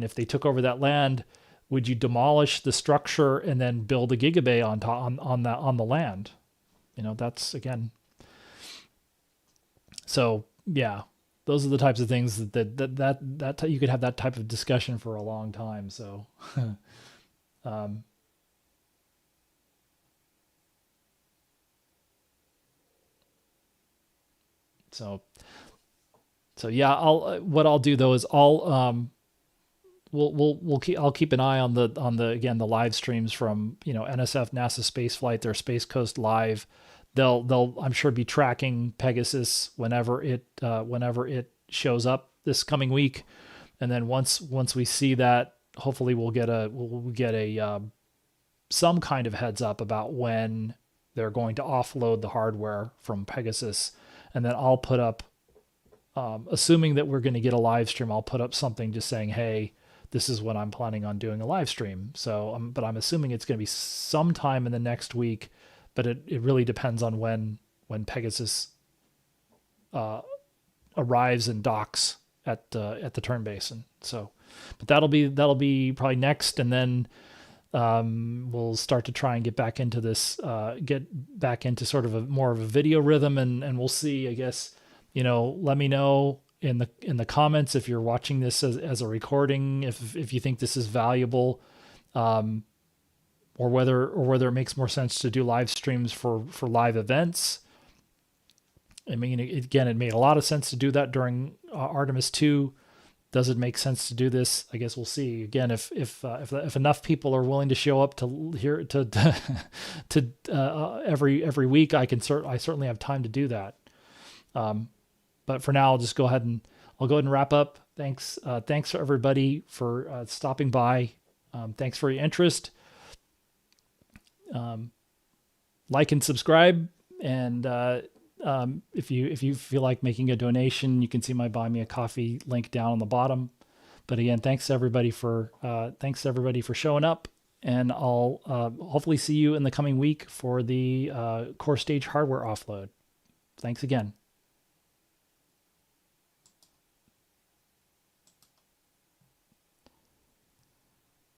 if they took over that land, would you demolish the structure and then build a gigabay on the land? That's, again. So yeah, those are the types of things that you could have that type of discussion for a long time. So, so yeah, I'll do though is I'll keep an eye on the live streams from NSF, NASA Spaceflight, their Space Coast Live. They'll I'm sure be tracking Pegasus whenever it shows up this coming week, and then once we see that, hopefully we'll get a some kind of heads up about when they're going to offload the hardware from Pegasus, and then I'll put up, assuming that we're going to get a live stream, I'll put up something just saying, hey, this is when I'm planning on doing a live stream. So, but I'm assuming it's going to be sometime in the next week, but it really depends on when Pegasus arrives and docks at the turn basin. So, but that'll be probably next, and then we'll start to try and get back into this, get back into sort of more of a video rhythm, and we'll see. I guess, let me know in the comments if you're watching this as a recording, if you think this is valuable, or whether it makes more sense to do live streams for live events. I mean, again, it made a lot of sense to do that during Artemis II. Does it make sense to do this? I guess we'll see. Again, if enough people are willing to show up to hear every week, I certainly have time to do that. But for now, I'll just go ahead and wrap up. Thanks for everybody for stopping by. Thanks for your interest. Like and subscribe, and if you feel like making a donation, you can see my Buy Me a Coffee link down on the bottom. But again, thanks everybody for showing up, and I'll hopefully see you in the coming week for the core stage hardware offload. Thanks again.